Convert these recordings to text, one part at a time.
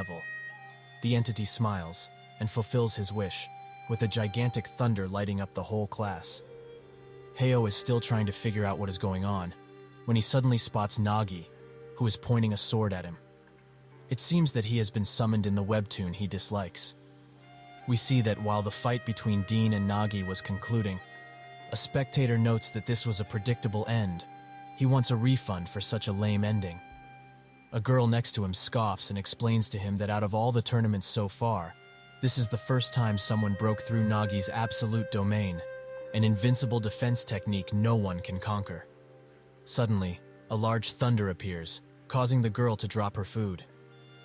level. The entity smiles and fulfills his wish, with a gigantic thunder lighting up the whole class. Heyo is still trying to figure out what is going on when he suddenly spots Nagi, who is pointing a sword at him. It seems that he has been summoned in the webtoon he dislikes. We see that while the fight between Dean and Nagi was concluding, a spectator notes that this was a predictable end. He wants a refund for such a lame ending. A girl next to him scoffs and explains to him that out of all the tournaments so far, this is the first time someone broke through Nagi's absolute domain, an invincible defense technique no one can conquer. Suddenly, a large thunder appears, causing the girl to drop her food.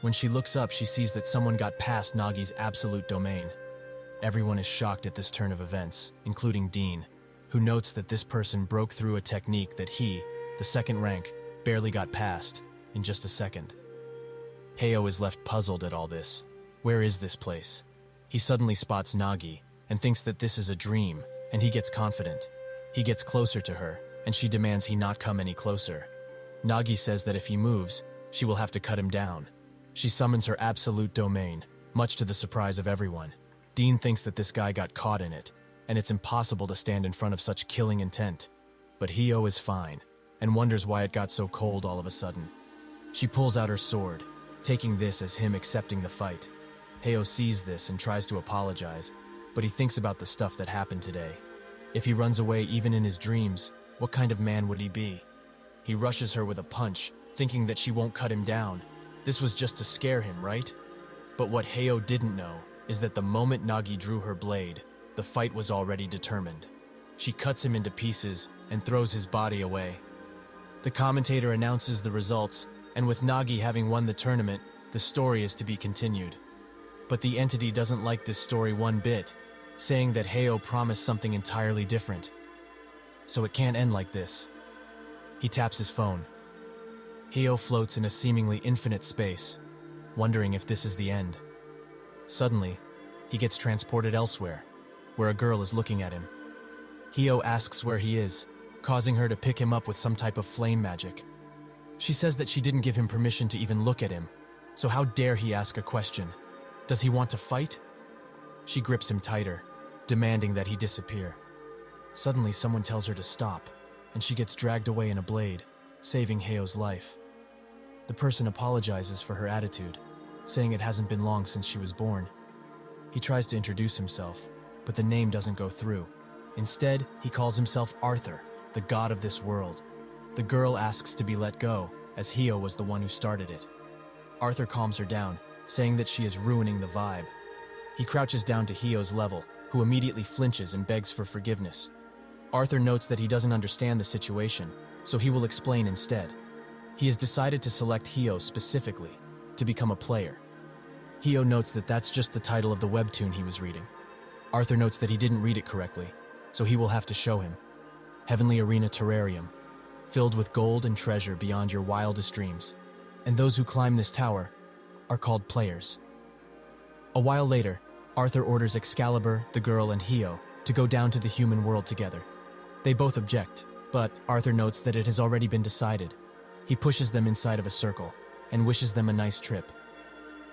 When she looks up, she sees that someone got past Nagi's absolute domain. Everyone is shocked at this turn of events, including Dean, who notes that this person broke through a technique that he, the second rank, barely got past in just a second. Heyo is left puzzled at all this. Where is this place? He suddenly spots Nagi and thinks that this is a dream, and he gets confident. He gets closer to her, and she demands he not come any closer. Nagi says that if he moves, she will have to cut him down. She summons her absolute domain, much to the surprise of everyone. Dean thinks that this guy got caught in it, and it's impossible to stand in front of such killing intent. But Heyo is fine, and wonders why it got so cold all of a sudden. She pulls out her sword, taking this as him accepting the fight. Heyo sees this and tries to apologize, but he thinks about the stuff that happened today. If he runs away even in his dreams, what kind of man would he be? He rushes her with a punch, thinking that she won't cut him down. This was just to scare him, right? But what Heyo didn't know is that the moment Nagi drew her blade, the fight was already determined. She cuts him into pieces and throws his body away. The commentator announces the results, and with Nagi having won the tournament, the story is to be continued. But the entity doesn't like this story one bit, saying that Heyo promised something entirely different. So it can't end like this. He taps his phone. Heyo floats in a seemingly infinite space, wondering if this is the end. Suddenly, he gets transported elsewhere, where a girl is looking at him. Heyo asks where he is, causing her to pick him up with some type of flame magic. She says that she didn't give him permission to even look at him, so how dare he ask a question? Does he want to fight? She grips him tighter, demanding that he disappear. Suddenly, someone tells her to stop, and she gets dragged away in a blade, saving Heyo's life. The person apologizes for her attitude, saying it hasn't been long since she was born. He tries to introduce himself, but the name doesn't go through. Instead, he calls himself Arthur, the god of this world. The girl asks to be let go, as Heyo was the one who started it. Arthur calms her down, saying that she is ruining the vibe. He crouches down to Heyo's level, who immediately flinches and begs for forgiveness. Arthur notes that he doesn't understand the situation, so he will explain instead. He has decided to select Heyo specifically, to become a player. Heyo notes that that's just the title of the webtoon he was reading. Arthur notes that he didn't read it correctly, so he will have to show him. Heavenly Arena Terrarium, filled with gold and treasure beyond your wildest dreams. And those who climb this tower are called players. A while later, Arthur orders Excalibur, the girl, and Heyo to go down to the human world together. They both object, but Arthur notes that it has already been decided. He pushes them inside of a circle and wishes them a nice trip.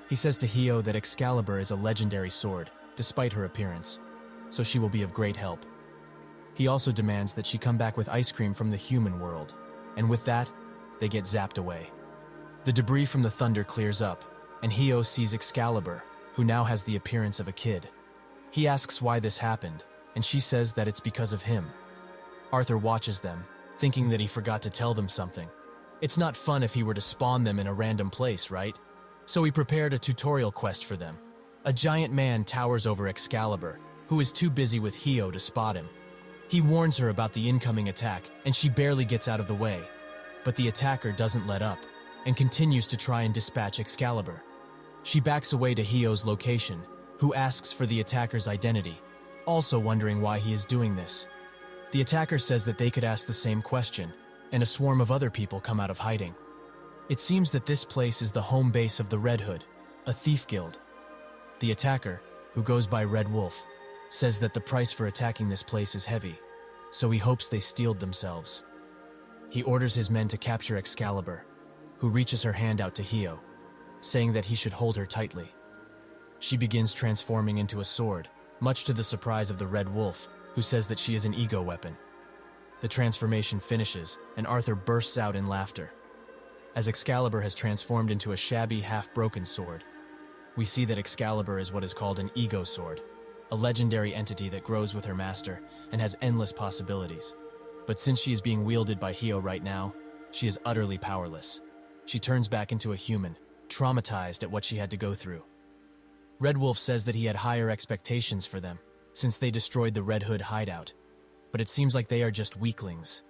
He says to Heyo that Excalibur is a legendary sword, despite her appearance, so she will be of great help. He also demands that she come back with ice cream from the human world, and with that, they get zapped away. The debris from the thunder clears up, and Heyo sees Excalibur, who now has the appearance of a kid. He asks why this happened, and she says that it's because of him. Arthur watches them, thinking that he forgot to tell them something. It's not fun if he were to spawn them in a random place, right? So he prepared a tutorial quest for them. A giant man towers over Excalibur, who is too busy with Heyo to spot him. He warns her about the incoming attack, and she barely gets out of the way. But the attacker doesn't let up, and continues to try and dispatch Excalibur. She backs away to Heyo's location, who asks for the attacker's identity, also wondering why he is doing this. The attacker says that they could ask the same question, and a swarm of other people come out of hiding. It seems that this place is the home base of the Red Hood, a thief guild. The attacker, who goes by Red Wolf, says that the price for attacking this place is heavy, so he hopes they steeled themselves. He orders his men to capture Excalibur, who reaches her hand out to Heyo, saying that he should hold her tightly. She begins transforming into a sword, much to the surprise of the Red Wolf, who says that she is an ego weapon. The transformation finishes, and Arthur bursts out in laughter. As Excalibur has transformed into a shabby, half-broken sword, we see that Excalibur is what is called an ego sword, a legendary entity that grows with her master and has endless possibilities. But since she is being wielded by Hio right now, she is utterly powerless. She turns back into a human, traumatized at what she had to go through. Red Wolf says that he had higher expectations for them, since they destroyed the Red Hood hideout, but it seems like they are just weaklings.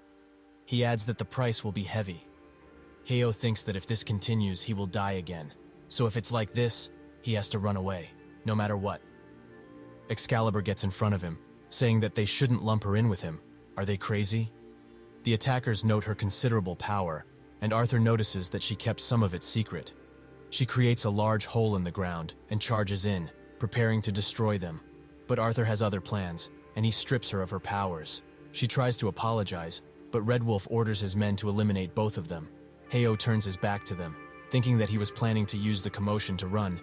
He adds that the price will be heavy. Hio thinks that if this continues, he will die again, so if it's like this, he has to run away, no matter what. Excalibur gets in front of him, saying that they shouldn't lump her in with him. Are they crazy? The attackers note her considerable power, and Arthur notices that she kept some of it secret. She creates a large hole in the ground and charges in, preparing to destroy them. But Arthur has other plans, and he strips her of her powers. She tries to apologize, but Red Wolf orders his men to eliminate both of them. Heo turns his back to them, thinking that he was planning to use the commotion to run.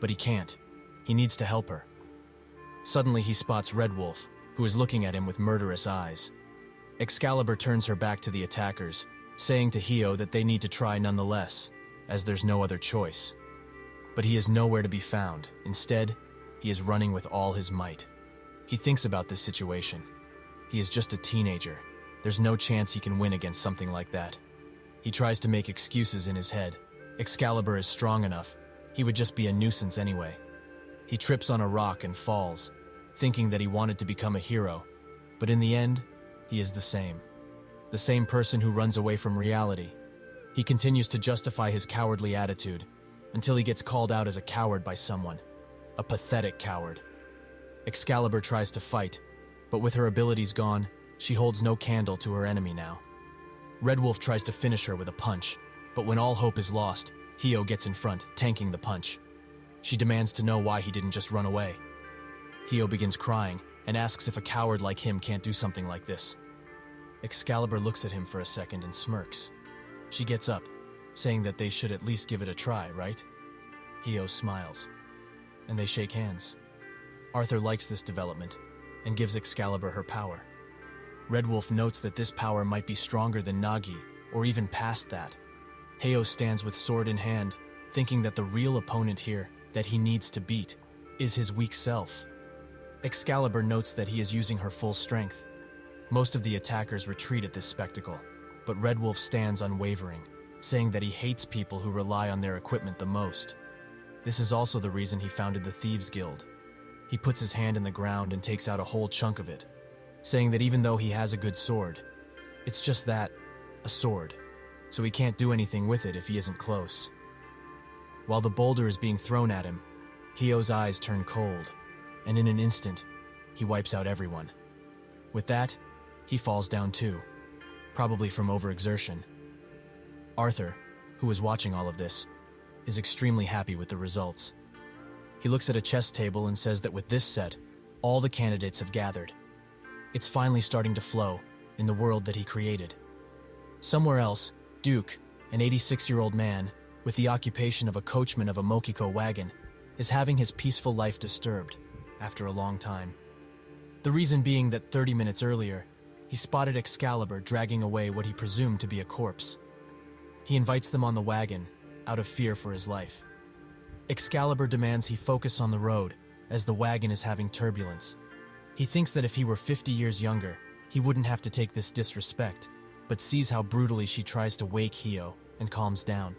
But he can't. He needs to help her. Suddenly he spots Red Wolf, who is looking at him with murderous eyes. Excalibur turns her back to the attackers, saying to Hio that they need to try nonetheless, as there's no other choice. But he is nowhere to be found. Instead, he is running with all his might. He thinks about this situation. He is just a teenager. There's no chance he can win against something like that. He tries to make excuses in his head. Excalibur is strong enough. He would just be a nuisance anyway. He trips on a rock and falls, thinking that he wanted to become a hero. But in the end, he is the same. The same person who runs away from reality. He continues to justify his cowardly attitude until he gets called out as a coward by someone. A pathetic coward. Excalibur tries to fight, but with her abilities gone, she holds no candle to her enemy now. Red Wolf tries to finish her with a punch, but when all hope is lost, Hio gets in front, tanking the punch. She demands to know why he didn't just run away. Hio begins crying and asks if a coward like him can't do something like this. Excalibur looks at him for a second and smirks. She gets up, saying that they should at least give it a try, right? Hio smiles, and they shake hands. Arthur likes this development and gives Excalibur her power. Red Wolf notes that this power might be stronger than Nagi, or even past that. Heo stands with sword in hand, thinking that the real opponent here that he needs to beat is his weak self. Excalibur notes that he is using her full strength. Most of the attackers retreat at this spectacle, but Red Wolf stands unwavering, saying that he hates people who rely on their equipment the most. This is also the reason he founded the Thieves Guild. He puts his hand in the ground and takes out a whole chunk of it, saying that even though he has a good sword, it's just that, a sword, so he can't do anything with it if he isn't close. While the boulder is being thrown at him, Hio's eyes turn cold, and in an instant, he wipes out everyone. With that, he falls down too, probably from overexertion. Arthur, who is watching all of this, is extremely happy with the results. He looks at a chess table and says that with this set, all the candidates have gathered. It's finally starting to flow in the world that he created. Somewhere else, Duke, an 86-year-old man with the occupation of a coachman of a Mokiko wagon, is having his peaceful life disturbed after a long time. The reason being that 30 minutes earlier, he spotted Excalibur dragging away what he presumed to be a corpse. He invites them on the wagon, out of fear for his life. Excalibur demands he focus on the road, as the wagon is having turbulence. He thinks that if he were 50 years younger, he wouldn't have to take this disrespect, but sees how brutally she tries to wake Hio and calms down.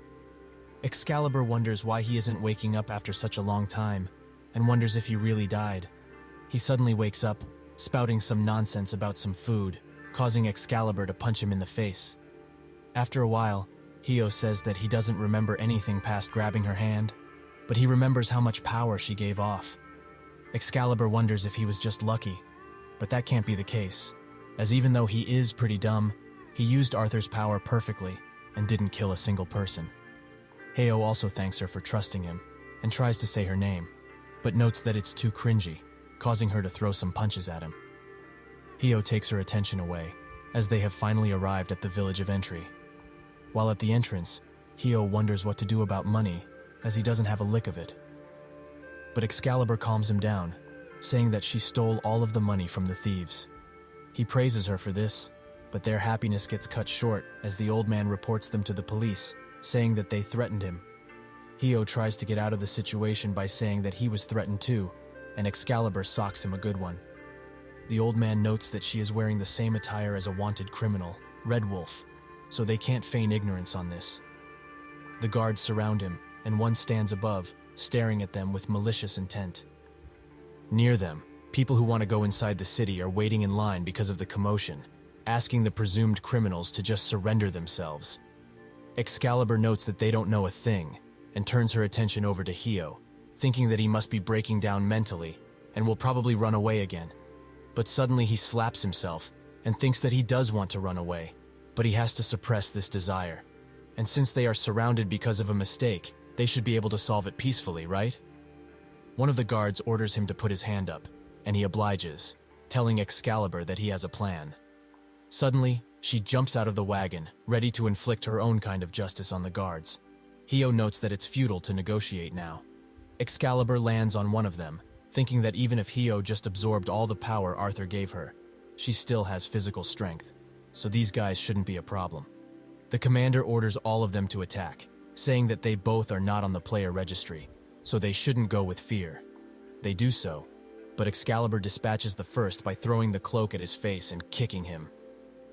Excalibur wonders why he isn't waking up after such a long time, and wonders if he really died. He suddenly wakes up, spouting some nonsense about some food, causing Excalibur to punch him in the face. After a while, Hio says that he doesn't remember anything past grabbing her hand, but he remembers how much power she gave off. Excalibur wonders if he was just lucky, but that can't be the case, as even though he is pretty dumb, he used Arthur's power perfectly and didn't kill a single person. Heo also thanks her for trusting him and tries to say her name, but notes that it's too cringy, causing her to throw some punches at him. Heo takes her attention away, as they have finally arrived at the village of entry. While at the entrance, Heo wonders what to do about money, as he doesn't have a lick of it. But Excalibur calms him down, saying that she stole all of the money from the thieves. He praises her for this, but their happiness gets cut short as the old man reports them to the police, saying that they threatened him. Hio tries to get out of the situation by saying that he was threatened too, and Excalibur socks him a good one. The old man notes that she is wearing the same attire as a wanted criminal, Red Wolf, so they can't feign ignorance on this. The guards surround him, and one stands above, staring at them with malicious intent. Near them, people who want to go inside the city are waiting in line because of the commotion, asking the presumed criminals to just surrender themselves. Excalibur notes that they don't know a thing, and turns her attention over to Hio, thinking that he must be breaking down mentally, and will probably run away again. But suddenly he slaps himself, and thinks that he does want to run away, but he has to suppress this desire. And since they are surrounded because of a mistake, they should be able to solve it peacefully, right? One of the guards orders him to put his hand up, and he obliges, telling Excalibur that he has a plan. Suddenly, she jumps out of the wagon, ready to inflict her own kind of justice on the guards. Hio notes that it's futile to negotiate now. Excalibur lands on one of them, thinking that even if Hio just absorbed all the power Arthur gave her, she still has physical strength, so these guys shouldn't be a problem. The commander orders all of them to attack, saying that they both are not on the player registry, so they shouldn't go with fear. They do so, but Excalibur dispatches the first by throwing the cloak at his face and kicking him.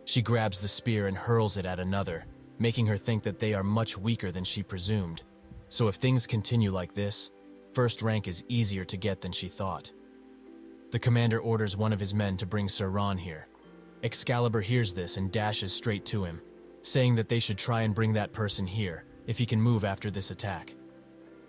She grabs the spear and hurls it at another, making her think that they are much weaker than she presumed. So if things continue like this, first rank is easier to get than she thought. The commander orders one of his men to bring Sir Ron here. Excalibur hears this and dashes straight to him, saying that they should try and bring that person here, if he can move after this attack.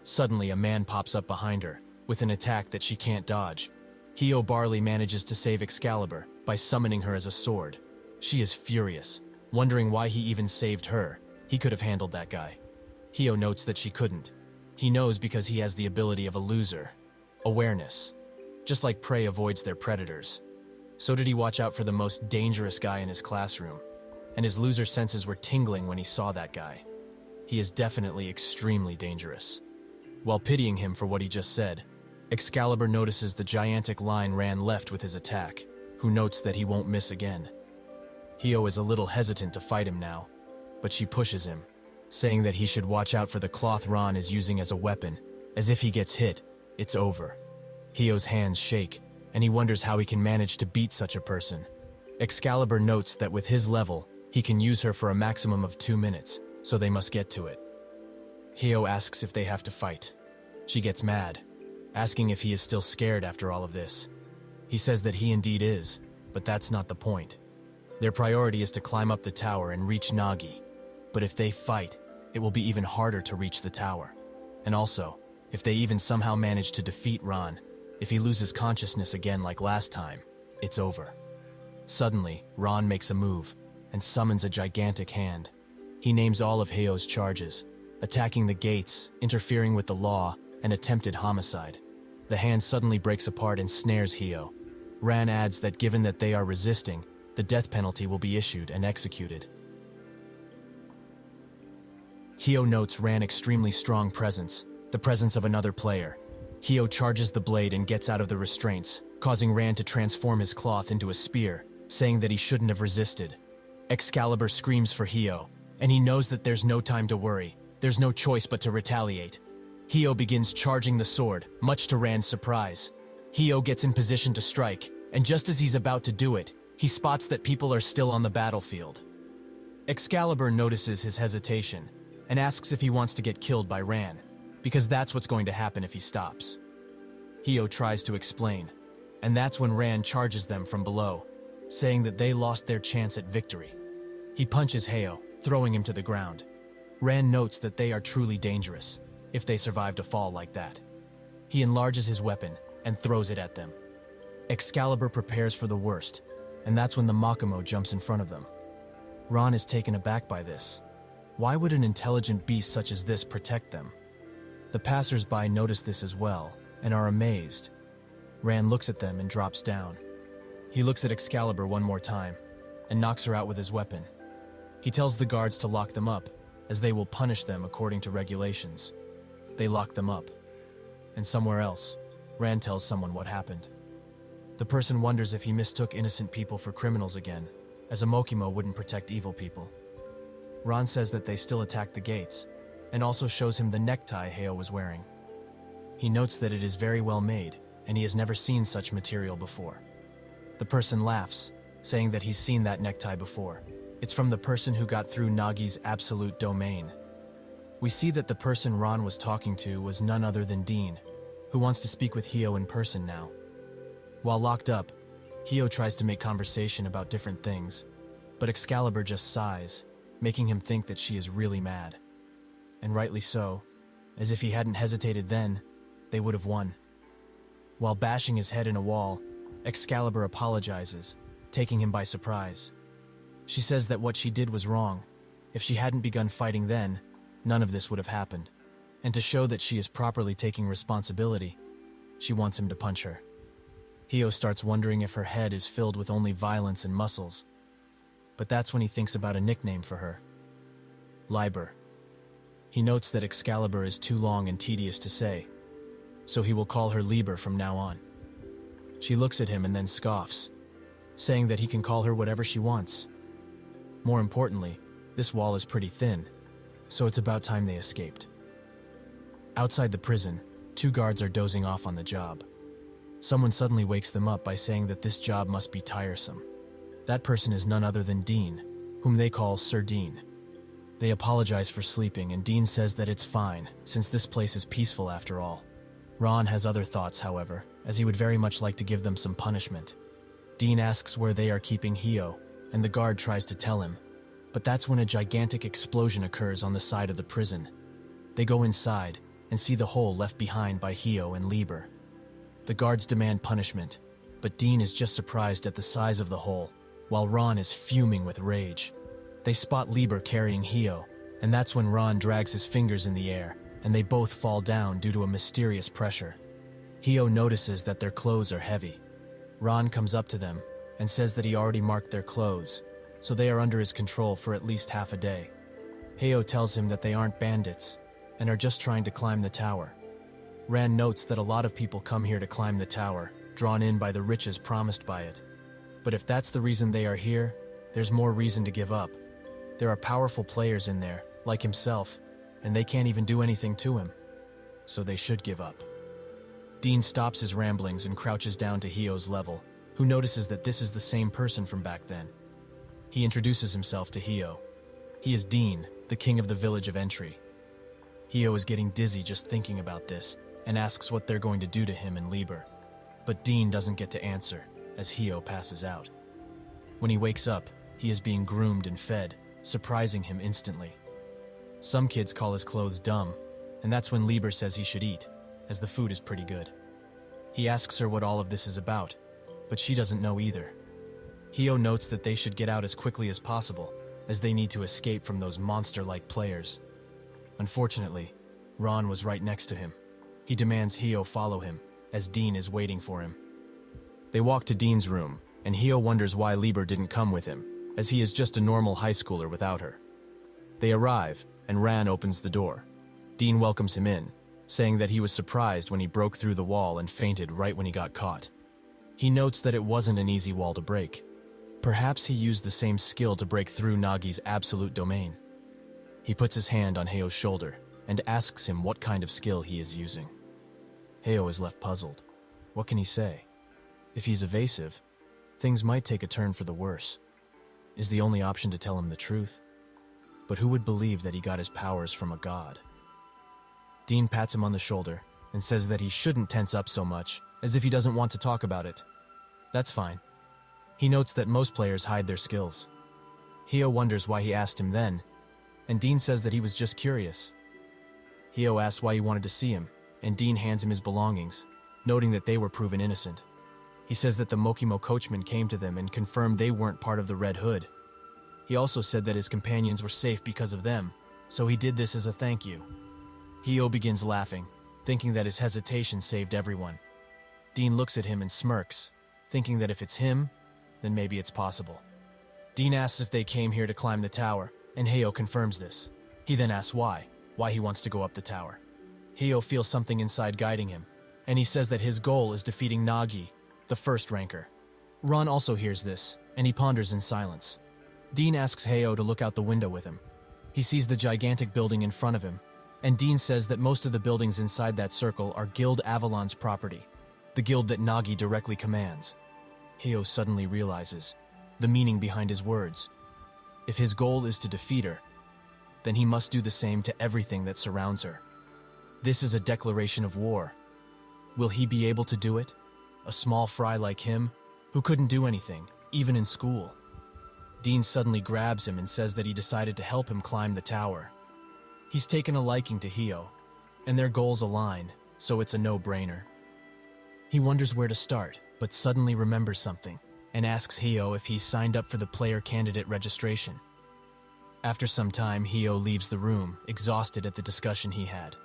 Suddenly, a man pops up behind her, with an attack that she can't dodge. Hio Barley manages to save Excalibur by summoning her as a sword. She is furious, wondering why he even saved her. He could have handled that guy. Hio notes that she couldn't. He knows because he has the ability of a loser. Awareness. Just like prey avoids their predators. So did he watch out for the most dangerous guy in his classroom, and his loser senses were tingling when he saw that guy. He is definitely extremely dangerous. While pitying him for what he just said, Excalibur notices the gigantic line ran left with his attack, who notes that he won't miss again. Hio is a little hesitant to fight him now, but she pushes him, saying that he should watch out for the cloth Ron is using as a weapon, as if he gets hit, it's over. Hio's hands shake, and he wonders how he can manage to beat such a person. Excalibur notes that with his level, he can use her for a maximum of 2 minutes, so they must get to it. Hio asks if they have to fight. She gets mad, asking if he is still scared after all of this. He says that he indeed is, but that's not the point. Their priority is to climb up the tower and reach Nagi. But if they fight, it will be even harder to reach the tower. And also, if they even somehow manage to defeat Ron, if he loses consciousness again like last time, it's over. Suddenly, Ron makes a move and summons a gigantic hand. He names all of Hio's charges, attacking the gates, interfering with the law, and attempted homicide. The hand suddenly breaks apart and snares Hio. Ran adds that given that they are resisting, the death penalty will be issued and executed. Hio notes Ran's extremely strong presence, the presence of another player. Hio charges the blade and gets out of the restraints, causing Ran to transform his cloth into a spear, saying that he shouldn't have resisted. Excalibur screams for Hio, and he knows that there's no time to worry. There's no choice but to retaliate. Hio begins charging the sword, much to Ran's surprise. Hio gets in position to strike, and just as he's about to do it, he spots that people are still on the battlefield. Excalibur notices his hesitation, and asks if he wants to get killed by Ran, because that's what's going to happen if he stops. Hio tries to explain, and that's when Ran charges them from below, saying that they lost their chance at victory. He punches Hio, throwing him to the ground. Ran notes that they are truly dangerous, if they survive to fall like that. He enlarges his weapon and throws it at them. Excalibur prepares for the worst, and that's when the Makamo jumps in front of them. Ran is taken aback by this. Why would an intelligent beast such as this protect them? The passers-by notice this as well, and are amazed. Ran looks at them and drops down. He looks at Excalibur one more time, and knocks her out with his weapon. He tells the guards to lock them up, as they will punish them according to regulations. They lock them up. And somewhere else, Ran tells someone what happened. The person wonders if he mistook innocent people for criminals again, as a Mokimo wouldn't protect evil people. Ran says that they still attacked the gates, and also shows him the necktie Heo was wearing. He notes that it is very well made, and he has never seen such material before. The person laughs, saying that he's seen that necktie before. It's from the person who got through Nagi's absolute domain. We see that the person Ran was talking to was none other than Dean, who wants to speak with Heo in person now. While locked up, Heo tries to make conversation about different things, but Excalibur just sighs, making him think that she is really mad. And rightly so, as if he hadn't hesitated then, they would have won. While bashing his head in a wall, Excalibur apologizes, taking him by surprise. She says that what she did was wrong. If she hadn't begun fighting then, none of this would have happened. And to show that she is properly taking responsibility, she wants him to punch her. Heo starts wondering if her head is filled with only violence and muscles. But that's when he thinks about a nickname for her. Liber. He notes that Excalibur is too long and tedious to say, so he will call her Liber from now on. She looks at him and then scoffs, saying that he can call her whatever she wants. More importantly, this wall is pretty thin, so it's about time they escaped. Outside the prison, 2 guards are dozing off on the job. Someone suddenly wakes them up by saying that this job must be tiresome. That person is none other than Dean, whom they call Sir Dean. They apologize for sleeping, and Dean says that it's fine, since this place is peaceful after all. Ran has other thoughts, however, as he would very much like to give them some punishment. Dean asks where they are keeping Heo, and the guard tries to tell him, but that's when a gigantic explosion occurs on the side of the prison. They go inside and see the hole left behind by Heo and Liber. The guards demand punishment, but Dean is just surprised at the size of the hole, while Ran is fuming with rage. They spot Liber carrying Heo, and that's when Ran drags his fingers in the air, and they both fall down due to a mysterious pressure. Heo notices that their clothes are heavy. Ran comes up to them and says that he already marked their clothes, so they are under his control for at least half a day. Heo tells him that they aren't bandits, and are just trying to climb the tower. Ran notes that a lot of people come here to climb the tower, drawn in by the riches promised by it. But if that's the reason they are here, there's more reason to give up. There are powerful players in there, like himself, and they can't even do anything to him. So they should give up. Dean stops his ramblings and crouches down to Heo's level, who notices that this is the same person from back then. He introduces himself to Heo. He is Dean, the king of the village of Entry. Heo is getting dizzy just thinking about this, and asks what they're going to do to him and Liber. But Dean doesn't get to answer, as Heo passes out. When he wakes up, he is being groomed and fed, surprising him instantly. Some kids call his clothes dumb, and that's when Liber says he should eat, as the food is pretty good. He asks her what all of this is about, but she doesn't know either. Heo notes that they should get out as quickly as possible, as they need to escape from those monster-like players. Unfortunately, Ran was right next to him. He demands Heo follow him, as Dean is waiting for him. They walk to Dean's room, and Heo wonders why Liber didn't come with him, as he is just a normal high schooler without her. They arrive, and Ran opens the door. Dean welcomes him in, saying that he was surprised when he broke through the wall and fainted right when he got caught. He notes that it wasn't an easy wall to break. Perhaps he used the same skill to break through Nagi's absolute domain. He puts his hand on Heo's shoulder and asks him what kind of skill he is using. Heo is left puzzled. What can he say? If he's evasive, things might take a turn for the worse. Is the only option to tell him the truth? But who would believe that he got his powers from a god? Dean pats him on the shoulder and says that he shouldn't tense up so much, as if he doesn't want to talk about it. That's fine. He notes that most players hide their skills. Heo wonders why he asked him then, and Dean says that he was just curious. Heo asks why he wanted to see him, and Dean hands him his belongings, noting that they were proven innocent. He says that the Mokimo coachman came to them and confirmed they weren't part of the Red Hood. He also said that his companions were safe because of them, so he did this as a thank you. Heo begins laughing, thinking that his hesitation saved everyone. Dean looks at him and smirks, thinking that if it's him, then maybe it's possible. Dean asks if they came here to climb the tower, and Heo confirms this. He then asks why he wants to go up the tower. Hio feels something inside guiding him, and he says that his goal is defeating Nagi, the first ranker. Ron also hears this, and he ponders in silence. Dean asks Hio to look out the window with him. He sees the gigantic building in front of him, and Dean says that most of the buildings inside that circle are Guild Avalon's property, the guild that Nagi directly commands. Hio suddenly realizes the meaning behind his words. If his goal is to defeat her, then he must do the same to everything that surrounds her. This is a declaration of war. Will he be able to do it? A small fry like him, who couldn't do anything, even in school. Dean suddenly grabs him and says that he decided to help him climb the tower. He's taken a liking to Hio, and their goals align, so it's a no-brainer. He wonders where to start, but suddenly remembers something, and asks Hio if he's signed up for the player candidate registration. After some time, Hio leaves the room, exhausted at the discussion he had.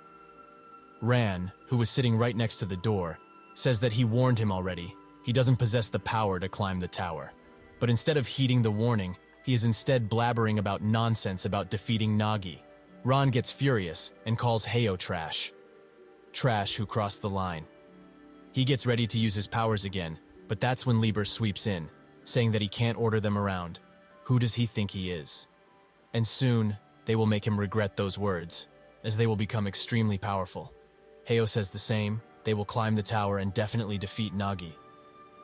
Ran, who was sitting right next to the door, says that he warned him already. He doesn't possess the power to climb the tower. But instead of heeding the warning, he is instead blabbering about nonsense about defeating Nagi. Ron gets furious and calls Hio trash. Trash who crossed the line. He gets ready to use his powers again, but that's when Lieber sweeps in, saying that he can't order them around. Who does he think he is? And soon, they will make him regret those words, as they will become extremely powerful. Hio says the same. They will climb the tower and definitely defeat Nagi.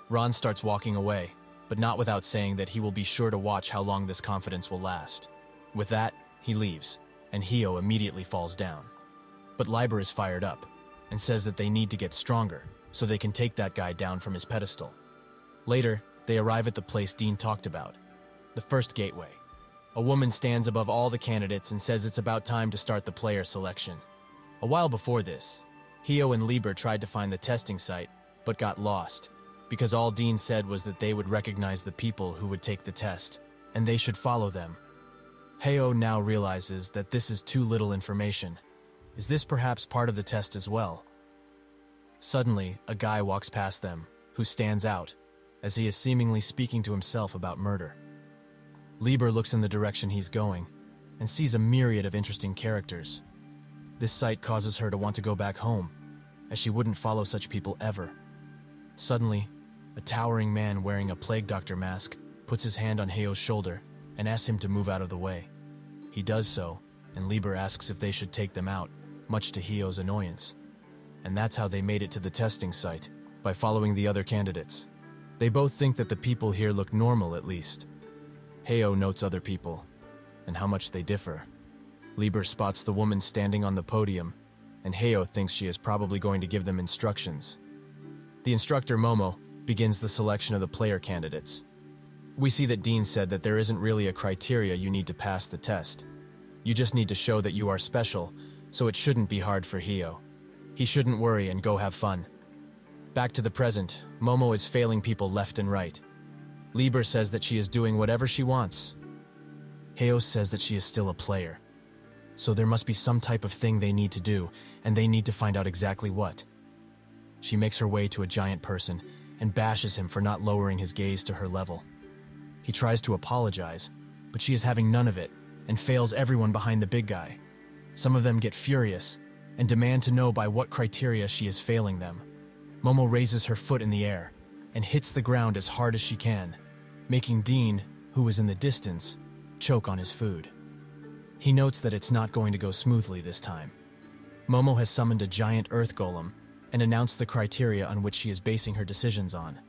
Ron starts walking away, but not without saying that he will be sure to watch how long this confidence will last. With that, he leaves, and Hio immediately falls down. But Lieber is fired up, and says that they need to get stronger, so they can take that guy down from his pedestal. Later, they arrive at the place Dean talked about, the first gateway. A woman stands above all the candidates and says it's about time to start the player selection. A while before this, Hio and Lieber tried to find the testing site, but got lost, because all Dean said was that they would recognize the people who would take the test, and they should follow them. Hio now realizes that this is too little information. Is this perhaps part of the test as well? Suddenly, a guy walks past them, who stands out, as he is seemingly speaking to himself about murder. Lieber looks in the direction he's going, and sees a myriad of interesting characters. This sight causes her to want to go back home, as she wouldn't follow such people ever. Suddenly, a towering man wearing a plague doctor mask puts his hand on Hio's shoulder and asks him to move out of the way. He does so, and Lieber asks if they should take them out, much to Hio's annoyance. And that's how they made it to the testing site, by following the other candidates. They both think that the people here look normal at least. Hio notes other people, and how much they differ. Lieber spots the woman standing on the podium, and Hio thinks she is probably going to give them instructions. The instructor, Momo, begins the selection of the player candidates. We see that Dean said that there isn't really a criteria you need to pass the test. You just need to show that you are special, so it shouldn't be hard for Hio. He shouldn't worry and go have fun. Back to the present, Momo is failing people left and right. Lieber says that she is doing whatever she wants. Hio says that she is still a player. So there must be some type of thing they need to do, and they need to find out exactly what. She makes her way to a giant person and bashes him for not lowering his gaze to her level. He tries to apologize, but she is having none of it and fails everyone behind the big guy. Some of them get furious and demand to know by what criteria she is failing them. Momo raises her foot in the air and hits the ground as hard as she can, making Dean, who is in the distance, choke on his food. He notes that it's not going to go smoothly this time. Momo has summoned a giant earth golem and announced the criteria on which she is basing her decisions on.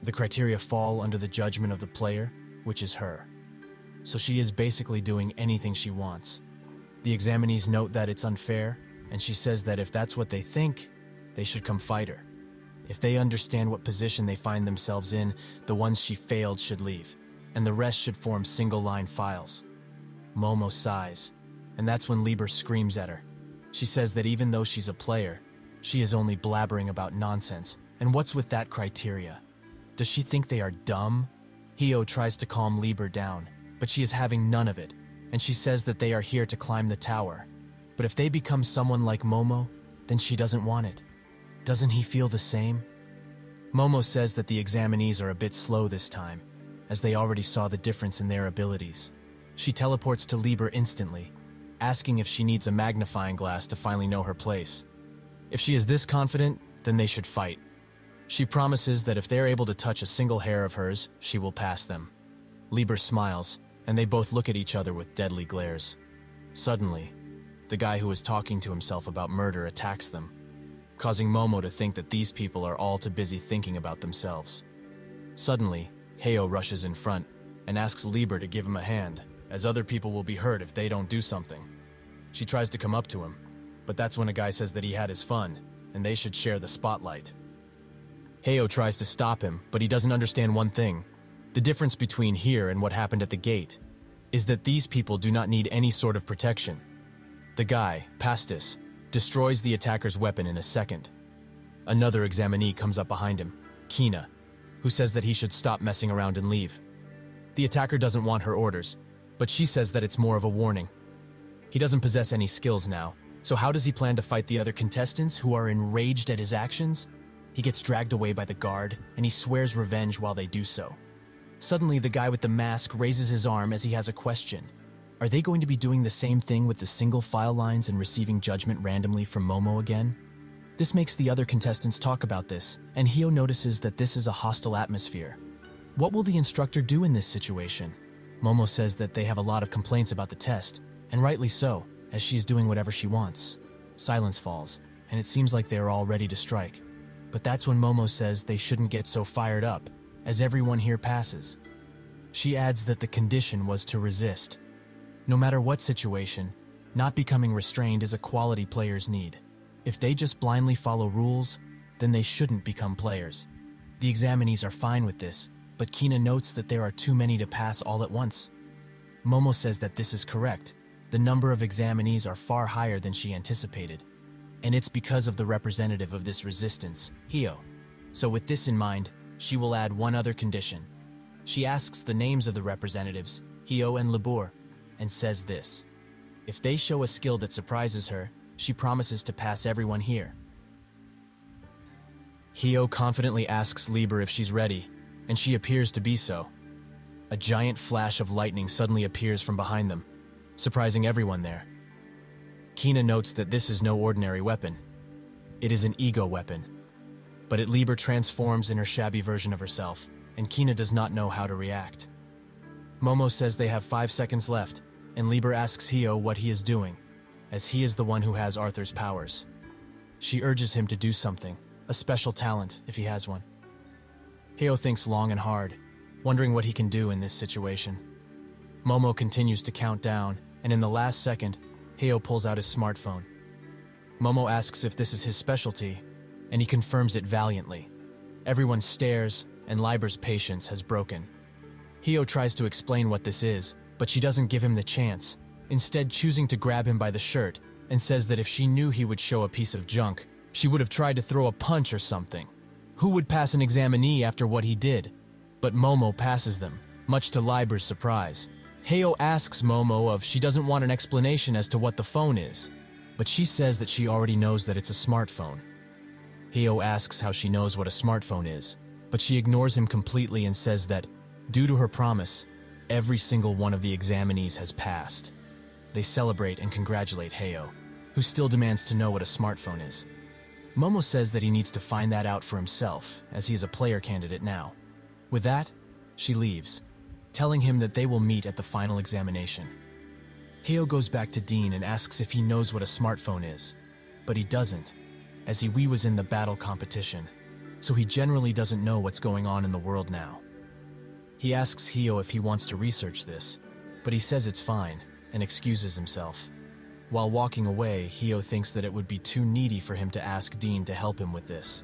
The criteria fall under the judgment of the player, which is her. So she is basically doing anything she wants. The examinees note that it's unfair, and she says that if that's what they think, they should come fight her. If they understand what position they find themselves in, the ones she failed should leave, and the rest should form single-line files. Momo sighs, and that's when Lieber screams at her. She says that even though she's a player, she is only blabbering about nonsense, and what's with that criteria? Does she think they are dumb? Hio tries to calm Lieber down, but she is having none of it, and she says that they are here to climb the tower. But if they become someone like Momo, then she doesn't want it. Doesn't he feel the same? Momo says that the examinees are a bit slow this time, as they already saw the difference in their abilities. She teleports to Lieber instantly, asking if she needs a magnifying glass to finally know her place. If she is this confident, then they should fight. She promises that if they're able to touch a single hair of hers, she will pass them. Lieber smiles, and they both look at each other with deadly glares. Suddenly, the guy who is talking to himself about murder attacks them, causing Momo to think that these people are all too busy thinking about themselves. Suddenly, Heo rushes in front and asks Lieber to give him a hand, as other people will be hurt if they don't do something. She tries to come up to him, but that's when a guy says that he had his fun, and they should share the spotlight. Heo tries to stop him, but he doesn't understand one thing. The difference between here and what happened at the gate is that these people do not need any sort of protection. The guy, Pastis, destroys the attacker's weapon in a second. Another examinee comes up behind him, Kina, who says that he should stop messing around and leave. The attacker doesn't want her orders, but she says that it's more of a warning. He doesn't possess any skills now, so how does he plan to fight the other contestants who are enraged at his actions? He gets dragged away by the guard, and he swears revenge while they do so. Suddenly, the guy with the mask raises his arm as he has a question. Are they going to be doing the same thing with the single file lines and receiving judgment randomly from Momo again? This makes the other contestants talk about this, and Heo notices that this is a hostile atmosphere. What will the instructor do in this situation? Momo says that they have a lot of complaints about the test, and rightly so, as she is doing whatever she wants. Silence falls, and it seems like they are all ready to strike. But that's when Momo says they shouldn't get so fired up, as everyone here passes. She adds that the condition was to resist. No matter what situation, not becoming restrained is a quality players need. If they just blindly follow rules, then they shouldn't become players. The examinees are fine with this, but Kina notes that there are too many to pass all at once. Momo says that this is correct. The number of examinees are far higher than she anticipated. And it's because of the representative of this resistance, Heo. So with this in mind, she will add one other condition. She asks the names of the representatives, Heo and Libur, and says this. If they show a skill that surprises her, she promises to pass everyone here. Heo confidently asks Lieber if she's ready, and she appears to be so. A giant flash of lightning suddenly appears from behind them, surprising everyone there. Kina notes that this is no ordinary weapon. It is an ego weapon. But Lieber transforms in her shabby version of herself, and Kina does not know how to react. Momo says they have 5 seconds left, and Lieber asks Heo what he is doing, as he is the one who has Arthur's powers. She urges him to do something, a special talent if he has one. Heo thinks long and hard, wondering what he can do in this situation. Momo continues to count down, and in the last second, Heo pulls out his smartphone. Momo asks if this is his specialty, and he confirms it valiantly. Everyone stares, and Lieber's patience has broken. Heo tries to explain what this is, but she doesn't give him the chance, instead choosing to grab him by the shirt, and says that if she knew he would show a piece of junk, she would have tried to throw a punch or something. Who would pass an examinee after what he did? But Momo passes them, much to Lieber's surprise. Heo asks Momo if she doesn't want an explanation as to what the phone is, but she says that she already knows that it's a smartphone. Heo asks how she knows what a smartphone is, but she ignores him completely and says that, due to her promise, every single one of the examinees has passed. They celebrate and congratulate Heo, who still demands to know what a smartphone is. Momo says that he needs to find that out for himself, as he is a player candidate now. With that, she leaves, telling him that they will meet at the final examination. Heo goes back to Dean and asks if he knows what a smartphone is, but he doesn't, as he was in the battle competition, so he generally doesn't know what's going on in the world now. He asks Heo if he wants to research this, but he says it's fine, and excuses himself. While walking away, Heo thinks that it would be too needy for him to ask Dean to help him with this.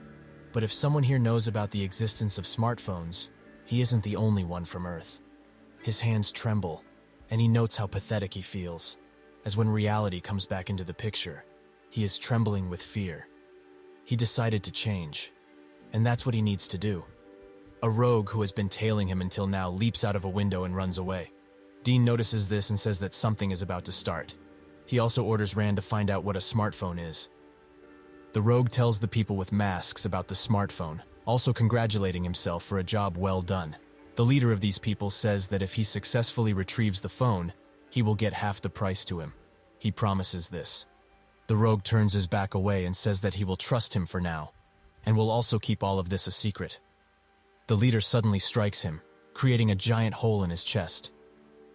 But if someone here knows about the existence of smartphones, he isn't the only one from Earth. His hands tremble, and he notes how pathetic he feels, as when reality comes back into the picture, he is trembling with fear. He decided to change, and that's what he needs to do. A rogue who has been tailing him until now leaps out of a window and runs away. Dean notices this and says that something is about to start. He also orders Rand to find out what a smartphone is. The rogue tells the people with masks about the smartphone, also congratulating himself for a job well done. The leader of these people says that if he successfully retrieves the phone, he will get half the price to him. He promises this. The rogue turns his back away and says that he will trust him for now, and will also keep all of this a secret. The leader suddenly strikes him, creating a giant hole in his chest.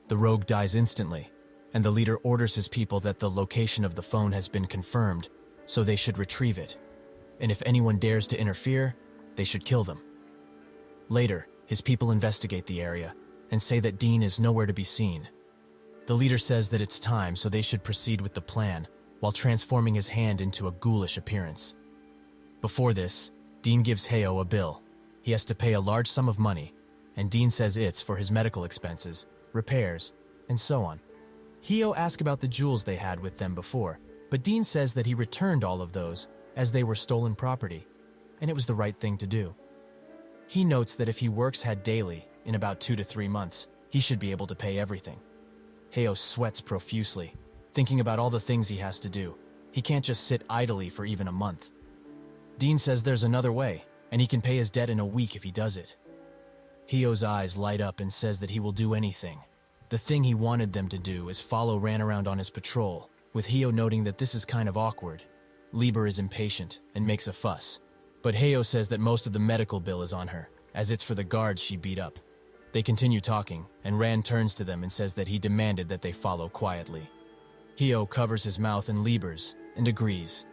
The rogue dies instantly, and the leader orders his people that the location of the phone has been confirmed, so they should retrieve it. And if anyone dares to interfere, they should kill them. Later, his people investigate the area and say that Dean is nowhere to be seen. The leader says that it's time, so they should proceed with the plan, while transforming his hand into a ghoulish appearance. Before this, Dean gives Heo a bill. He has to pay a large sum of money, and Dean says it's for his medical expenses, repairs, and so on. Heo asks about the jewels they had with them before, but Dean says that he returned all of those as they were stolen property, and it was the right thing to do. He notes that if he works hard daily, in about 2 to 3 months, he should be able to pay everything. Heo sweats profusely, thinking about all the things he has to do. He can't just sit idly for even a month. Dean says there's another way, and he can pay his debt in a week if he does it. Heo's eyes light up and says that he will do anything. The thing he wanted them to do is follow Ran around on his patrol, with Heo noting that this is kind of awkward. Lieber is impatient and makes a fuss, but Heo says that most of the medical bill is on her, as it's for the guards she beat up. They continue talking, and Ran turns to them and says that he demanded that they follow quietly. Heo covers his mouth and Lieber's, and agrees.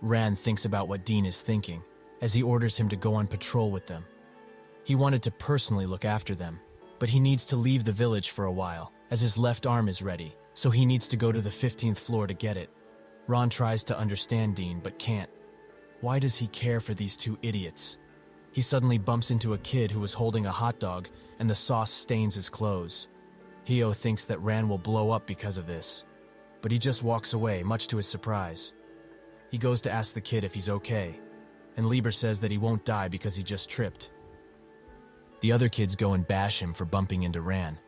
Ran thinks about what Dean is thinking, as he orders him to go on patrol with them. He wanted to personally look after them, but he needs to leave the village for a while, as his left arm is ready, so he needs to go to the 15th floor to get it. Ron tries to understand Dean, but can't. Why does he care for these two idiots? He suddenly bumps into a kid who was holding a hot dog, and the sauce stains his clothes. Heo thinks that Ran will blow up because of this, but he just walks away, much to his surprise. He goes to ask the kid if he's okay, and Lieber says that he won't die because he just tripped. The other kids go and bash him for bumping into Ran.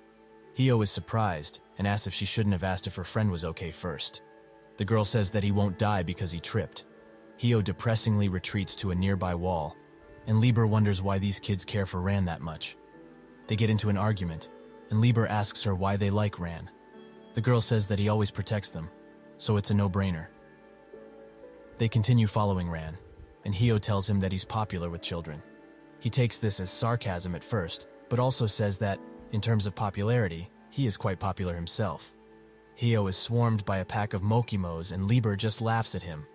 Heo is surprised and asks if she shouldn't have asked if her friend was okay first. The girl says that he won't die because he tripped. Heo depressingly retreats to a nearby wall, and Lieber wonders why these kids care for Ran that much. They get into an argument, and Lieber asks her why they like Ran. The girl says that he always protects them, so it's a no-brainer. They continue following Ran, and Heo tells him that he's popular with children. He takes this as sarcasm at first, but also says that, in terms of popularity, he is quite popular himself. Heo is swarmed by a pack of Mokimos, and Lieber just laughs at him.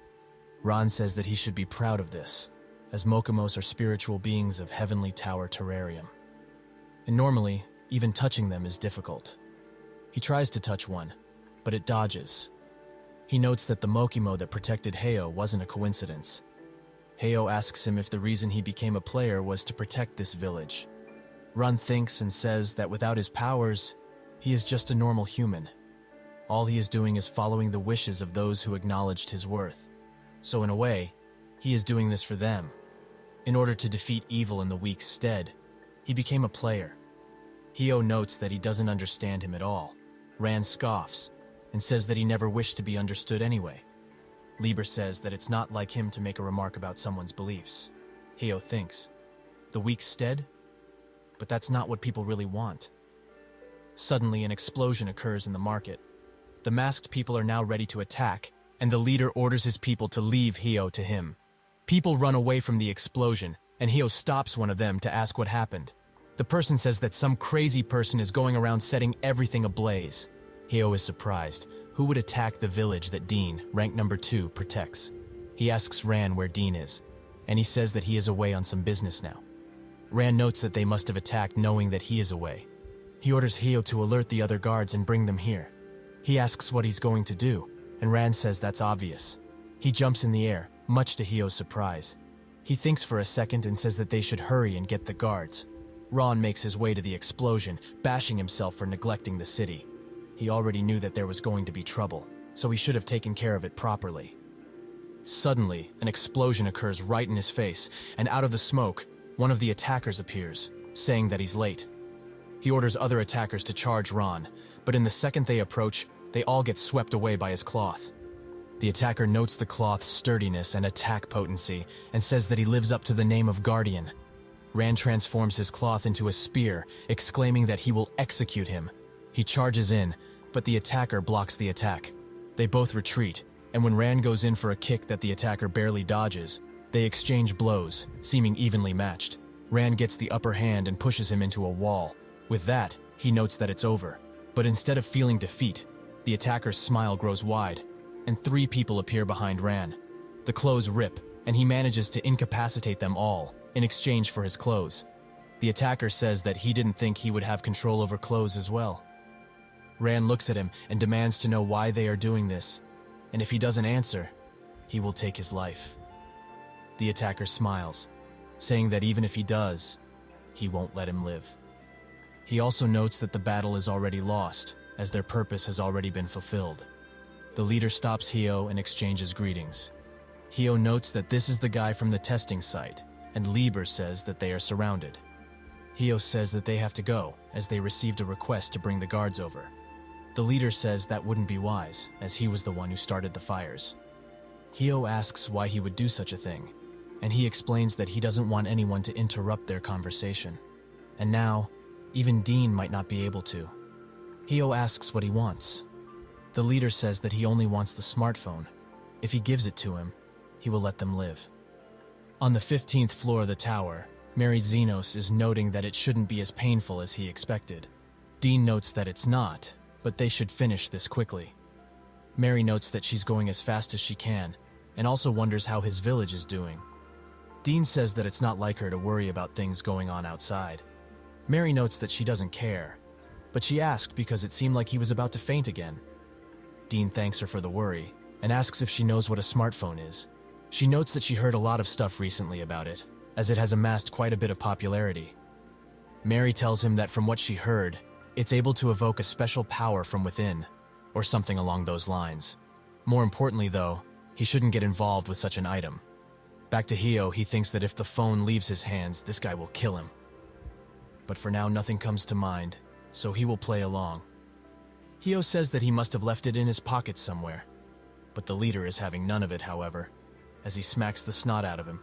Ran says that he should be proud of this, as Mokimos are spiritual beings of Heavenly Tower Terrarium. And normally, even touching them is difficult. He tries to touch one, but it dodges. He notes that the Mokimo that protected Heo wasn't a coincidence. Heo asks him if the reason he became a player was to protect this village. Ran thinks and says that without his powers, he is just a normal human. All he is doing is following the wishes of those who acknowledged his worth. So in a way, he is doing this for them. In order to defeat evil in the weak's stead, he became a player. Heo notes that he doesn't understand him at all. Ran scoffs and says that he never wished to be understood anyway. Lieber says that it's not like him to make a remark about someone's beliefs. Heo thinks, the weak's stead? But that's not what people really want. Suddenly, an explosion occurs in the market. The masked people are now ready to attack, and the leader orders his people to leave Heo to him. People run away from the explosion, and Heo stops one of them to ask what happened. The person says that some crazy person is going around setting everything ablaze. Heo is surprised. Who would attack the village that Dean, rank number 2, protects? He asks Ran where Dean is, and he says that he is away on some business now. Ran notes that they must have attacked knowing that he is away. He orders Heo to alert the other guards and bring them here. He asks what he's going to do, and Ran says that's obvious. He jumps in the air, much to Heo's surprise. He thinks for a second and says that they should hurry and get the guards. Ran makes his way to the explosion, bashing himself for neglecting the city. He already knew that there was going to be trouble, so he should have taken care of it properly. Suddenly, an explosion occurs right in his face, and out of the smoke, one of the attackers appears, saying that he's late. He orders other attackers to charge Ran, but in the second they approach, they all get swept away by his cloth. The attacker notes the cloth's sturdiness and attack potency, and says that he lives up to the name of Guardian. Ran transforms his cloth into a spear, exclaiming that he will execute him. He charges in, but the attacker blocks the attack. They both retreat, and when Ran goes in for a kick that the attacker barely dodges, they exchange blows, seeming evenly matched. Ran gets the upper hand and pushes him into a wall. With that, he notes that it's over. But instead of feeling defeat, the attacker's smile grows wide, and 3 people appear behind Ran. The clothes rip, and he manages to incapacitate them all, in exchange for his clothes. The attacker says that he didn't think he would have control over clothes as well. Ran looks at him and demands to know why they are doing this, and if he doesn't answer, he will take his life. The attacker smiles, saying that even if he does, he won't let him live. He also notes that the battle is already lost, as their purpose has already been fulfilled. The leader stops Hyo and exchanges greetings. Hyo notes that this is the guy from the testing site, and Lieber says that they are surrounded. Hyo says that they have to go, as they received a request to bring the guards over. The leader says that wouldn't be wise, as he was the one who started the fires. Hyo asks why he would do such a thing, and he explains that he doesn't want anyone to interrupt their conversation. And now, even Dean might not be able to. Hyo asks what he wants. The leader says that he only wants the smartphone. If he gives it to him, he will let them live. On the 15th floor of the tower, Mary Xenos is noting that it shouldn't be as painful as he expected. Dean notes that it's not, but they should finish this quickly. Mary notes that she's going as fast as she can, and also wonders how his village is doing. Dean says that it's not like her to worry about things going on outside. Mary notes that she doesn't care, but she asked because it seemed like he was about to faint again. Dean thanks her for the worry, and asks if she knows what a smartphone is. She notes that she heard a lot of stuff recently about it, as it has amassed quite a bit of popularity. Mary tells him that from what she heard, it's able to evoke a special power from within, or something along those lines. More importantly though, he shouldn't get involved with such an item. Back to Hyo, he thinks that if the phone leaves his hands, this guy will kill him. But for now, nothing comes to mind, so he will play along. Hyo says that he must have left it in his pocket somewhere, but the leader is having none of it, however, as he smacks the snot out of him.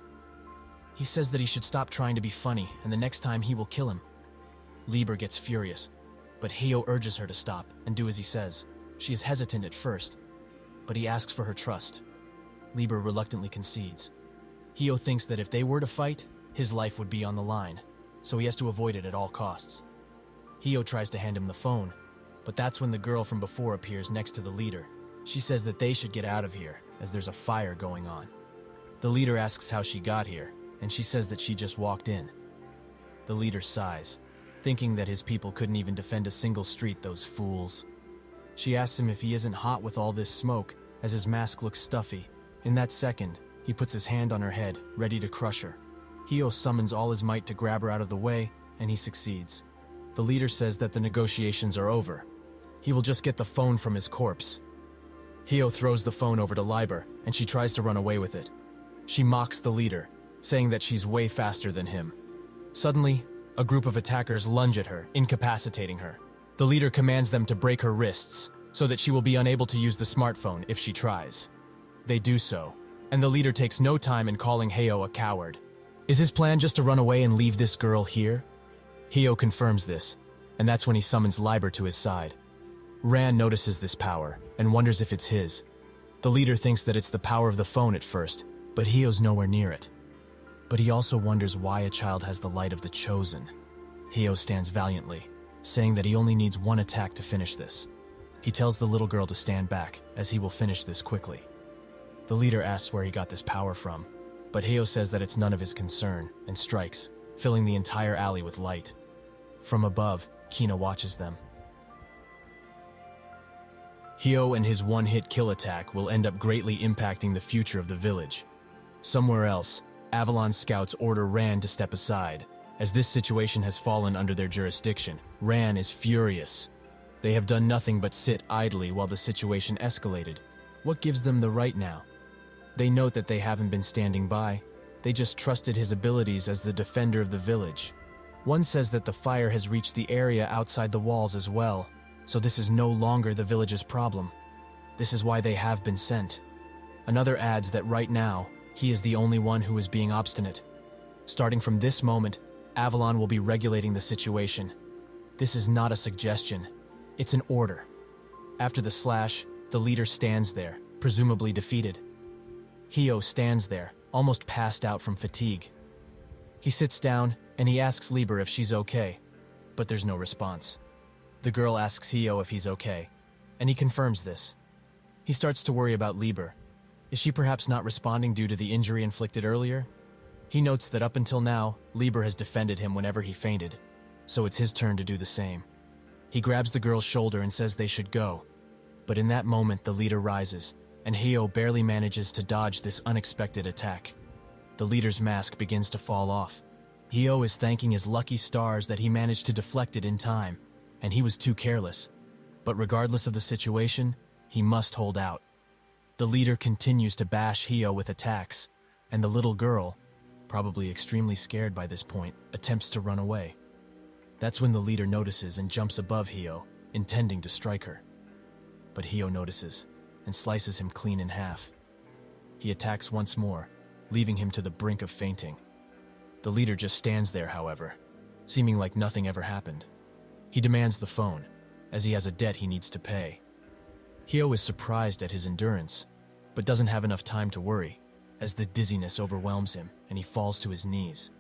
He says that he should stop trying to be funny, and the next time he will kill him. Lieber gets furious, but Hyo urges her to stop and do as he says. She is hesitant at first, but he asks for her trust. Lieber reluctantly concedes. Hyo thinks that if they were to fight, his life would be on the line, so he has to avoid it at all costs. Hyo tries to hand him the phone, but that's when the girl from before appears next to the leader. She says that they should get out of here, as there's a fire going on. The leader asks how she got here, and she says that she just walked in. The leader sighs, thinking that his people couldn't even defend a single street, those fools. She asks him if he isn't hot with all this smoke, as his mask looks stuffy. In that second, he puts his hand on her head, ready to crush her. Hyo summons all his might to grab her out of the way, and he succeeds. The leader says that the negotiations are over. He will just get the phone from his corpse. Hyo throws the phone over to Lieber, and she tries to run away with it. She mocks the leader, saying that she's way faster than him. Suddenly, a group of attackers lunge at her, incapacitating her. The leader commands them to break her wrists, so that she will be unable to use the smartphone if she tries. They do so, and the leader takes no time in calling Hyo a coward. Is his plan just to run away and leave this girl here? Hyo confirms this, and that's when he summons Lieber to his side. Ran notices this power, and wonders if it's his. The leader thinks that it's the power of the phone at first, but Hyo's nowhere near it. But he also wonders why a child has the light of the chosen. Hyo stands valiantly, saying that he only needs one attack to finish this. He tells the little girl to stand back, as he will finish this quickly. The leader asks where he got this power from, but Hyo says that it's none of his concern, and strikes, filling the entire alley with light. From above, Kina watches them. Hyo and his one-hit kill attack will end up greatly impacting the future of the village. Somewhere else, Avalon scouts order Ran to step aside. As this situation has fallen under their jurisdiction, Ran is furious. They have done nothing but sit idly while the situation escalated. What gives them the right now? They note that they haven't been standing by. They just trusted his abilities as the defender of the village. One says that the fire has reached the area outside the walls as well, so this is no longer the village's problem. This is why they have been sent. Another adds that right now, he is the only one who is being obstinate. Starting from this moment, Avalon will be regulating the situation. This is not a suggestion, it's an order. After the slash, The leader stands there, presumably defeated. Hio stands there, almost passed out from fatigue. He sits down and he asks Liber if she's okay, but there's no response. The girl asks Hio if he's okay, and he confirms this. He starts to worry about Liber. Is she perhaps not responding due to the injury inflicted earlier? He notes that up until now, Liber has defended him whenever he fainted, so it's his turn to do the same. He grabs the girl's shoulder and says they should go, but in that moment the leader rises, and Hio barely manages to dodge this unexpected attack. The leader's mask begins to fall off. Hio is thanking his lucky stars that he managed to deflect it in time, and he was too careless. But regardless of the situation, he must hold out. The leader continues to bash Hio with attacks, and the little girl, probably extremely scared by this point, attempts to run away. That's when the leader notices and jumps above Hio, intending to strike her. But Hio notices and slices him clean in half. He attacks once more, leaving him to the brink of fainting. The leader just stands there, however, seeming like nothing ever happened. He demands the phone, as he has a debt he needs to pay. Hio is surprised at his endurance, but doesn't have enough time to worry, as the dizziness overwhelms him and he falls to his knees.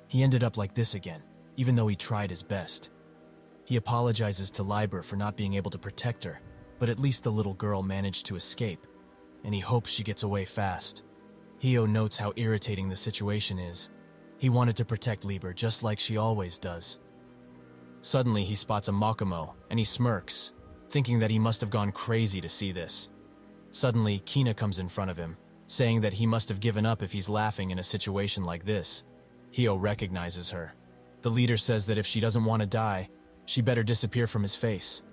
He ended up like this again, even though he tried his best. He apologizes to Liber for not being able to protect her, but at least the little girl managed to escape, and he hopes she gets away fast. Hio notes how irritating the situation is. He wanted to protect Liber just like she always does. Suddenly he spots a Makomo, and he smirks, thinking that he must have gone crazy to see this. Suddenly, Kina comes in front of him, saying that he must have given up if he's laughing in a situation like this. Hio recognizes her. The leader says that if she doesn't want to die, she better disappear from his face.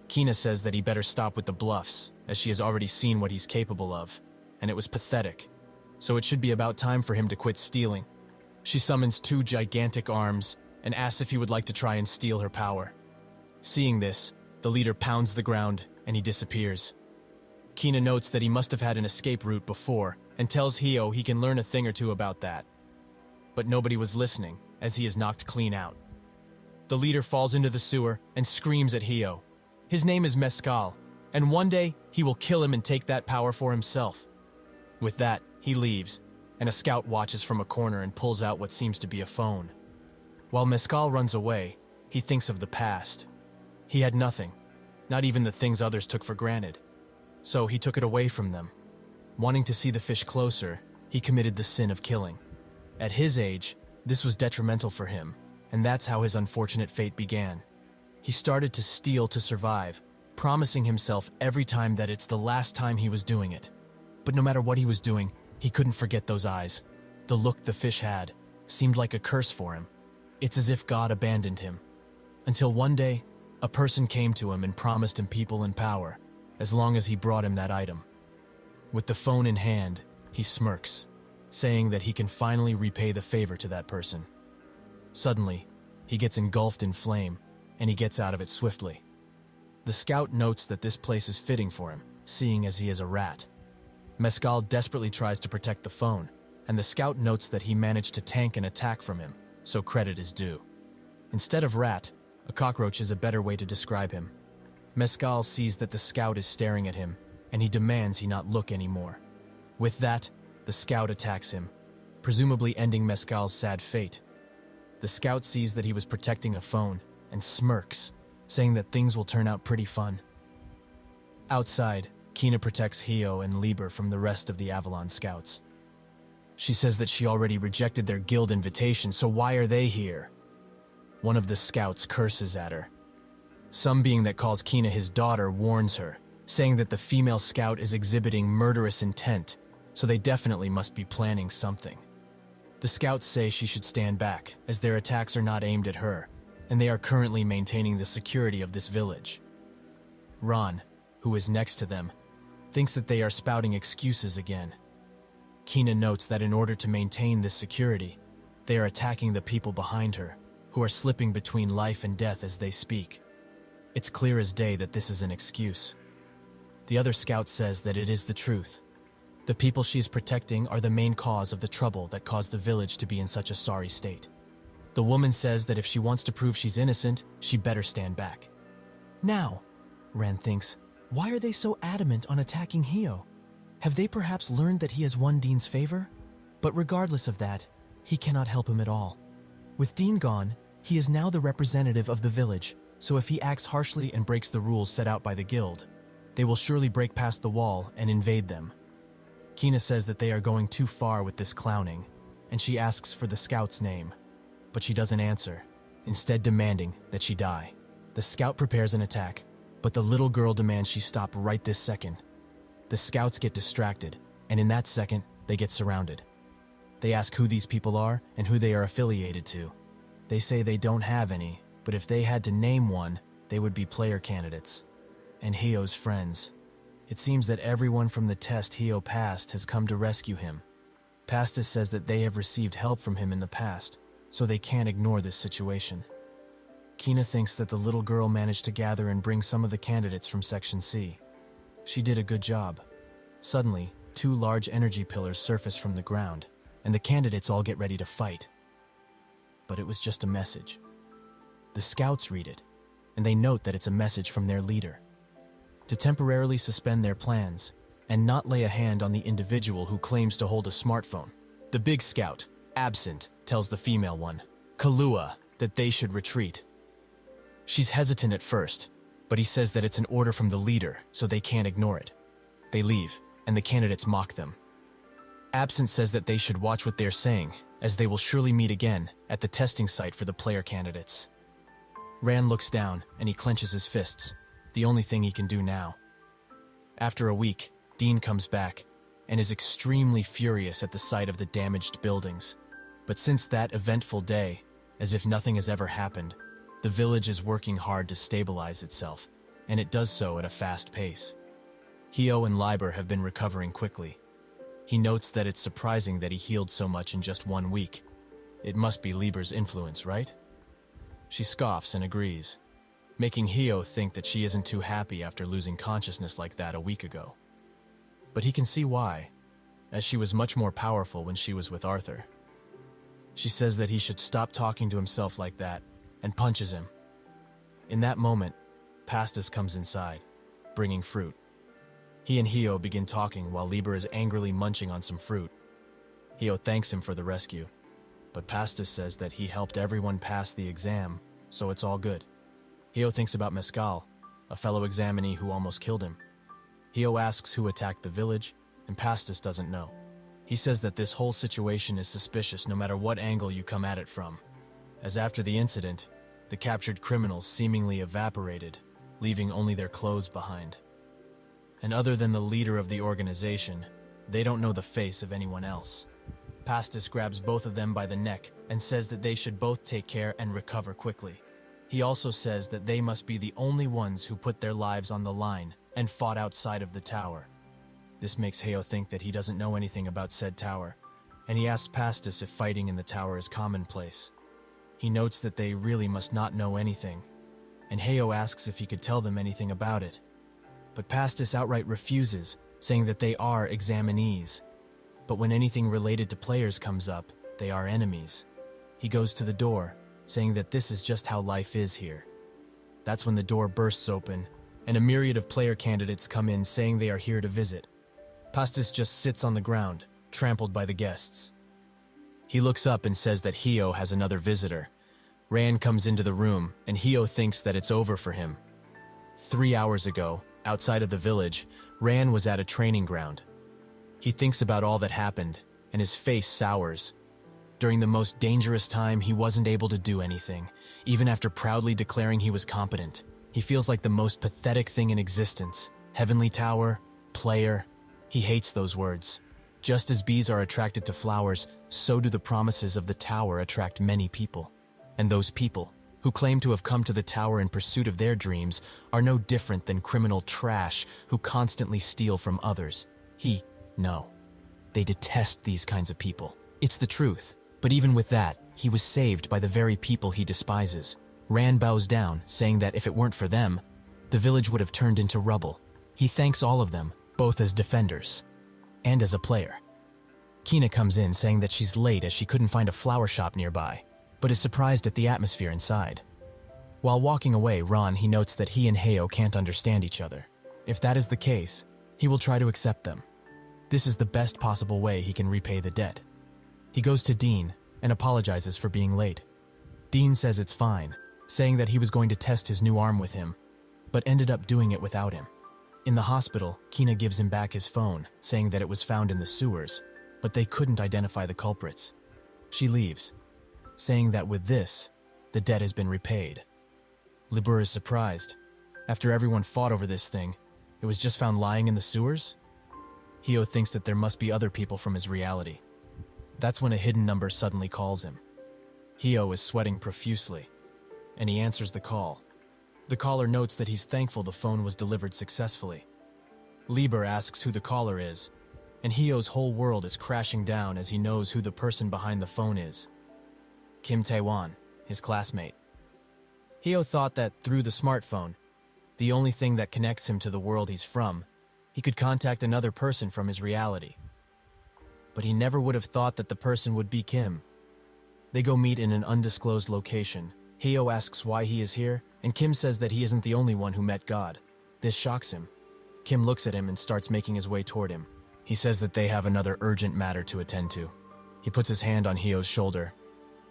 Kina says that he better stop with the bluffs, as she has already seen what he's capable of, and it was pathetic, so it should be about time for him to quit stealing. She summons 2 gigantic arms and asks if he would like to try and steal her power. Seeing this, the leader pounds the ground and he disappears. Kina notes that he must have had an escape route before and tells Hio he can learn a thing or two about that. But nobody was listening, as he is knocked clean out. The leader falls into the sewer and screams at Hio. His name is Mescal, and one day he will kill him and take that power for himself. With that, he leaves, and a scout watches from a corner and pulls out what seems to be a phone. While Mescal runs away, he thinks of the past. He had nothing, not even the things others took for granted. So he took it away from them. Wanting to see the fish closer, he committed the sin of killing. At his age, this was detrimental for him, and that's how his unfortunate fate began. He started to steal to survive, promising himself every time that it's the last time he was doing it. But no matter what he was doing, he couldn't forget those eyes. The look the fish had seemed like a curse for him. It's as if God abandoned him. Until one day, a person came to him and promised him people and power, as long as he brought him that item. With the phone in hand, he smirks, saying that he can finally repay the favor to that person. Suddenly, he gets engulfed in flame, and he gets out of it swiftly. The scout notes that this place is fitting for him, seeing as he is a rat. Mescal desperately tries to protect the phone, and the scout notes that he managed to tank an attack from him, so credit is due. Instead of rat, a cockroach is a better way to describe him. Mescal sees that the scout is staring at him, and he demands he not look anymore. With that, the scout attacks him, presumably ending Mescal's sad fate. The scout sees that he was protecting a phone, and smirks, saying that things will turn out pretty fun. Outside, Kina protects Hio and Liber from the rest of the Avalon scouts. She says that she already rejected their guild invitation, so why are they here? One of the scouts curses at her. Some being that calls Kina his daughter warns her, saying that the female scout is exhibiting murderous intent, so they definitely must be planning something. The scouts say she should stand back, as their attacks are not aimed at her, and they are currently maintaining the security of this village. Ron, who is next to them, thinks that they are spouting excuses again. Kina notes that in order to maintain this security, they are attacking the people behind her, who are slipping between life and death as they speak. It's clear as day that this is an excuse. The other scout says that it is the truth. The people she is protecting are the main cause of the trouble that caused the village to be in such a sorry state. The woman says that if she wants to prove she's innocent, she better stand back. Now, Ran thinks, Why are they so adamant on attacking Hio? Have they perhaps learned that he has won Dean's favor? But regardless of that, he cannot help him at all. With Dean gone, he is now the representative of the village, so if he acts harshly and breaks the rules set out by the guild, they will surely break past the wall and invade them. Kina says that they are going too far with this clowning, and she asks for the scout's name, but she doesn't answer, instead demanding that she die. The scout prepares an attack, but the little girl demands she stop right this second. The scouts get distracted, and in that second, they get surrounded. They ask who these people are and who they are affiliated to. They say they don't have any, but if they had to name one, they would be player candidates. And Hio's friends. It seems that everyone from the test Hio passed has come to rescue him. Pastis says that they have received help from him in the past, so they can't ignore this situation. Kina thinks that the little girl managed to gather and bring some of the candidates from Section C. She did a good job. Suddenly, 2 large energy pillars surface from the ground, and the candidates all get ready to fight. But it was just a message. The scouts read it, and they note that it's a message from their leader. To temporarily suspend their plans, and not lay a hand on the individual who claims to hold a smartphone. The big scout, absent, tells the female one, Kalua, that they should retreat. She's hesitant at first, but he says that it's an order from the leader, so they can't ignore it. They leave, and the candidates mock them. Absent says that they should watch what they're saying, as they will surely meet again at the testing site for the player candidates. Ran looks down, and he clenches his fists, the only thing he can do now. After a week, Dean comes back, and is extremely furious at the sight of the damaged buildings. But since that eventful day, as if nothing has ever happened, the village is working hard to stabilize itself, and it does so at a fast pace. Hio and Liber have been recovering quickly. He notes that it's surprising that he healed so much in just 1 week. It must be Liber's influence, right? She scoffs and agrees, making Hio think that she isn't too happy after losing consciousness like that a week ago. But he can see why, as she was much more powerful when she was with Arthur. She says that he should stop talking to himself like that, and punches him. In that moment, Pastis comes inside, bringing fruit. He and Hio begin talking while Liber is angrily munching on some fruit. Hio thanks him for the rescue, but Pastis says that he helped everyone pass the exam, so it's all good. Hio thinks about Mescal, a fellow examinee who almost killed him. Hio asks who attacked the village, and Pastis doesn't know. He says that this whole situation is suspicious no matter what angle you come at it from, as after the incident, the captured criminals seemingly evaporated, leaving only their clothes behind. And other than the leader of the organization, they don't know the face of anyone else. Pastis grabs both of them by the neck and says that they should both take care and recover quickly. He also says that they must be the only ones who put their lives on the line and fought outside of the tower. This makes Hio think that he doesn't know anything about said tower, and he asks Pastis if fighting in the tower is commonplace. He notes that they really must not know anything, and Hio asks if he could tell them anything about it. But Pastis outright refuses, saying that they are examinees. But when anything related to players comes up, they are enemies. He goes to the door, saying that this is just how life is here. That's when the door bursts open, and a myriad of player candidates come in saying they are here to visit. Pastis just sits on the ground, trampled by the guests. He looks up and says that Hio has another visitor. Ran comes into the room, and Hio thinks that it's over for him. 3 hours ago, outside of the village, Ran was at a training ground. He thinks about all that happened, and his face sours. During the most dangerous time, he wasn't able to do anything, even after proudly declaring he was competent. He feels like the most pathetic thing in existence. Heavenly Tower, player. He hates those words. Just as bees are attracted to flowers, so do the promises of the tower attract many people. And those people, who claim to have come to the tower in pursuit of their dreams, are no different than criminal trash who constantly steal from others. No. They detest these kinds of people. It's the truth. But even with that, he was saved by the very people he despises. Ran bows down, saying that if it weren't for them, the village would have turned into rubble. He thanks all of them, both as defenders and as a player. Kina comes in saying that she's late as she couldn't find a flower shop nearby, but is surprised at the atmosphere inside. While walking away, he notes that he and Hio can't understand each other. If that is the case, he will try to accept them. This is the best possible way he can repay the debt. He goes to Dean and apologizes for being late. Dean says it's fine, saying that he was going to test his new arm with him, but ended up doing it without him. In the hospital, Kina gives him back his phone, saying that it was found in the sewers, but they couldn't identify the culprits. She leaves, saying that with this, the debt has been repaid. Libur is surprised. After everyone fought over this thing, it was just found lying in the sewers? Hio thinks that there must be other people from his reality. That's when a hidden number suddenly calls him. Hio is sweating profusely, and he answers the call. The caller notes that he's thankful the phone was delivered successfully. Libur asks who the caller is, and Hio's whole world is crashing down as he knows who the person behind the phone is. Kim Tae-won, his classmate. Hio thought that through the smartphone, the only thing that connects him to the world he's from, he could contact another person from his reality. But he never would have thought that the person would be Kim. They go meet in an undisclosed location. Hio asks why he is here, and Kim says that he isn't the only one who met God. This shocks him. Kim looks at him and starts making his way toward him. He says that they have another urgent matter to attend to. He puts his hand on Hio's shoulder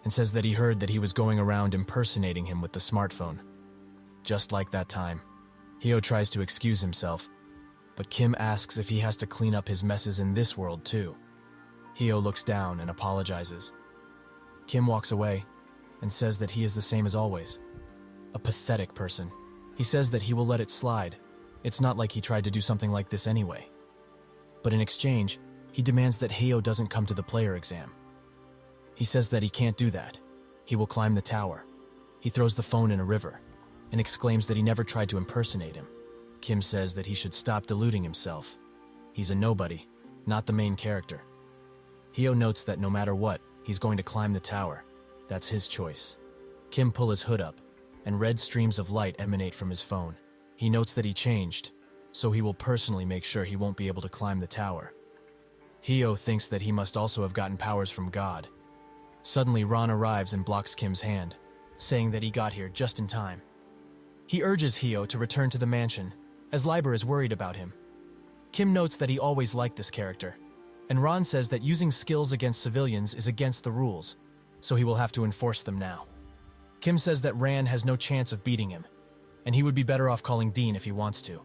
and says that he heard that he was going around impersonating him with the smartphone. Just like that time, Hio tries to excuse himself, but Kim asks if he has to clean up his messes in this world too. Hio looks down and apologizes. Kim walks away and says that he is the same as always. A pathetic person. He says that he will let it slide. It's not like he tried to do something like this anyway. But in exchange, he demands that Hio doesn't come to the player exam. He says that he can't do that. He will climb the tower. He throws the phone in a river and exclaims that he never tried to impersonate him. Kim says that he should stop deluding himself. He's a nobody, not the main character. Hio notes that no matter what, he's going to climb the tower. That's his choice. Kim pulls his hood up, and red streams of light emanate from his phone. He notes that he changed, so he will personally make sure he won't be able to climb the tower. Hio thinks that he must also have gotten powers from God. Suddenly, Ron arrives and blocks Kim's hand, saying that he got here just in time. He urges Hio to return to the mansion, as Libur is worried about him. Kim notes that he always liked this character, and Ron says that using skills against civilians is against the rules, so he will have to enforce them now. Kim says that Ran has no chance of beating him, and he would be better off calling Dean if he wants to.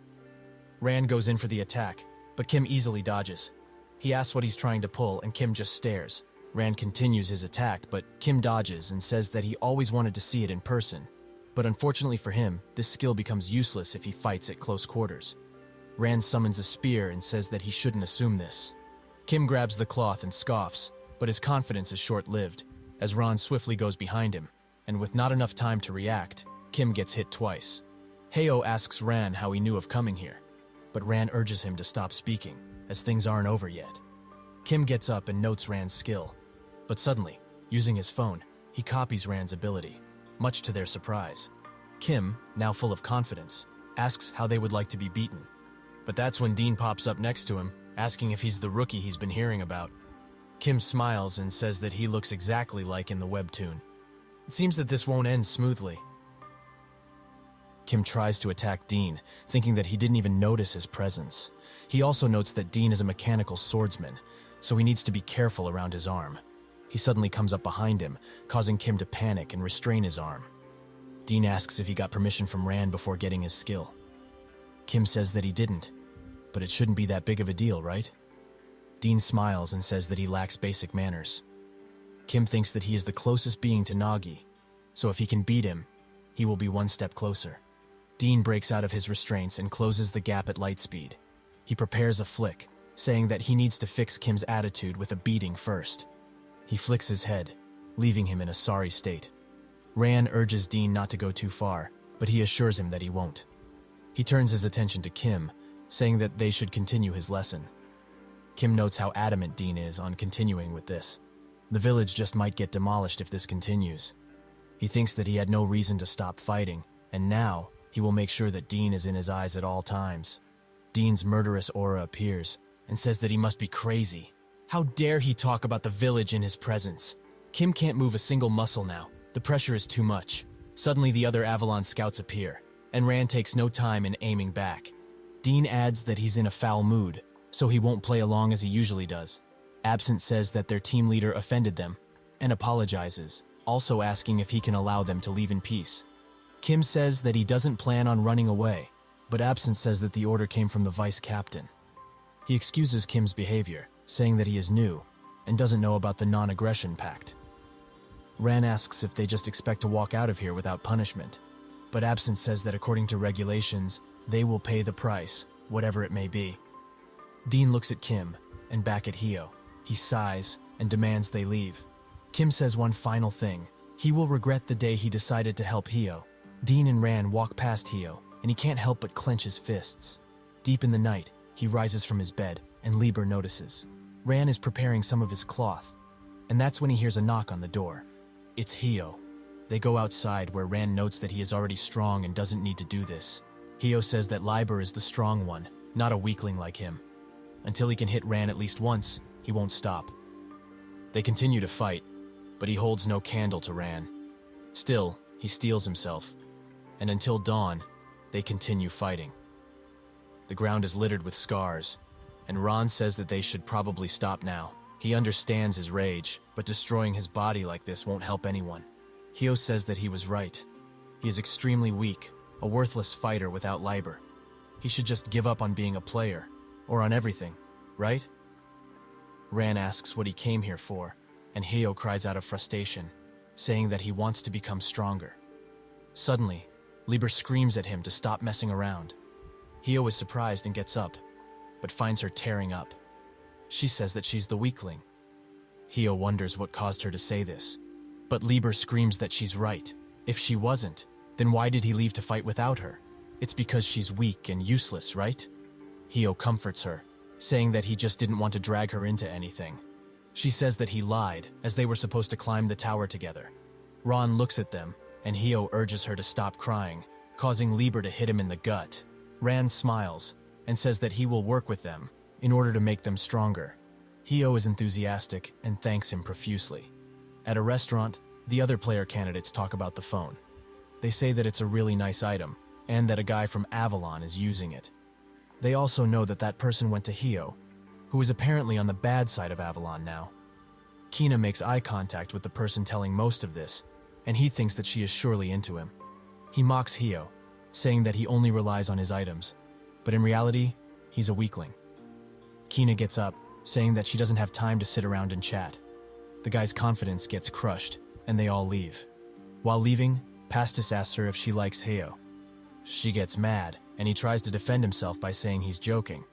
Ran goes in for the attack, but Kim easily dodges. He asks what he's trying to pull, and Kim just stares. Ran continues his attack, but Kim dodges and says that he always wanted to see it in person. But unfortunately for him, this skill becomes useless if he fights at close quarters. Ran summons a spear and says that he shouldn't assume this. Kim grabs the cloth and scoffs, but his confidence is short-lived, as Ron swiftly goes behind him, and with not enough time to react, Kim gets hit twice. Heo asks Ran how he knew of coming here, but Ran urges him to stop speaking, as things aren't over yet. Kim gets up and notes Ran's skill, but suddenly, using his phone, he copies Ran's ability, much to their surprise. Kim, now full of confidence, asks how they would like to be beaten. But that's when Dean pops up next to him, asking if he's the rookie he's been hearing about. Kim smiles and says that he looks exactly like in the webtoon. It seems that this won't end smoothly. Kim tries to attack Dean, thinking that he didn't even notice his presence. He also notes that Dean is a mechanical swordsman, so he needs to be careful around his arm. He suddenly comes up behind him, causing Kim to panic and restrain his arm. Dean asks if he got permission from Rand before getting his skill. Kim says that he didn't, but it shouldn't be that big of a deal, right? Dean smiles and says that he lacks basic manners. Kim thinks that he is the closest being to Nagi, so if he can beat him, he will be one step closer. Dean breaks out of his restraints and closes the gap at light speed. He prepares a flick, saying that he needs to fix Kim's attitude with a beating first. He flicks his head, leaving him in a sorry state. Ran urges Dean not to go too far, but he assures him that he won't. He turns his attention to Kim, saying that they should continue his lesson. Kim notes how adamant Dean is on continuing with this. The village just might get demolished if this continues. He thinks that he had no reason to stop fighting, and now he will make sure that Dean is in his eyes at all times. Dean's murderous aura appears and says that he must be crazy. How dare he talk about the village in his presence? Kim can't move a single muscle now. The pressure is too much. Suddenly the other Avalon scouts appear, and Rand takes no time in aiming back. Dean adds that he's in a foul mood, so he won't play along as he usually does. Absent says that their team leader offended them and apologizes, also asking if he can allow them to leave in peace. Kim says that he doesn't plan on running away, but Absent says that the order came from the vice captain. He excuses Kim's behavior, saying that he is new and doesn't know about the non-aggression pact. Ran asks if they just expect to walk out of here without punishment, but Absent says that according to regulations, they will pay the price, whatever it may be. Dean looks at Kim and back at Hyo. He sighs and demands they leave. Kim says one final thing. He will regret the day he decided to help Hyo. Dean and Ran walk past Hyo, and he can't help but clench his fists. Deep in the night, he rises from his bed, and Lieber notices. Ran is preparing some of his cloth, and that's when he hears a knock on the door. It's Hyo. They go outside, where Ran notes that he is already strong and doesn't need to do this. Hyo says that Lieber is the strong one, not a weakling like him. Until he can hit Ran at least once, he won't stop. They continue to fight, but he holds no candle to Ran. Still, he steels himself, and until dawn, they continue fighting. The ground is littered with scars, and Ran says that they should probably stop now. He understands his rage, but destroying his body like this won't help anyone. Hyo says that he was right. He is extremely weak, a worthless fighter without Lieber. He should just give up on being a player, or on everything, right? Ran asks what he came here for, and Hyo cries out of frustration, saying that he wants to become stronger. Suddenly, Lieber screams at him to stop messing around. Hyo is surprised and gets up, but finds her tearing up. She says that she's the weakling. Hyo wonders what caused her to say this, but Lieber screams that she's right. If she wasn't, then why did he leave to fight without her? It's because she's weak and useless, right? Hyo comforts her, saying that he just didn't want to drag her into anything. She says that he lied, as they were supposed to climb the tower together. Ran looks at them, and Hyo urges her to stop crying, causing Lieber to hit him in the gut. Ran smiles, and says that he will work with them in order to make them stronger. Hyo is enthusiastic and thanks him profusely. At a restaurant, the other player candidates talk about the phone. They say that it's a really nice item, and that a guy from Avalon is using it. They also know that that person went to Hyo, who is apparently on the bad side of Avalon now. Kina makes eye contact with the person telling most of this, and he thinks that she is surely into him. He mocks Hyo, saying that he only relies on his items, but in reality, he's a weakling. Kina gets up, saying that she doesn't have time to sit around and chat. The guy's confidence gets crushed, and they all leave. While leaving, Pastis asks her if she likes Hyo. She gets mad, and he tries to defend himself by saying he's joking.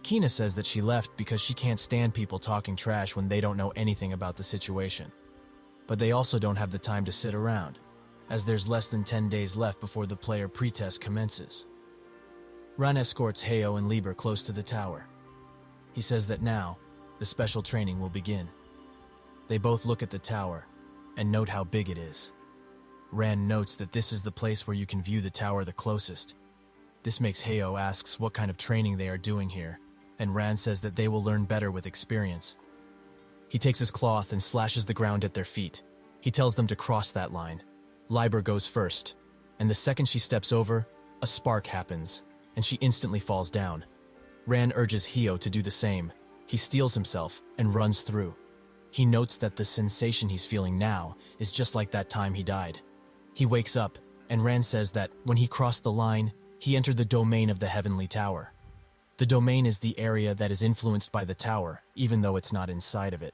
Kina says that she left because she can't stand people talking trash when they don't know anything about the situation. But they also don't have the time to sit around, as there's less than 10 days left before the player pretest commences. Ran escorts Hyo and Lieber close to the tower. He says that now, the special training will begin. They both look at the tower, and note how big it is. Ran notes that this is the place where you can view the tower the closest. This makes Hyo asks what kind of training they are doing here, and Ran says that they will learn better with experience. He takes his cloth and slashes the ground at their feet. He tells them to cross that line. Lieber goes first, and the second she steps over, a spark happens, and she instantly falls down. Ran urges Hyo to do the same. He steels himself and runs through. He notes that the sensation he's feeling now is just like that time he died. He wakes up, and Ran says that when he crossed the line, he entered the domain of the Heavenly Tower. The domain is the area that is influenced by the tower, even though it's not inside of it.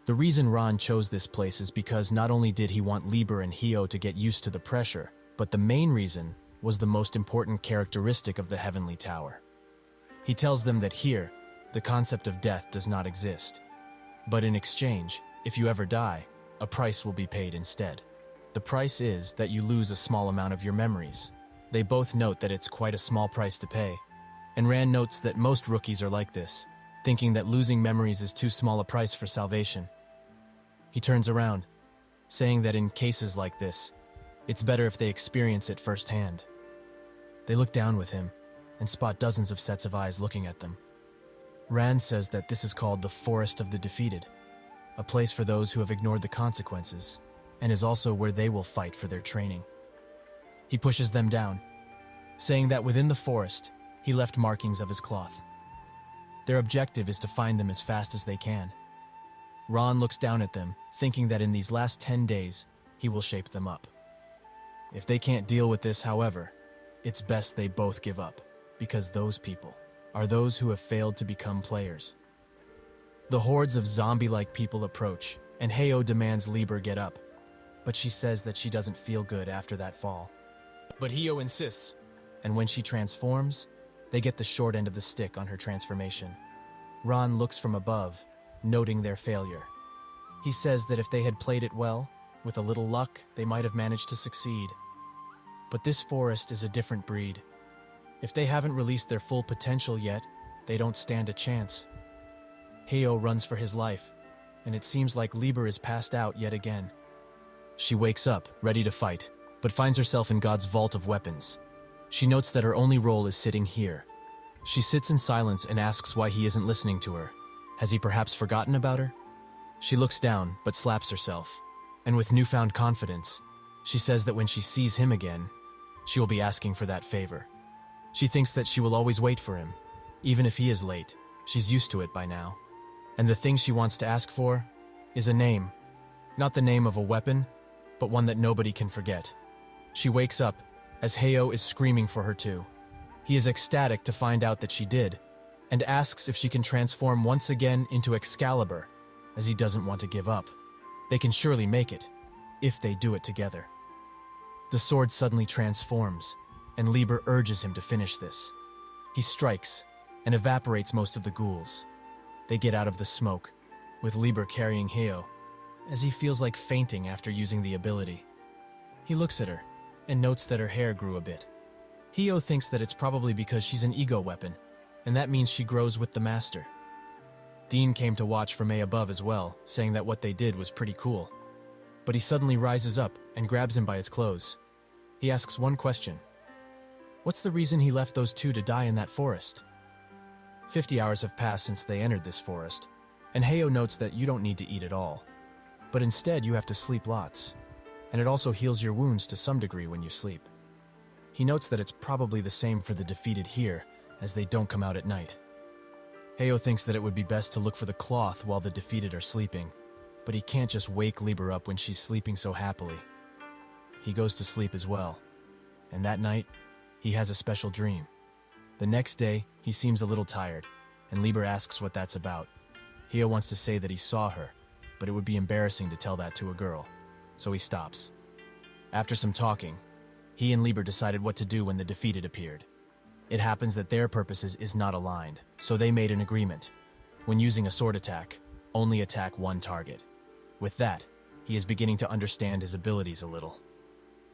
The reason Ran chose this place is because not only did he want Lieber and Hyo to get used to the pressure, but the main reason was the most important characteristic of the Heavenly Tower. He tells them that here, the concept of death does not exist. But in exchange, if you ever die, a price will be paid instead. The price is that you lose a small amount of your memories. They both note that it's quite a small price to pay, and Ran notes that most rookies are like this, thinking that losing memories is too small a price for salvation. He turns around, saying that in cases like this, it's better if they experience it firsthand. They look down with him, and spot dozens of sets of eyes looking at them. Ran says that this is called the Forest of the Defeated, a place for those who have ignored the consequences, and is also where they will fight for their training. He pushes them down, saying that within the forest, He left markings of his cloth. Their objective is to find them as fast as they can. Ron looks down at them, thinking that in these last 10 days, he will shape them up. If they can't deal with this, however, it's best they both give up, because those people are those who have failed to become players. The hordes of zombie-like people approach, and Heyo demands Liber get up, but she says that she doesn't feel good after that fall. But Heyo insists, and when she transforms, they get the short end of the stick on her transformation. Ron looks from above, noting their failure. He says that if they had played it well, with a little luck, they might have managed to succeed. But this forest is a different breed. If they haven't released their full potential yet, they don't stand a chance. Heyo runs for his life, and it seems like Liber is passed out yet again. She wakes up, ready to fight, but finds herself in God's vault of weapons. She notes that her only role is sitting here. She sits in silence and asks why he isn't listening to her. Has he perhaps forgotten about her? She looks down, but slaps herself, and with newfound confidence, she says that when she sees him again, she will be asking for that favor. She thinks that she will always wait for him, even if he is late. She's used to it by now. And the thing she wants to ask for is a name. Not the name of a weapon, but one that nobody can forget. She wakes up as Heyo is screaming for her too. He is ecstatic to find out that she did, and asks if she can transform once again into Excalibur, as he doesn't want to give up. They can surely make it, if they do it together. The sword suddenly transforms, and Liber urges him to finish this. He strikes, and evaporates most of the ghouls. They get out of the smoke, with Liber carrying Heyo, as he feels like fainting after using the ability. He looks at her, and notes that her hair grew a bit. Heyo thinks that it's probably because she's an ego weapon, and that means she grows with the master. Dean came to watch from above as well, saying that what they did was pretty cool. But he suddenly rises up and grabs him by his clothes. He asks one question. What's the reason he left those two to die in that forest? 50 hours have passed since they entered this forest, and Heyo notes that you don't need to eat at all. But instead you have to sleep lots, and it also heals your wounds to some degree when you sleep. He notes that it's probably the same for the defeated here, as they don't come out at night. Heyo thinks that it would be best to look for the cloth while the defeated are sleeping, but he can't just wake Liber up when she's sleeping so happily. He goes to sleep as well, and that night, he has a special dream. The next day, he seems a little tired, and Liber asks what that's about. Heyo wants to say that he saw her, but it would be embarrassing to tell that to a girl, so he stops. After some talking, he and Liber decided what to do when the defeated appeared. It happens that their purposes is not aligned, so they made an agreement. When using a sword attack, only attack one target. With that, he is beginning to understand his abilities a little.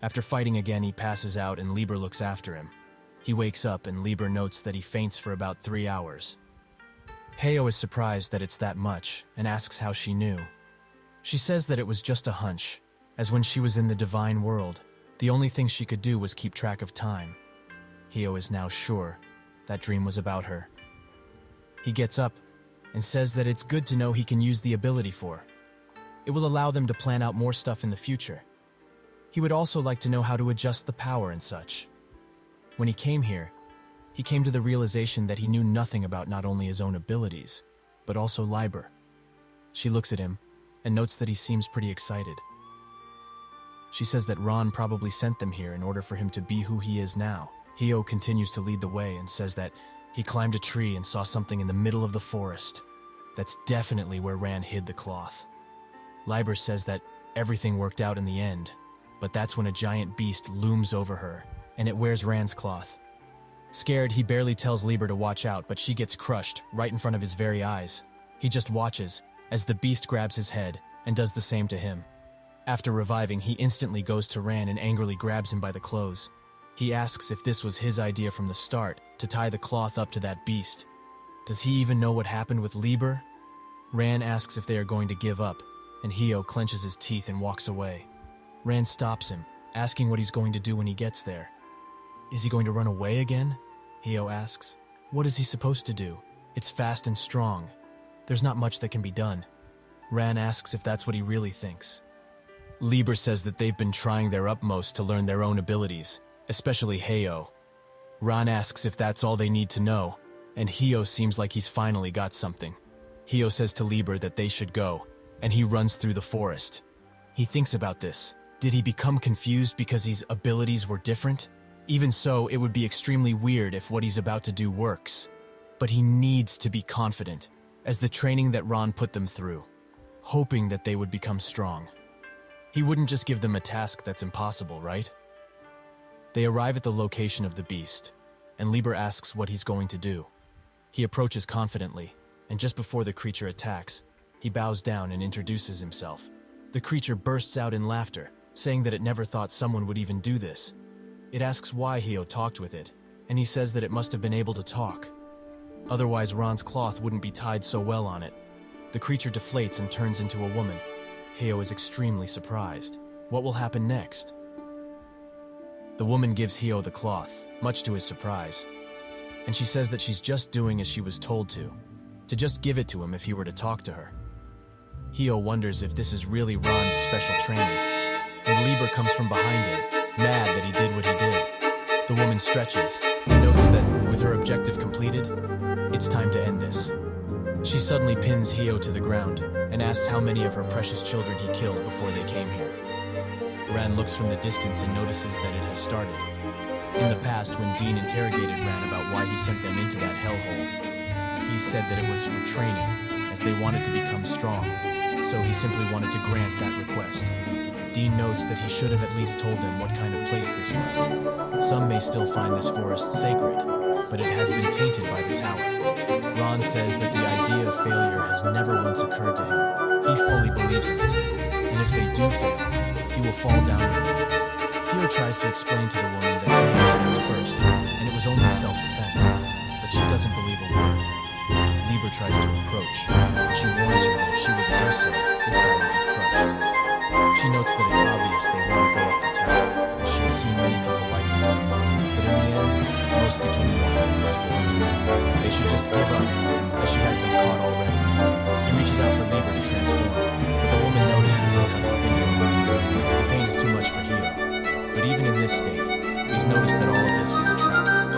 After fighting again, he passes out and Liber looks after him. He wakes up and Liber notes that he faints for about 3 hours. Heyo is surprised that it's that much and asks how she knew. She says that it was just a hunch, as when she was in the divine world, the only thing she could do was keep track of time. Heyo is now sure that dream was about her. He gets up and says that it's good to know he can use the ability for. It will allow them to plan out more stuff in the future. He would also like to know how to adjust the power and such. When he came here, he came to the realization that he knew nothing about not only his own abilities, but also Liber. She looks at him and notes that he seems pretty excited. She says that Ron probably sent them here in order for him to be who he is now. Heyo continues to lead the way and says that he climbed a tree and saw something in the middle of the forest. That's definitely where Ran hid the cloth. Liber says that everything worked out in the end, but that's when a giant beast looms over her, and it wears Ran's cloth. Scared, he barely tells Liber to watch out, but she gets crushed right in front of his very eyes. He just watches as the beast grabs his head and does the same to him. After reviving, he instantly goes to Ran and angrily grabs him by the clothes. He asks if this was his idea from the start, to tie the cloth up to that beast. Does he even know what happened with Liber? Ran asks if they are going to give up, and Heyo clenches his teeth and walks away. Ran stops him, asking what he's going to do when he gets there. Is he going to run away again? Heyo asks. What is he supposed to do? It's fast and strong. There's not much that can be done. Ran asks if that's what he really thinks. Liber says that they've been trying their utmost to learn their own abilities, especially Heyo. Ron asks if that's all they need to know, and Hio seems like he's finally got something. Hio says to Liber that they should go, and he runs through the forest. He thinks about this. Did he become confused because his abilities were different? Even so, it would be extremely weird if what he's about to do works. But he needs to be confident, as the training that Ron put them through, hoping that they would become strong. He wouldn't just give them a task that's impossible, right? They arrive at the location of the beast, and Liber asks what he's going to do. He approaches confidently, and just before the creature attacks, he bows down and introduces himself. The creature bursts out in laughter, saying that it never thought someone would even do this. It asks why Hio talked with it, and he says that it must have been able to talk. Otherwise, Ron's cloth wouldn't be tied so well on it. The creature deflates and turns into a woman. Hio is extremely surprised. What will happen next? The woman gives Hio the cloth, much to his surprise, and she says that she's just doing as she was told to just give it to him if he were to talk to her. Hio wonders if this is really Ron's special training, and Liber comes from behind him, mad that he did what he did. The woman stretches and notes that, with her objective completed, it's time to end this. She suddenly pins Hio to the ground and asks how many of her precious children he killed before they came here. Ran looks from the distance and notices that it has started. In the past, when Dean interrogated Ran about why he sent them into that hellhole, he said that it was for training, as they wanted to become strong, so he simply wanted to grant that request. Dean notes that he should have at least told them what kind of place this was. Some may still find this forest sacred, but it has been tainted by the tower. Ron says that the idea of failure has never once occurred to him. He fully believes in it, and if they do fail, he will fall down with them. Hio tries to explain to the woman that they attacked first, and it was only self-defense, but she doesn't believe a word. Liber tries to approach, and she warns her that if she were to do so, this guy would be crushed. She notes that it's obvious they want to go up the tower, as she has seen many people like them. But in the end, most became one in this forest. They should just give up, as she has them caught already. He reaches out for Liber to transform, but the woman notices and cuts a finger off. The pain is too much for Hio, but even in this state, he's noticed that all of this was a trap.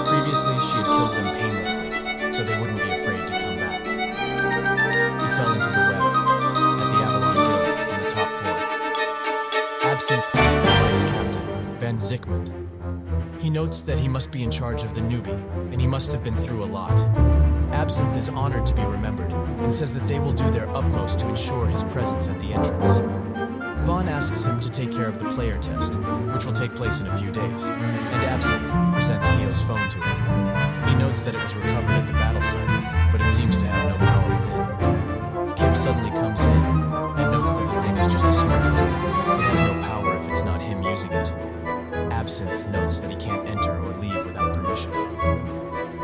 Previously, she had killed them painlessly, so they wouldn't be afraid to come back. He fell into the web, at the Avalon Guild, on the top floor. Absinthe meets the vice captain, Van Zickmund. He notes that he must be in charge of the newbie, and he must have been through a lot. Absinthe is honored to be remembered, and says that they will do their utmost to ensure his presence at the entrance. Vaughn asks him to take care of the player test, which will take place in a few days, and Absinthe presents Hio's phone to him. He notes that it was recovered at the battle site, but it seems to have no power within. Kim suddenly comes in and notes that the thing is just a smartphone. It has no power if it's not him using it. Absinthe notes that he can't enter or leave without permission.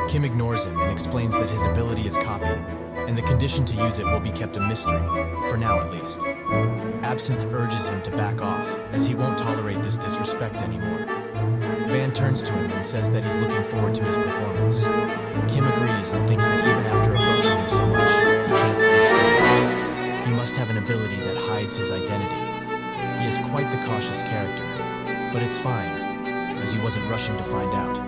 Kim ignores him and explains that his ability is copy, and the condition to use it will be kept a mystery, for now at least. Absinthe urges him to back off, as he won't tolerate this disrespect anymore. Van turns to him and says that he's looking forward to his performance. Kim agrees and thinks that even after approaching him so much, he can't see his face. He must have an ability that hides his identity. He is quite the cautious character, but it's fine, as he wasn't rushing to find out.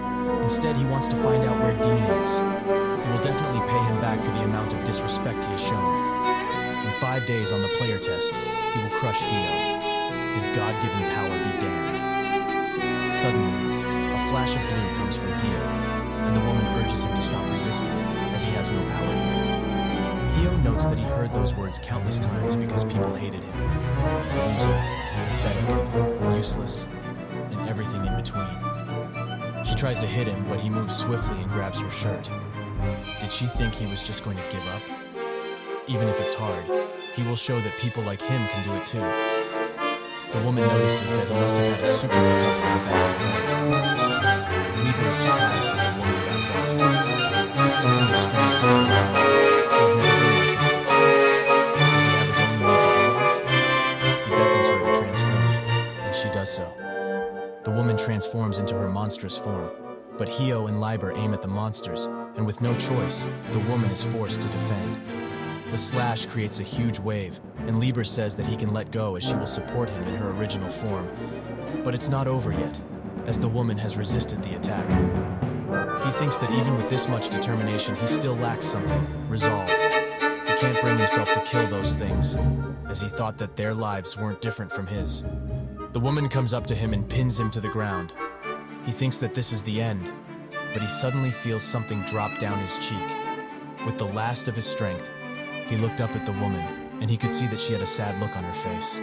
Instead, he wants to find out where Dean is. He will definitely pay him back for the amount of disrespect he has shown. In 5 days on the player test, he will crush Hio. His God-given power be damned. Suddenly, a flash of blue comes from Hio, and the woman urges him to stop resisting, as he has no power here. Hio notes that he heard those words countless times because people hated him. Loser, pathetic, useless, and everything in between. She tries to hit him, but he moves swiftly and grabs her shirt. Did she think he was just going to give up? Even if it's hard, he will show that people like him can do it too. The woman notices that he must have had a super recovery and backs away. Liber is surprised that the woman backed off. Something is strange to him. He has never been like this before. Does he have his own unique abilities? He beckons her to transform, and she does so. The woman transforms into her monstrous form, but Hio and Liber aim at the monsters, and with no choice, the woman is forced to defend. The slash creates a huge wave, and Liber says that he can let go as she will support him in her original form. But it's not over yet, as the woman has resisted the attack. He thinks that even with this much determination, he still lacks something: resolve. He can't bring himself to kill those things, as he thought that their lives weren't different from his. The woman comes up to him and pins him to the ground. He thinks that this is the end, but he suddenly feels something drop down his cheek. With the last of his strength, he looked up at the woman, and he could see that she had a sad look on her face.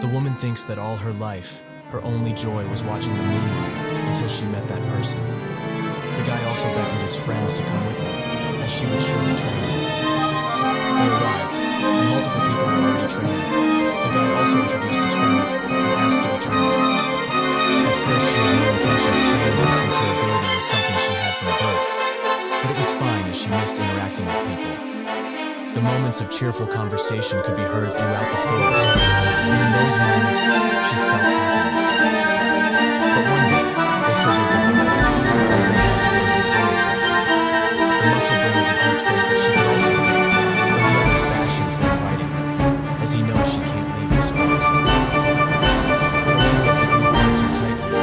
The woman thinks that all her life, her only joy was watching the moonlight until she met that person. The guy also beckoned his friends to come with him, as she would surely train them. They arrived, and multiple people were already training. The guy also introduced his friends and asked to be trained. At first, she had no intention of training them since her ability was something she had from birth, but it was fine as she missed interacting with people. The moments of cheerful conversation could be heard throughout the forest, and in those moments, she felt happiness. But one day, they said their goodbyes, as they had to go to the player test. The muscle brain of the group says that she could also go, but the others bash him for inviting her, as he knows she can't leave this forest. The leader of the group holds her tightly,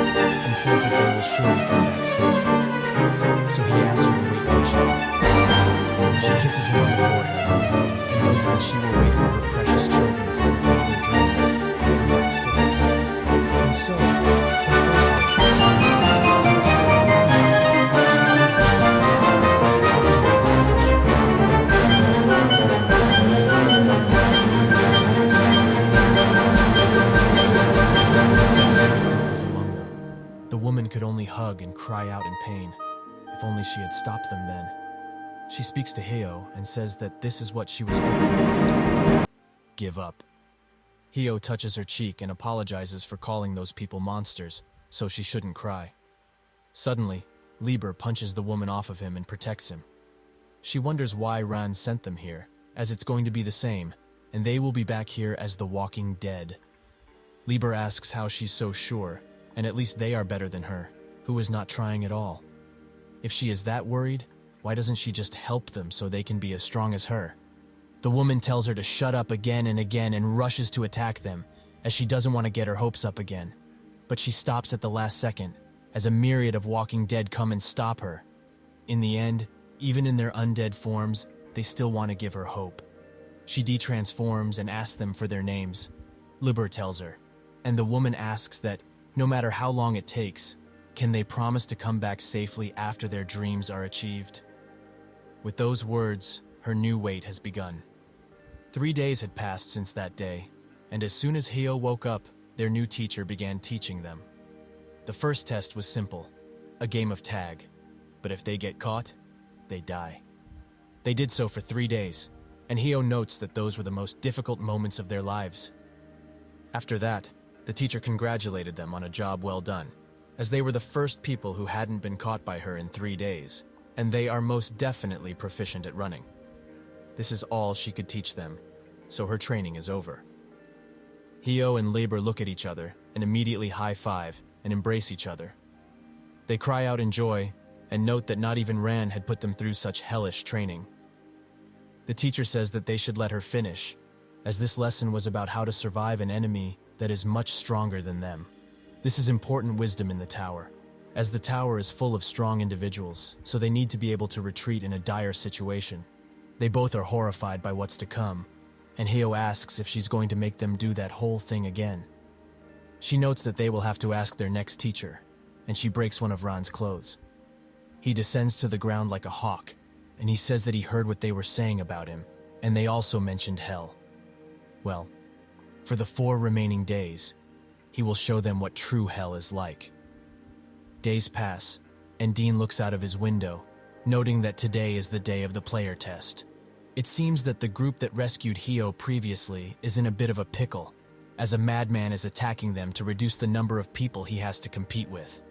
and says that they will surely come back safely. So he asks her to wait patiently. She kisses him on the forehead, and notes that she will wait for her precious children to fulfill their dreams and come back safe. And so, her first wait was soon, but still in her mind, she knows that the day, hoping that the people should go was among them. The woman could only hug and cry out in pain. If only she had stopped them then. She speaks to Hyo and says that this is what she was hoping they would do: give up. Hyo touches her cheek and apologizes for calling those people monsters, so she shouldn't cry. Suddenly, Lieber punches the woman off of him and protects him. She wonders why Ran sent them here, as it's going to be the same, and they will be back here as the Walking Dead. Lieber asks how she's so sure, and at least they are better than her, who is not trying at all. If she is that worried, why doesn't she just help them so they can be as strong as her? The woman tells her to shut up again and again and rushes to attack them, as she doesn't want to get her hopes up again. But she stops at the last second, as a myriad of Walking Dead come and stop her. In the end, even in their undead forms, they still want to give her hope. She detransforms and asks them for their names. Lieber tells her, and the woman asks that, no matter how long it takes, can they promise to come back safely after their dreams are achieved? With those words, her new wait has begun. 3 days had passed since that day, and as soon as Hyo woke up, their new teacher began teaching them. The first test was simple, a game of tag, but if they get caught, they die. They did so for 3 days, and Hyo notes that those were the most difficult moments of their lives. After that, the teacher congratulated them on a job well done, as they were the first people who hadn't been caught by her in 3 days, and they are most definitely proficient at running. This is all she could teach them, so her training is over. Hyo and Lieber look at each other and immediately high-five and embrace each other. They cry out in joy and note that not even Ran had put them through such hellish training. The teacher says that they should let her finish, as this lesson was about how to survive an enemy that is much stronger than them. This is important wisdom in the tower, as the tower is full of strong individuals, so they need to be able to retreat in a dire situation. They both are horrified by what's to come, and Hyo asks if she's going to make them do that whole thing again. She notes that they will have to ask their next teacher, and she breaks one of Ran's clothes. He descends to the ground like a hawk, and he says that he heard what they were saying about him, and they also mentioned hell. Well, for the 4 remaining days, he will show them what true hell is like. Days pass, and Dean looks out of his window, noting that today is the day of the player test. It seems that the group that rescued Hyo previously is in a bit of a pickle, as a madman is attacking them to reduce the number of people he has to compete with.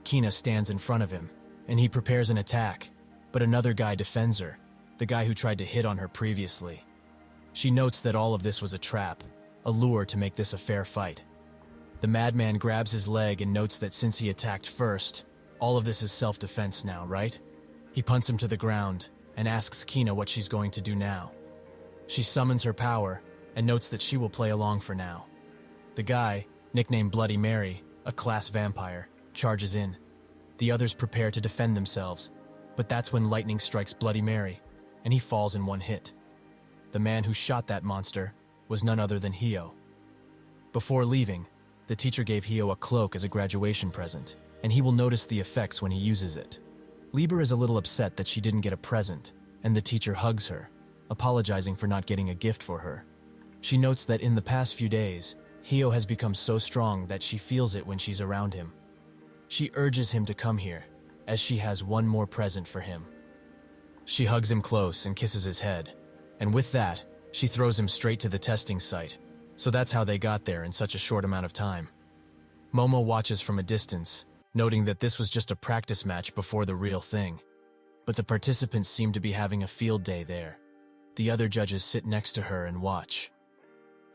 Kina stands in front of him, and he prepares an attack, but another guy defends her, the guy who tried to hit on her previously. She notes that all of this was a trap, a lure to make this a fair fight. The madman grabs his leg and notes that since he attacked first, all of this is self-defense now, right? He punts him to the ground and asks Kina what she's going to do now. She summons her power and notes that she will play along for now. The guy, nicknamed Bloody Mary, a class vampire, charges in. The others prepare to defend themselves, but that's when lightning strikes Bloody Mary, and he falls in one hit. The man who shot that monster was none other than Hio. Before leaving, the teacher gave Hio a cloak as a graduation present, and he will notice the effects when he uses it. Lieber is a little upset that she didn't get a present, and the teacher hugs her, apologizing for not getting a gift for her. She notes that in the past few days, Hio has become so strong that she feels it when she's around him. She urges him to come here, as she has one more present for him. She hugs him close and kisses his head, and with that, she throws him straight to the testing site, so that's how they got there in such a short amount of time. Momo watches from a distance, noting that this was just a practice match before the real thing. But the participants seem to be having a field day there. The other judges sit next to her and watch.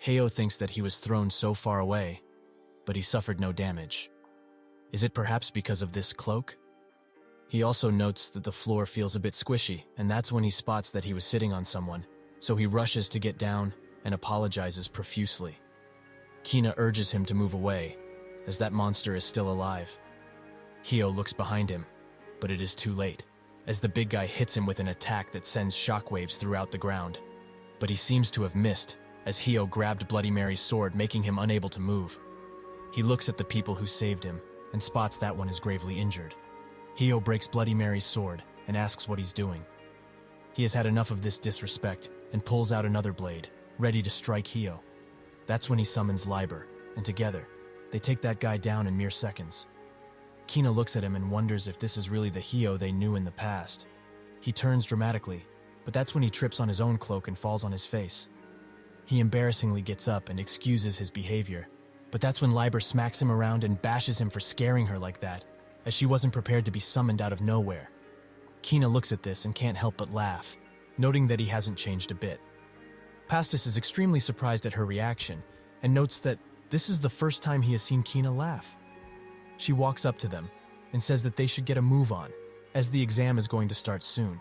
Heo thinks that he was thrown so far away, but he suffered no damage. Is it perhaps because of this cloak? He also notes that the floor feels a bit squishy, and that's when he spots that he was sitting on someone, so he rushes to get down and apologizes profusely. Kina urges him to move away, as that monster is still alive. Heo looks behind him, but it is too late, as the big guy hits him with an attack that sends shockwaves throughout the ground. But he seems to have missed, as Heo grabbed Bloody Mary's sword, making him unable to move. He looks at the people who saved him, and spots that one is gravely injured. Heo breaks Bloody Mary's sword and asks what he's doing. He has had enough of this disrespect and pulls out another blade, ready to strike Heo. That's when he summons Liber, and together, they take that guy down in mere seconds. Kina looks at him and wonders if this is really the Heo they knew in the past. He turns dramatically, but that's when he trips on his own cloak and falls on his face. He embarrassingly gets up and excuses his behavior, but that's when Liber smacks him around and bashes him for scaring her like that, as she wasn't prepared to be summoned out of nowhere. Kina looks at this and can't help but laugh, noting that he hasn't changed a bit. Pastis is extremely surprised at her reaction, and notes that this is the first time he has seen Kina laugh. She walks up to them and says that they should get a move on, as the exam is going to start soon.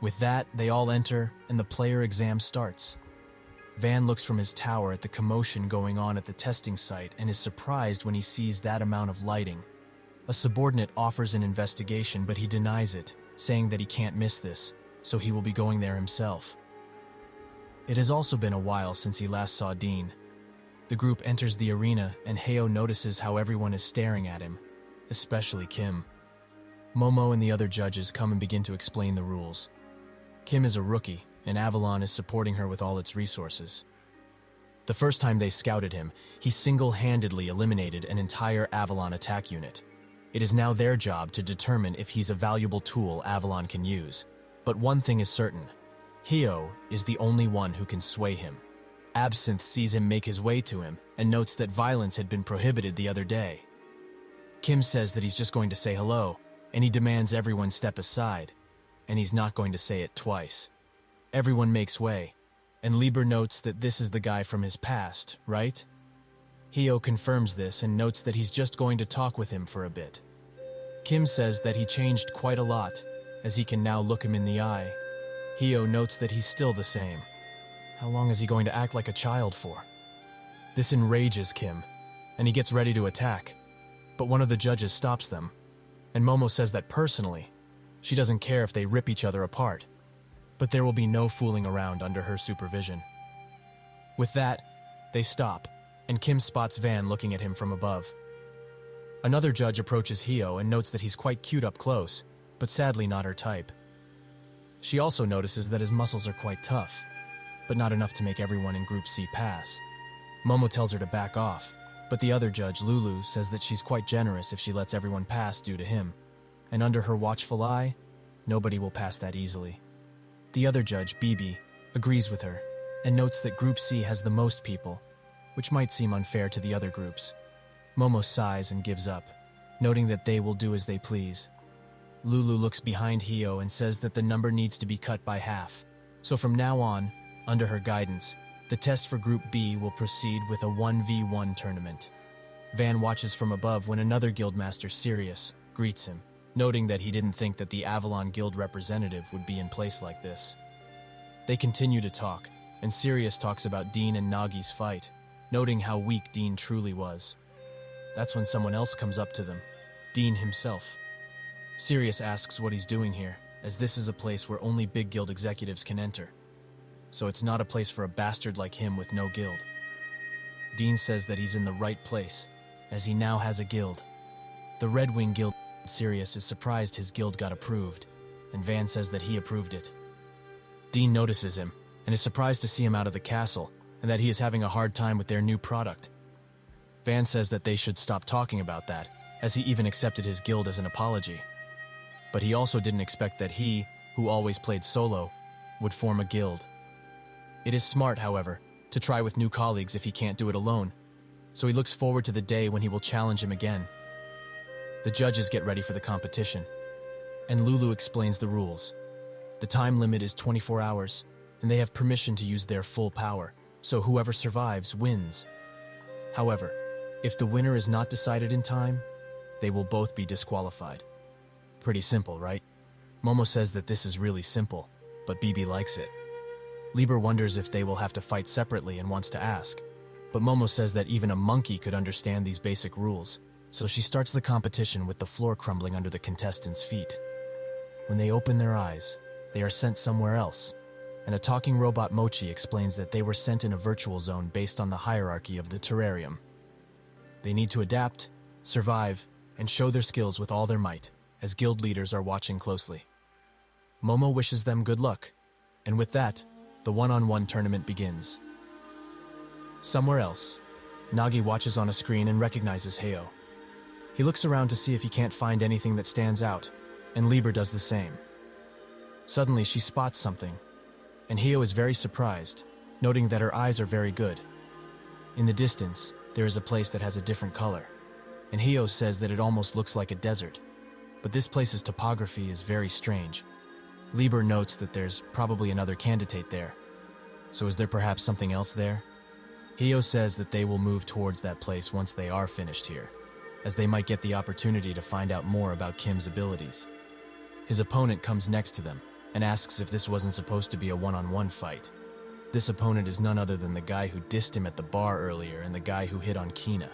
With that, they all enter, and the player exam starts. Van looks from his tower at the commotion going on at the testing site and is surprised when he sees that amount of lighting. A subordinate offers an investigation, but he denies it, saying that he can't miss this, so he will be going there himself. It has also been a while since he last saw Dean. The group enters the arena, and Heo notices how everyone is staring at him, especially Kim. Momo and the other judges come and begin to explain the rules. Kim is a rookie, and Avalon is supporting her with all its resources. The first time they scouted him, he single-handedly eliminated an entire Avalon attack unit. It is now their job to determine if he's a valuable tool Avalon can use. But one thing is certain, Heo is the only one who can sway him. Absinthe sees him make his way to him and notes that violence had been prohibited the other day. Kim says that he's just going to say hello, and he demands everyone step aside, and he's not going to say it twice. Everyone makes way, and Lieber notes that this is the guy from his past, right? Heo confirms this and notes that he's just going to talk with him for a bit. Kim says that he changed quite a lot, as he can now look him in the eye. Heo notes that he's still the same. How long is he going to act like a child for? This enrages Kim, and he gets ready to attack, but one of the judges stops them, and Momo says that personally, she doesn't care if they rip each other apart, but there will be no fooling around under her supervision. With that, they stop, and Kim spots Van looking at him from above. Another judge approaches Heo and notes that he's quite cute up close, but sadly not her type. She also notices that his muscles are quite tough, but not enough to make everyone in Group C pass. Momo tells her to back off, but the other judge, Lulu, says that she's quite generous if she lets everyone pass due to him, and under her watchful eye, nobody will pass that easily. The other judge, Bibi, agrees with her, and notes that Group C has the most people, which might seem unfair to the other groups. Momo sighs and gives up, noting that they will do as they please. Lulu looks behind Heo and says that the number needs to be cut by half, so from now on, under her guidance, the test for Group B will proceed with a 1v1 tournament. Van watches from above when another guildmaster, Sirius, greets him, noting that he didn't think that the Avalon Guild representative would be in place like this. They continue to talk, and Sirius talks about Dean and Nagi's fight, noting how weak Dean truly was. That's when someone else comes up to them, Dean himself. Sirius asks what he's doing here, as this is a place where only big guild executives can enter. So it's not a place for a bastard like him with no guild. Dean says that he's in the right place, as he now has a guild. The Red Wing Guild. Sirius is surprised his guild got approved, and Van says that he approved it. Dean notices him, and is surprised to see him out of the castle, and that he is having a hard time with their new product. Van says that they should stop talking about that, as he even accepted his guild as an apology. But he also didn't expect that he, who always played solo, would form a guild. It is smart, however, to try with new colleagues if he can't do it alone, so he looks forward to the day when he will challenge him again. The judges get ready for the competition, and Lulu explains the rules. The time limit is 24 hours, and they have permission to use their full power, so whoever survives wins. However, if the winner is not decided in time, they will both be disqualified. Pretty simple, right? Momo says that this is really simple, but Bibi likes it. Lieber wonders if they will have to fight separately and wants to ask, but Momo says that even a monkey could understand these basic rules, so she starts the competition with the floor crumbling under the contestants' feet. When they open their eyes, they are sent somewhere else, and a talking robot Mochi explains that they were sent in a virtual zone based on the hierarchy of the terrarium. They need to adapt, survive, and show their skills with all their might, as guild leaders are watching closely. Momo wishes them good luck, and with that, the one-on-one tournament begins. Somewhere else, Nagi watches on a screen and recognizes Heyo. He looks around to see if he can't find anything that stands out, and Lieber does the same. Suddenly, she spots something, and Heyo is very surprised, noting that her eyes are very good. In the distance, there is a place that has a different color, and Heyo says that it almost looks like a desert, but this place's topography is very strange. Lieber notes that there's probably another candidate there. So is there perhaps something else there? Heyo says that they will move towards that place once they are finished here, as they might get the opportunity to find out more about Kim's abilities. His opponent comes next to them and asks if this wasn't supposed to be a one-on-one fight. This opponent is none other than the guy who dissed him at the bar earlier and the guy who hit on Kina.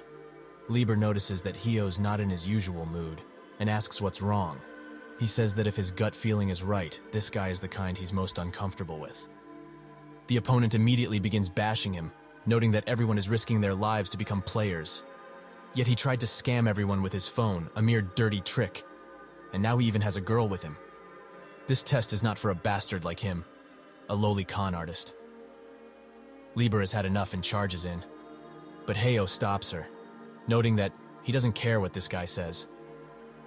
Lieber notices that Heyo's not in his usual mood and asks what's wrong. He says that if his gut feeling is right, this guy is the kind he's most uncomfortable with. The opponent immediately begins bashing him, noting that everyone is risking their lives to become players. Yet he tried to scam everyone with his phone, a mere dirty trick, and now he even has a girl with him. This test is not for a bastard like him, a lowly con artist. Lieber has had enough and charges in, but Heyo stops her, noting that he doesn't care what this guy says.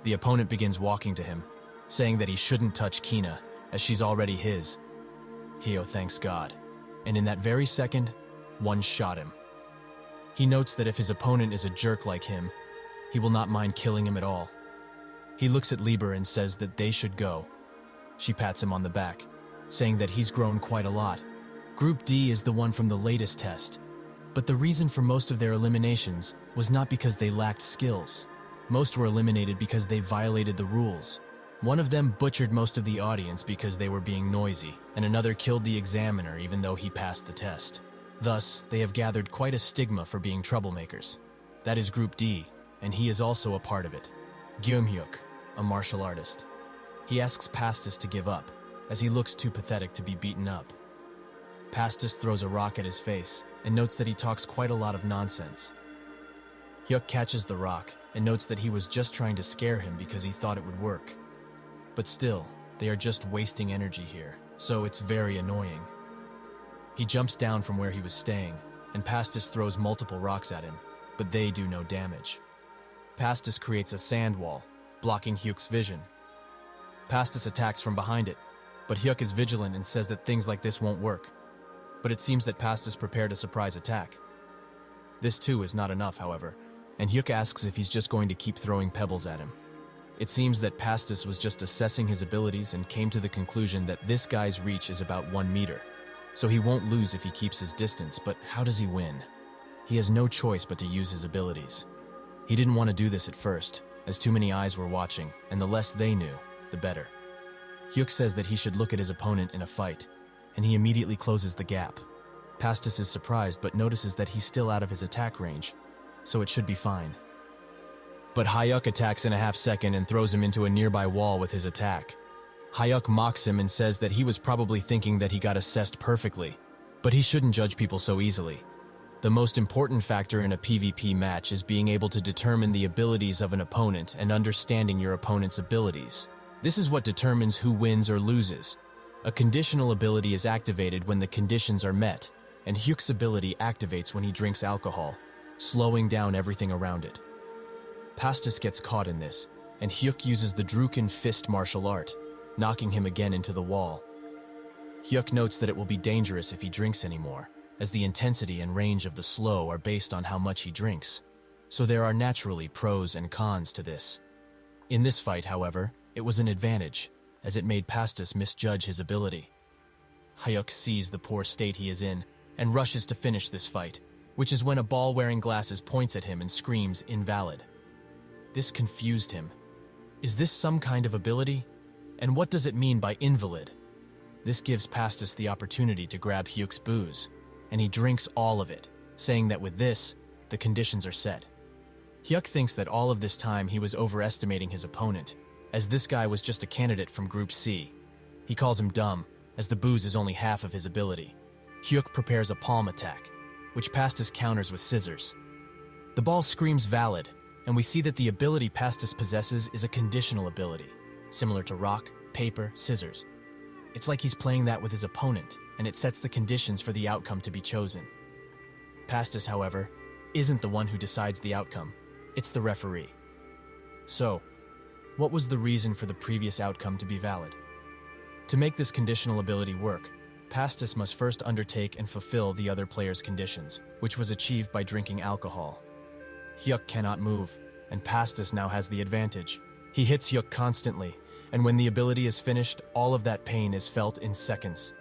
The opponent begins walking to him, saying that he shouldn't touch Kina, as she's already his. Heyo thanks God, and in that very second, one shot him. He notes that if his opponent is a jerk like him, he will not mind killing him at all. He looks at Lieber and says that they should go. She pats him on the back, saying that he's grown quite a lot. Group D is the one from the latest test, but the reason for most of their eliminations was not because they lacked skills. Most were eliminated because they violated the rules. One of them butchered most of the audience because they were being noisy, and another killed the examiner even though he passed the test. Thus, they have gathered quite a stigma for being troublemakers. That is Group D, and he is also a part of it. Gyumhyuk, a martial artist. He asks Pastis to give up, as he looks too pathetic to be beaten up. Pastis throws a rock at his face, and notes that he talks quite a lot of nonsense. Hyuk catches the rock, and notes that he was just trying to scare him because he thought it would work. But still, they are just wasting energy here, so it's very annoying. He jumps down from where he was staying, and Pastis throws multiple rocks at him, but they do no damage. Pastis creates a sand wall, blocking Hyuk's vision. Pastis attacks from behind it, but Hyuk is vigilant and says that things like this won't work. But it seems that Pastis prepared a surprise attack. This too is not enough, however, and Hyuk asks if he's just going to keep throwing pebbles at him. It seems that Pastis was just assessing his abilities and came to the conclusion that this guy's reach is about 1 meter. So he won't lose if he keeps his distance, but how does he win? He has no choice but to use his abilities. He didn't want to do this at first, as too many eyes were watching, and the less they knew, the better. Hyuk says that he should look at his opponent in a fight, and he immediately closes the gap. Pastis is surprised but notices that he's still out of his attack range, so it should be fine. But Hyuk attacks in a half second and throws him into a nearby wall with his attack. Hyuk mocks him and says that he was probably thinking that he got assessed perfectly, but he shouldn't judge people so easily. The most important factor in a PvP match is being able to determine the abilities of an opponent and understanding your opponent's abilities. This is what determines who wins or loses. A conditional ability is activated when the conditions are met, and Hyuk's ability activates when he drinks alcohol, slowing down everything around it. Pastis gets caught in this, and Hyuk uses the Druken Fist martial art, knocking him again into the wall. Hyuk notes that it will be dangerous if he drinks anymore, as the intensity and range of the slow are based on how much he drinks, so there are naturally pros and cons to this. In this fight, however, it was an advantage, as it made Pastis misjudge his ability. Hyuk sees the poor state he is in, and rushes to finish this fight, which is when a ball wearing glasses points at him and screams, "Invalid." This confused him. Is this some kind of ability? And what does it mean by invalid? This gives Pastis the opportunity to grab Hyuk's booze, and he drinks all of it, saying that with this, the conditions are set. Hyuk thinks that all of this time he was overestimating his opponent, as this guy was just a candidate from Group C. He calls him dumb, as the booze is only half of his ability. Hyuk prepares a palm attack, which Pastis counters with scissors. The ball screams valid, and we see that the ability Pastis possesses is a conditional ability, similar to rock, paper, scissors. It's like he's playing that with his opponent, and it sets the conditions for the outcome to be chosen. Pastis, however, isn't the one who decides the outcome. It's the referee. So, what was the reason for the previous outcome to be valid? To make this conditional ability work, Pastis must first undertake and fulfill the other player's conditions, which was achieved by drinking alcohol. Hyuk cannot move, and Pastis now has the advantage. He hits Hyuk constantly, and when the ability is finished, all of that pain is felt in seconds.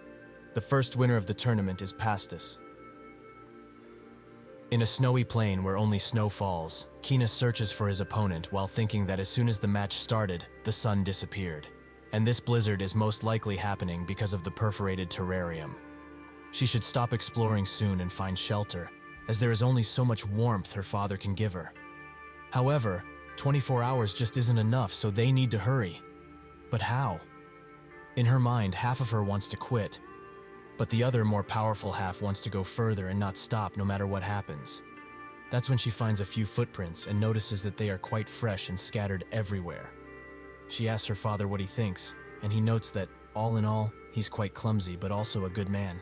The first winner of the tournament is Pastis. In a snowy plain where only snow falls, Kina searches for his opponent while thinking that as soon as the match started, the sun disappeared. And this blizzard is most likely happening because of the perforated terrarium. She should stop exploring soon and find shelter, as there is only so much warmth her father can give her. However, 24 hours just isn't enough, so they need to hurry. But how? In her mind, half of her wants to quit, but the other, more powerful half wants to go further and not stop no matter what happens. That's when she finds a few footprints and notices that they are quite fresh and scattered everywhere. She asks her father what he thinks, and he notes that, all in all, he's quite clumsy but also a good man.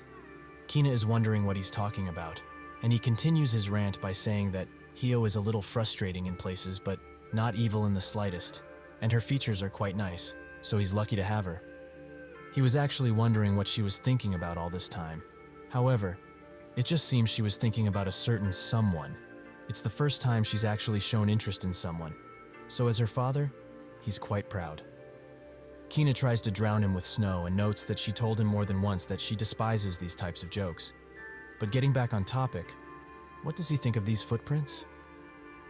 Kina is wondering what he's talking about, and he continues his rant by saying that Hio is a little frustrating in places but not evil in the slightest, and her features are quite nice, so he's lucky to have her. He was actually wondering what she was thinking about all this time. However, it just seems she was thinking about a certain someone. It's the first time she's actually shown interest in someone, so as her father, he's quite proud. Kina tries to drown him with snow and notes that she told him more than once that she despises these types of jokes. But getting back on topic, what does he think of these footprints?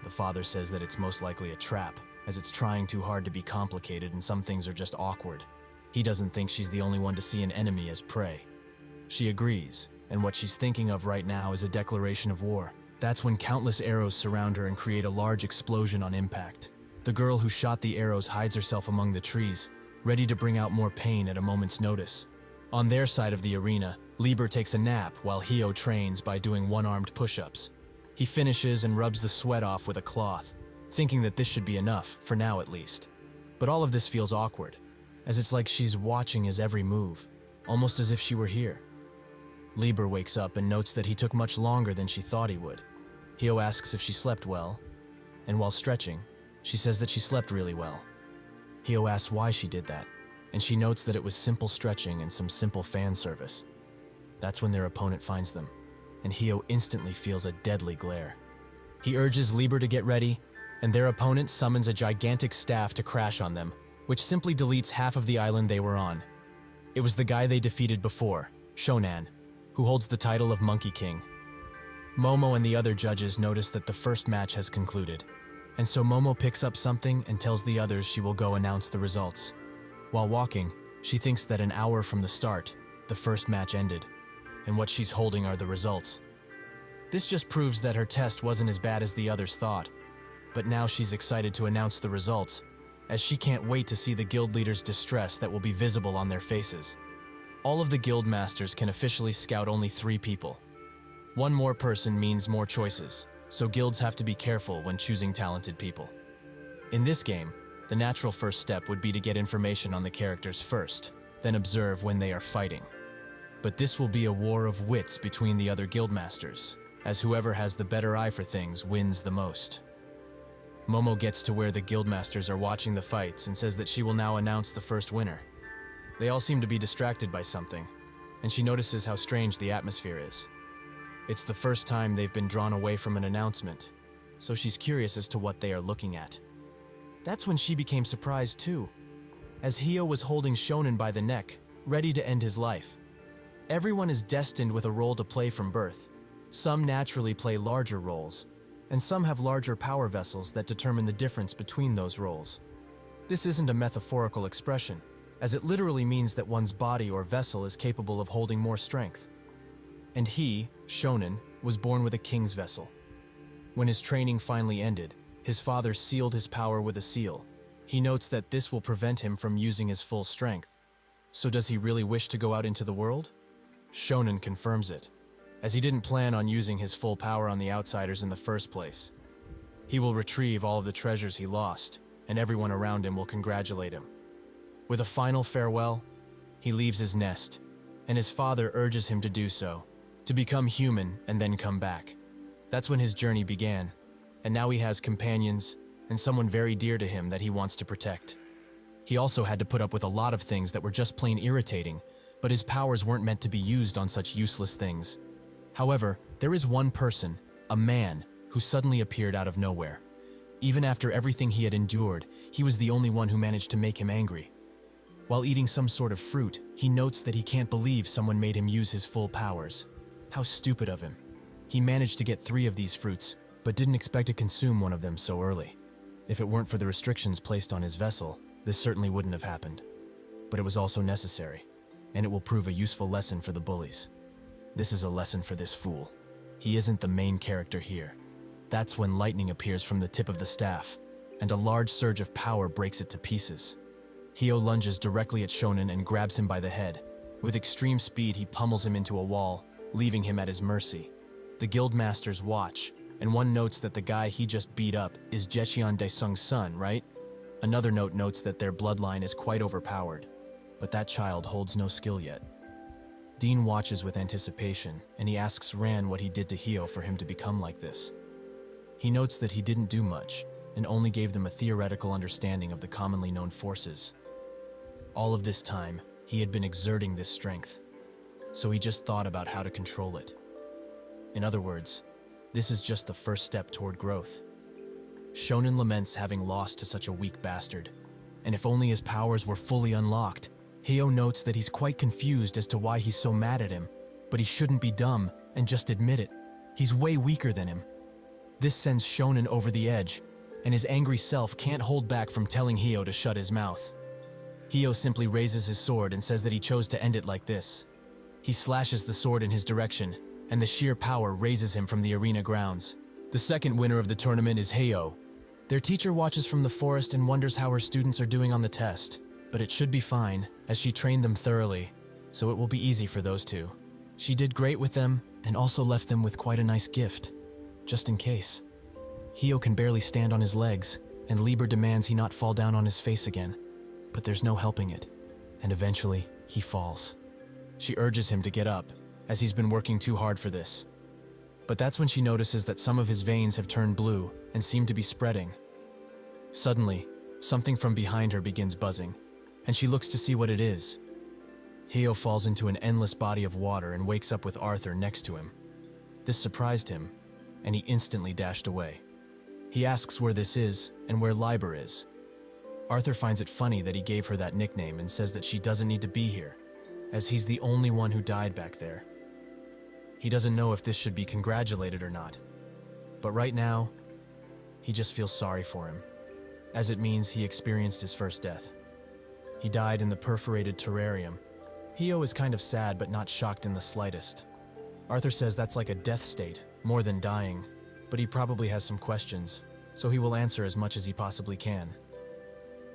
The father says that it's most likely a trap, as it's trying too hard to be complicated and some things are just awkward. He doesn't think she's the only one to see an enemy as prey. She agrees, and what she's thinking of right now is a declaration of war. That's when countless arrows surround her and create a large explosion on impact. The girl who shot the arrows hides herself among the trees, ready to bring out more pain at a moment's notice. On their side of the arena, Lieber takes a nap while Hio trains by doing one-armed push-ups. He finishes and rubs the sweat off with a cloth, thinking that this should be enough, for now at least. But all of this feels awkward, as it's like she's watching his every move, almost as if she were here. Lieber wakes up and notes that he took much longer than she thought he would. Hio asks if she slept well, and while stretching, she says that she slept really well. Hio asks why she did that, and she notes that it was simple stretching and some simple fan service. That's when their opponent finds them, and Hio instantly feels a deadly glare. He urges Lieber to get ready, and their opponent summons a gigantic staff to crash on them, which simply deletes half of the island they were on. It was the guy they defeated before, Shonan, who holds the title of Monkey King. Momo and the other judges notice that the first match has concluded, and so Momo picks up something and tells the others she will go announce the results. While walking, she thinks that an hour from the start, the first match ended, and what she's holding are the results. This just proves that her test wasn't as bad as the others thought. but now she's excited to announce the results, as she can't wait to see the guild leaders' distress that will be visible on their faces. All of the guild masters can officially scout only 3 people. One more person means more choices, so guilds have to be careful when choosing talented people. In this game, the natural first step would be to get information on the characters first, then observe when they are fighting. But this will be a war of wits between the other guildmasters, as whoever has the better eye for things wins the most. Momo gets to where the guildmasters are watching the fights and says that she will now announce the first winner. They all seem to be distracted by something, and she notices how strange the atmosphere is. It's the first time they've been drawn away from an announcement, so she's curious as to what they are looking at. That's when she became surprised too, as Hio was holding Shonen by the neck, ready to end his life. Everyone is destined with a role to play from birth. Some naturally play larger roles, and some have larger power vessels that determine the difference between those roles. This isn't a metaphorical expression, as it literally means that one's body or vessel is capable of holding more strength. And he, Shonen, was born with a king's vessel. When his training finally ended, his father sealed his power with a seal. He notes that this will prevent him from using his full strength. So does he really wish to go out into the world? Shonen confirms it, as he didn't plan on using his full power on the outsiders in the first place. He will retrieve all of the treasures he lost, and everyone around him will congratulate him. With a final farewell, he leaves his nest, and his father urges him to do so, to become human and then come back. That's when his journey began, and now he has companions and someone very dear to him that he wants to protect. He also had to put up with a lot of things that were just plain irritating, but his powers weren't meant to be used on such useless things. However, there is one person, a man, who suddenly appeared out of nowhere. Even after everything he had endured, he was the only one who managed to make him angry. While eating some sort of fruit, he notes that he can't believe someone made him use his full powers. How stupid of him. He managed to get 3 of these fruits, but didn't expect to consume one of them so early. If it weren't for the restrictions placed on his vessel, this certainly wouldn't have happened. But it was also necessary, and it will prove a useful lesson for the bullies. This is a lesson for this fool. He isn't the main character here. That's when lightning appears from the tip of the staff, and a large surge of power breaks it to pieces. Hio lunges directly at Shonen and grabs him by the head. With extreme speed, he pummels him into a wall, leaving him at his mercy. The guild masters watch, and one notes that the guy he just beat up is Jecheon Daesung's son, right? Another note notes that their bloodline is quite overpowered, but that child holds no skill yet. Dean watches with anticipation, and he asks Ran what he did to Hio for him to become like this. He notes that he didn't do much, and only gave them a theoretical understanding of the commonly known forces. All of this time, he had been exerting this strength, so he just thought about how to control it. In other words, this is just the first step toward growth. Shonen laments having lost to such a weak bastard, and if only his powers were fully unlocked. Hio notes that he's quite confused as to why he's so mad at him, but he shouldn't be dumb and just admit it. He's way weaker than him. This sends Shonen over the edge, and his angry self can't hold back from telling Hio to shut his mouth. Hio simply raises his sword and says that he chose to end it like this. He slashes the sword in his direction, and the sheer power raises him from the arena grounds. The second winner of the tournament is Hio. Their teacher watches from the forest and wonders how her students are doing on the test, but it should be fine, as she trained them thoroughly, so it will be easy for those two. She did great with them, and also left them with quite a nice gift, just in case. Hio can barely stand on his legs, and Liber demands he not fall down on his face again, but there's no helping it, and eventually, he falls. She urges him to get up, as he's been working too hard for this. But that's when she notices that some of his veins have turned blue and seem to be spreading. Suddenly, something from behind her begins buzzing, and she looks to see what it is. Hio falls into an endless body of water and wakes up with Arthur next to him. This surprised him, and he instantly dashed away. He asks where this is and where Liber is. Arthur finds it funny that he gave her that nickname and says that she doesn't need to be here, as he's the only one who died back there. He doesn't know if this should be congratulated or not, but right now, he just feels sorry for him, as it means he experienced his first death. He died in the perforated terrarium. Hio is kind of sad but not shocked in the slightest. Arthur says that's like a death state, more than dying, but he probably has some questions, so he will answer as much as he possibly can.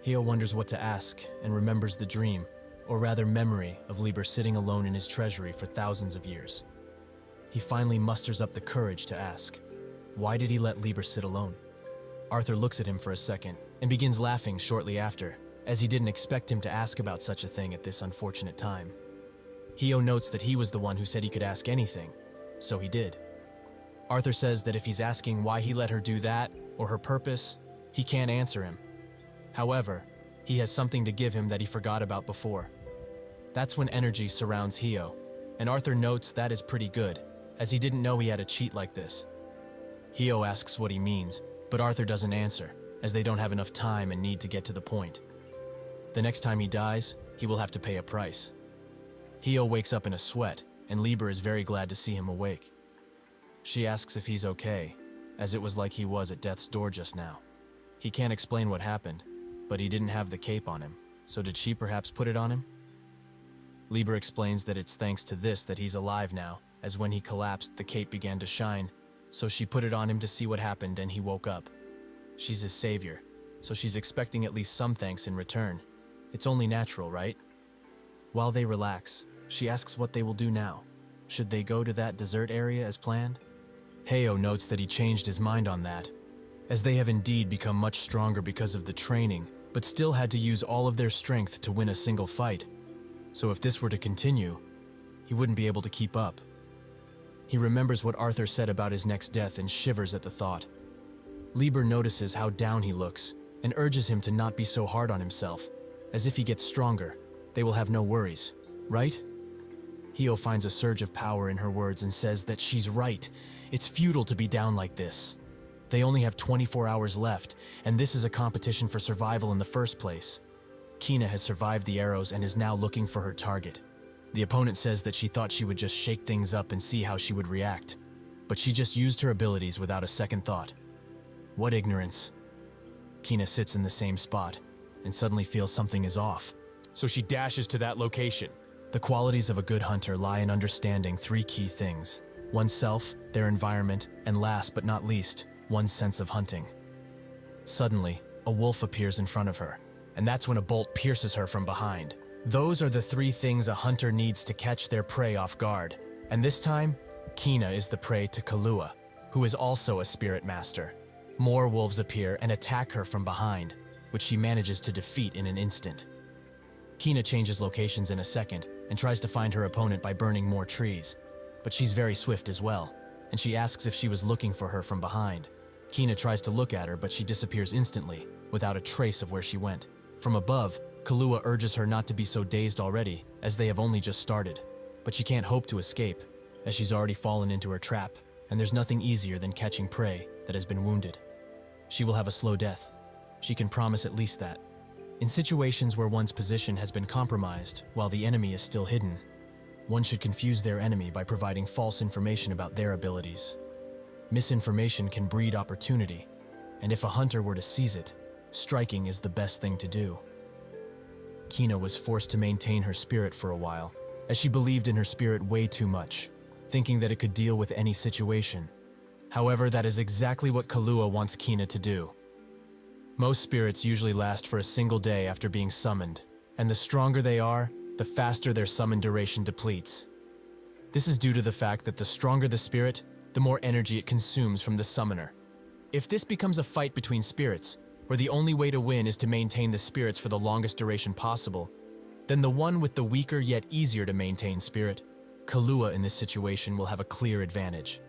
Hio wonders what to ask and remembers the dream, or rather memory, of Liber sitting alone in his treasury for thousands of years. He finally musters up the courage to ask, why did he let Liber sit alone? Arthur looks at him for a second and begins laughing shortly after, as he didn't expect him to ask about such a thing at this unfortunate time. Hio notes that he was the one who said he could ask anything, so he did. Arthur says that if he's asking why he let her do that, or her purpose, he can't answer him. However, he has something to give him that he forgot about before. That's when energy surrounds Hio, and Arthur notes that is pretty good, as he didn't know he had a cheat like this. Hio asks what he means, but Arthur doesn't answer, as they don't have enough time and need to get to the point. The next time he dies, he will have to pay a price. Hio wakes up in a sweat, and Liber is very glad to see him awake. She asks if he's okay, as it was like he was at death's door just now. He can't explain what happened, but he didn't have the cape on him, so did she perhaps put it on him? Liber explains that it's thanks to this that he's alive now, as when he collapsed, the cape began to shine, so she put it on him to see what happened and he woke up. She's his savior, so she's expecting at least some thanks in return. It's only natural, right? While they relax, she asks what they will do now. Should they go to that desert area as planned? Hio notes that he changed his mind on that, as they have indeed become much stronger because of the training, but still had to use all of their strength to win a single fight. So if this were to continue, he wouldn't be able to keep up. He remembers what Arthur said about his next death and shivers at the thought. Liber notices how down he looks and urges him to not be so hard on himself, as if he gets stronger, they will have no worries, right? Hio finds a surge of power in her words and says that she's right. It's futile to be down like this. They only have 24 hours left, and this is a competition for survival in the first place. Kina has survived the arrows and is now looking for her target. The opponent says that she thought she would just shake things up and see how she would react, but she just used her abilities without a second thought. What ignorance. Kina sits in the same spot and suddenly feels something is off, so she dashes to that location. The qualities of a good hunter lie in understanding three key things: oneself, their environment, and last but not least, one's sense of hunting. Suddenly, a wolf appears in front of her, and that's when a bolt pierces her from behind. Those are the three things a hunter needs to catch their prey off guard, and this time, Kina is the prey to Kalua, who is also a spirit master. More wolves appear and attack her from behind, which she manages to defeat in an instant. Kina changes locations in a second and tries to find her opponent by burning more trees, but she's very swift as well, and she asks if she was looking for her from behind. Kina tries to look at her, but she disappears instantly, without a trace of where she went. From above, Kalua urges her not to be so dazed already, as they have only just started. But she can't hope to escape, as she's already fallen into her trap, and there's nothing easier than catching prey that has been wounded. She will have a slow death. She can promise at least that. In situations where one's position has been compromised while the enemy is still hidden, one should confuse their enemy by providing false information about their abilities. Misinformation can breed opportunity, and if a hunter were to seize it, striking is the best thing to do. Kina was forced to maintain her spirit for a while, as she believed in her spirit way too much, thinking that it could deal with any situation. However, that is exactly what Kalua wants Kina to do. Most spirits usually last for a single day after being summoned, and the stronger they are, the faster their summon duration depletes. This is due to the fact that the stronger the spirit, the more energy it consumes from the summoner. If this becomes a fight between spirits, where the only way to win is to maintain the spirits for the longest duration possible, then the one with the weaker yet easier to maintain spirit, Kalua in this situation, will have a clear advantage.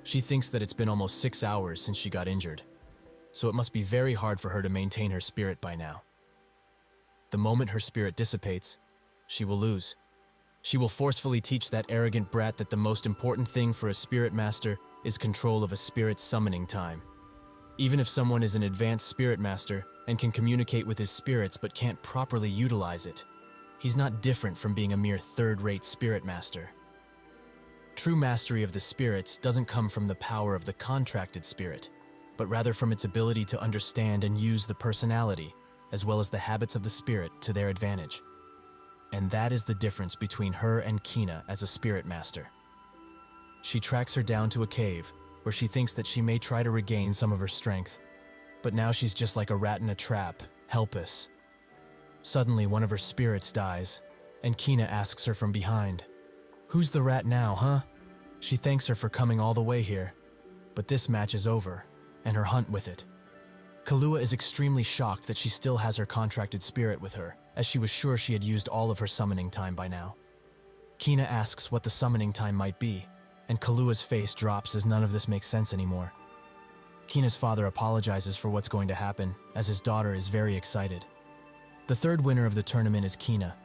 She thinks that it's been almost 6 hours since she got injured, so it must be very hard for her to maintain her spirit by now. The moment her spirit dissipates, she will lose. She will forcefully teach that arrogant brat that the most important thing for a spirit master is control of a spirit's summoning time. Even if someone is an advanced spirit master and can communicate with his spirits but can't properly utilize it, he's not different from being a mere third-rate spirit master. True mastery of the spirits doesn't come from the power of the contracted spirit, but rather from its ability to understand and use the personality, as well as the habits of the spirit, to their advantage. And that is the difference between her and Kina as a spirit master. She tracks her down to a cave, where she thinks that she may try to regain some of her strength, but now she's just like a rat in a trap, helpless. Suddenly, one of her spirits dies, and Kina asks her from behind, "Who's the rat now, huh?" She thanks her for coming all the way here, but this match is over, and her hunt with it. Kahlua is extremely shocked that she still has her contracted spirit with her, as she was sure she had used all of her summoning time by now. Kina asks what the summoning time might be, and Kahlua's face drops as none of this makes sense anymore. Kina's father apologizes for what's going to happen, as his daughter is very excited. The third winner of the tournament is Kina.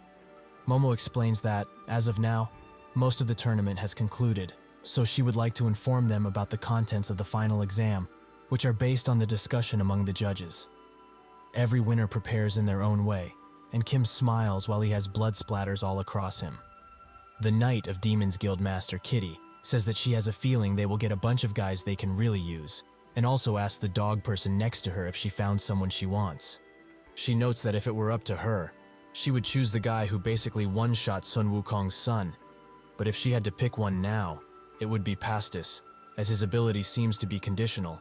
Momo explains that, as of now, most of the tournament has concluded, so she would like to inform them about the contents of the final exam, which are based on the discussion among the judges. Every winner prepares in their own way, and Kim smiles while he has blood splatters all across him. The Knight of Demons Guild Master Kitty says that she has a feeling they will get a bunch of guys they can really use, and also asks the dog person next to her if she found someone she wants. She notes that if it were up to her, she would choose the guy who basically one-shot Sun Wukong's son, but if she had to pick one now, it would be Pastis, as his ability seems to be conditional,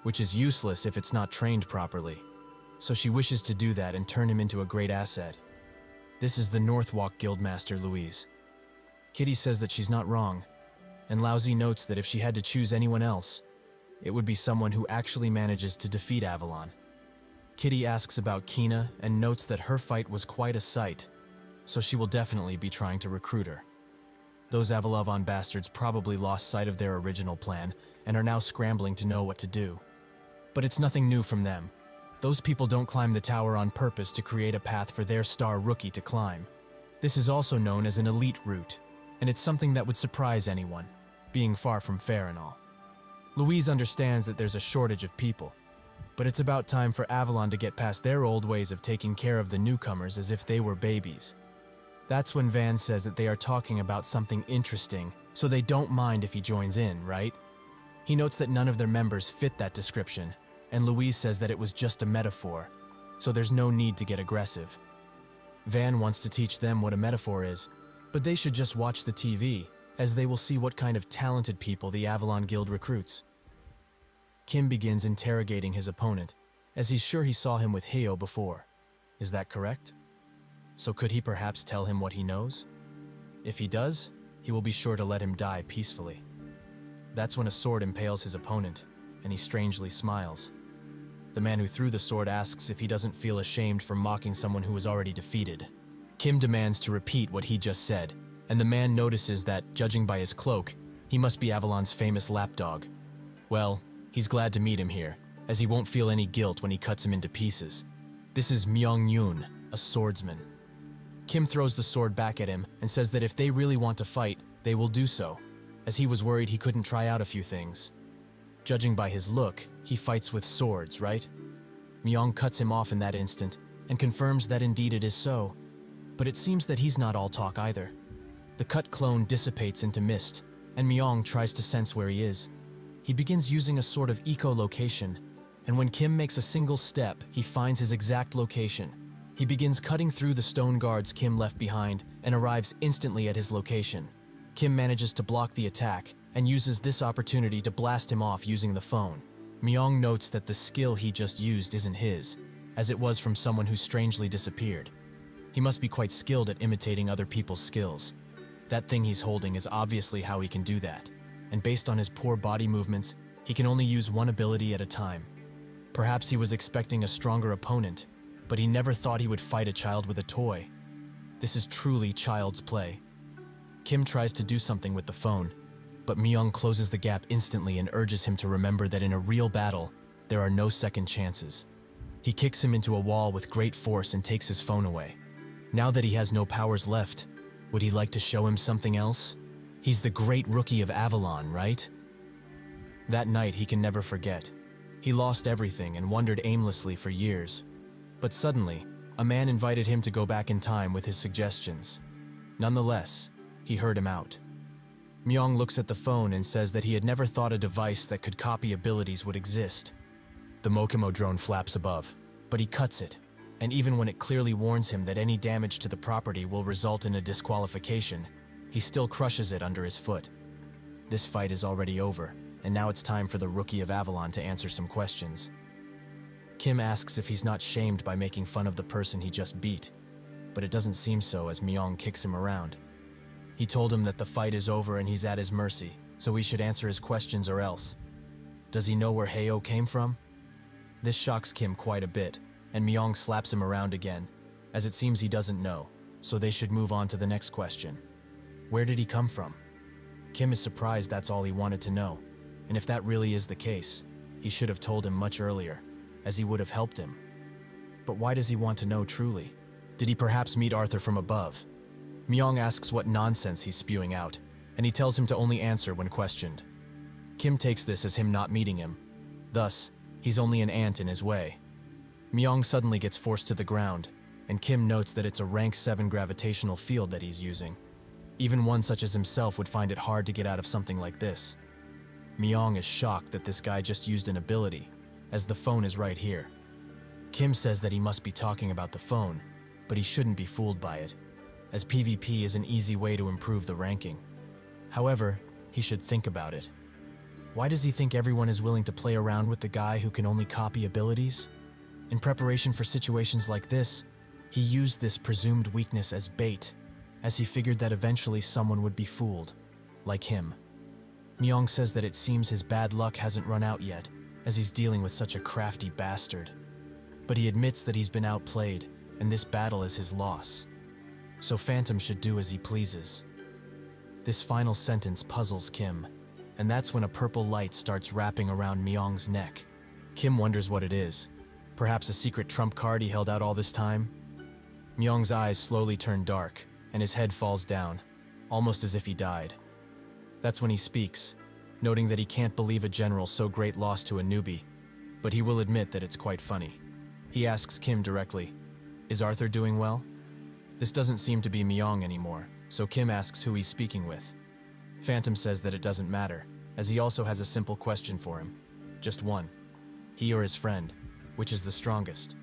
which is useless if it's not trained properly. So she wishes to do that and turn him into a great asset. This is the Northwalk Guildmaster Louise. Kitty says that she's not wrong, and Lousy notes that if she had to choose anyone else, it would be someone who actually manages to defeat Avalon. Kitty asks about Kina and notes that her fight was quite a sight, so she will definitely be trying to recruit her. Those Avalon bastards probably lost sight of their original plan and are now scrambling to know what to do. But it's nothing new from them. Those people don't climb the tower on purpose to create a path for their star rookie to climb. This is also known as an elite route, and it's something that would surprise anyone, being far from fair and all. Louise understands that there's a shortage of people, but it's about time for Avalon to get past their old ways of taking care of the newcomers as if they were babies. That's when Van says that they are talking about something interesting, so they don't mind if he joins in, right? He notes that none of their members fit that description, and Louise says that it was just a metaphor, so there's no need to get aggressive. Van wants to teach them what a metaphor is, but they should just watch the TV, as they will see what kind of talented people the Avalon Guild recruits. Kim begins interrogating his opponent, as he's sure he saw him with Heo before. Is that correct? So could he perhaps tell him what he knows? If he does, he will be sure to let him die peacefully. That's when a sword impales his opponent, and he strangely smiles. The man who threw the sword asks if he doesn't feel ashamed for mocking someone who was already defeated. Kim demands to repeat what he just said, and the man notices that, judging by his cloak, he must be Avalon's famous lapdog. Well, he's glad to meet him here, as he won't feel any guilt when he cuts him into pieces. This is Myung Yoon, a swordsman. Kim throws the sword back at him and says that if they really want to fight, they will do so, as he was worried he couldn't try out a few things. Judging by his look, he fights with swords, right? Myung cuts him off in that instant and confirms that indeed it is so, but it seems that he's not all talk either. The cut clone dissipates into mist, and Myung tries to sense where he is. He begins using a sort of echolocation, and when Kim makes a single step, he finds his exact location. He begins cutting through the stone guards Kim left behind and arrives instantly at his location. Kim manages to block the attack and uses this opportunity to blast him off using the phone. Myung notes that the skill he just used isn't his, as it was from someone who strangely disappeared. He must be quite skilled at imitating other people's skills. That thing he's holding is obviously how he can do that, and based on his poor body movements, he can only use one ability at a time. Perhaps he was expecting a stronger opponent, but he never thought he would fight a child with a toy. This is truly child's play. Kim tries to do something with the phone, but Myung closes the gap instantly and urges him to remember that in a real battle, there are no second chances. He kicks him into a wall with great force and takes his phone away. Now that he has no powers left, would he like to show him something else? He's the great rookie of Avalon, right? That night he can never forget. He lost everything and wandered aimlessly for years. But suddenly, a man invited him to go back in time with his suggestions. Nonetheless, he heard him out. Myung looks at the phone and says that he had never thought a device that could copy abilities would exist. The Mokimo drone flaps above, but he cuts it, and even when it clearly warns him that any damage to the property will result in a disqualification, he still crushes it under his foot. This fight is already over, and now it's time for the Rookie of Avalon to answer some questions. Kim asks if he's not shamed by making fun of the person he just beat, but it doesn't seem so as Myung kicks him around. He told him that the fight is over and he's at his mercy, so he should answer his questions or else. Does he know where Hayo came from? This shocks Kim quite a bit, and Myung slaps him around again, as it seems he doesn't know, so they should move on to the next question. Where did he come from? Kim is surprised that's all he wanted to know, and if that really is the case, he should have told him much earlier, as he would have helped him. But why does he want to know truly? Did he perhaps meet Arthur from above? Myung asks what nonsense he's spewing out, and he tells him to only answer when questioned. Kim takes this as him not meeting him. Thus, he's only an ant in his way. Myung suddenly gets forced to the ground, and Kim notes that it's a rank 7 gravitational field that he's using. Even one such as himself would find it hard to get out of something like this. Myung is shocked that this guy just used an ability, as the phone is right here. Kim says that he must be talking about the phone, but he shouldn't be fooled by it, as PvP is an easy way to improve the ranking. However, he should think about it. Why does he think everyone is willing to play around with the guy who can only copy abilities? In preparation for situations like this, he used this presumed weakness as bait, as he figured that eventually someone would be fooled, like him. Myung says that it seems his bad luck hasn't run out yet, as he's dealing with such a crafty bastard. But he admits that he's been outplayed, and this battle is his loss. So Phantom should do as he pleases. This final sentence puzzles Kim, and that's when a purple light starts wrapping around Myung's neck. Kim wonders what it is. Perhaps a secret trump card he held out all this time? Myung's eyes slowly turn dark, and his head falls down, almost as if he died. That's when he speaks, noting that he can't believe a general so great lost to a newbie, but he will admit that it's quite funny. He asks Kim directly, "Is Arthur doing well?" This doesn't seem to be Myung anymore, so Kim asks who he's speaking with. Phantom says that it doesn't matter, as he also has a simple question for him. Just one. He or his friend, which is the strongest?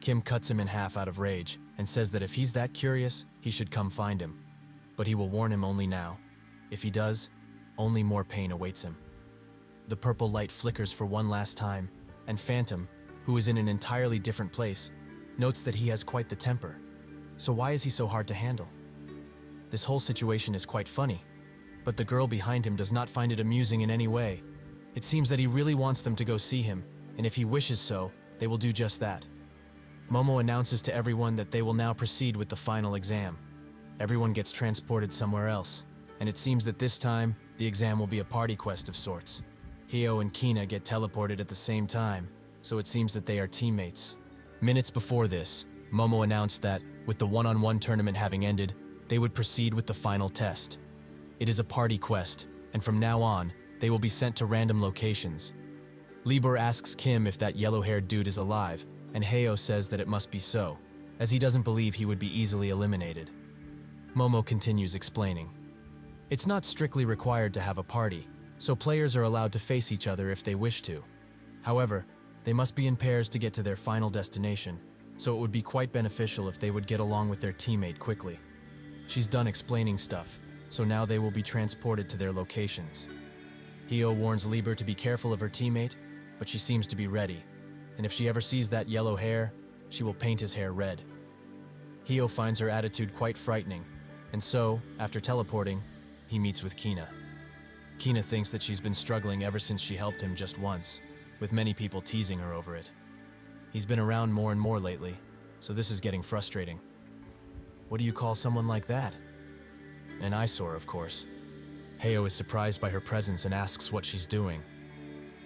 Kim cuts him in half out of rage and says that if he's that curious, he should come find him. But he will warn him only now. If he does, only more pain awaits him. The purple light flickers for one last time, and Phantom, who is in an entirely different place, notes that he has quite the temper. So why is he so hard to handle? This whole situation is quite funny, but the girl behind him does not find it amusing in any way. It seems that he really wants them to go see him, and if he wishes so, they will do just that. Momo announces to everyone that they will now proceed with the final exam. Everyone gets transported somewhere else, and it seems that this time, the exam will be a party quest of sorts. Hyo and Kina get teleported at the same time, so it seems that they are teammates. Minutes before this, Momo announced that, with the one-on-one tournament having ended, they would proceed with the final test. It is a party quest, and from now on, they will be sent to random locations. Libur asks Kim if that yellow-haired dude is alive, and Hyo says that it must be so, as he doesn't believe he would be easily eliminated. Momo continues explaining. It's not strictly required to have a party, so players are allowed to face each other if they wish to. However, they must be in pairs to get to their final destination, so it would be quite beneficial if they would get along with their teammate quickly. She's done explaining stuff, so now they will be transported to their locations. Hyo warns Libur to be careful of her teammate, but she seems to be ready, and if she ever sees that yellow hair, she will paint his hair red. Hyo finds her attitude quite frightening, and so, after teleporting, he meets with Kina. Kina thinks that she's been struggling ever since she helped him just once, with many people teasing her over it. He's been around more and more lately, so this is getting frustrating. What do you call someone like that? An eyesore, of course. Hyo is surprised by her presence and asks what she's doing.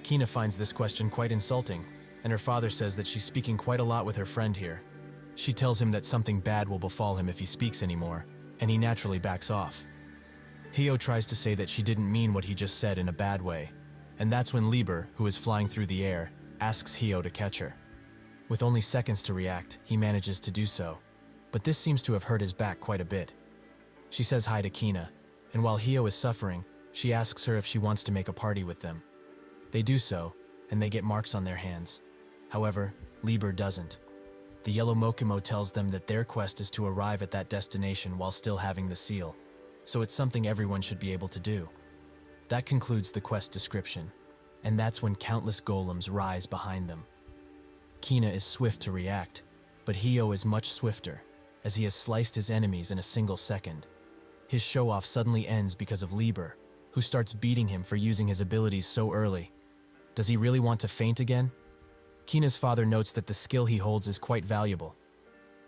Kina finds this question quite insulting, and her father says that she's speaking quite a lot with her friend here. She tells him that something bad will befall him if he speaks anymore, and he naturally backs off. Hyo tries to say that she didn't mean what he just said in a bad way, and that's when Libur, who is flying through the air, asks Hyo to catch her. With only seconds to react, he manages to do so, but this seems to have hurt his back quite a bit. She says hi to Kina, and while Hyo is suffering, she asks her if she wants to make a party with them. They do so, and they get marks on their hands. However, Libur doesn't. The yellow Mokimo tells them that their quest is to arrive at that destination while still having the seal, so it's something everyone should be able to do. That concludes the quest description, and that's when countless golems rise behind them. Kina is swift to react, but Hyo is much swifter, as he has sliced his enemies in a single second. His show-off suddenly ends because of Lieber, who starts beating him for using his abilities so early. Does he really want to faint again? Kina's father notes that the skill he holds is quite valuable.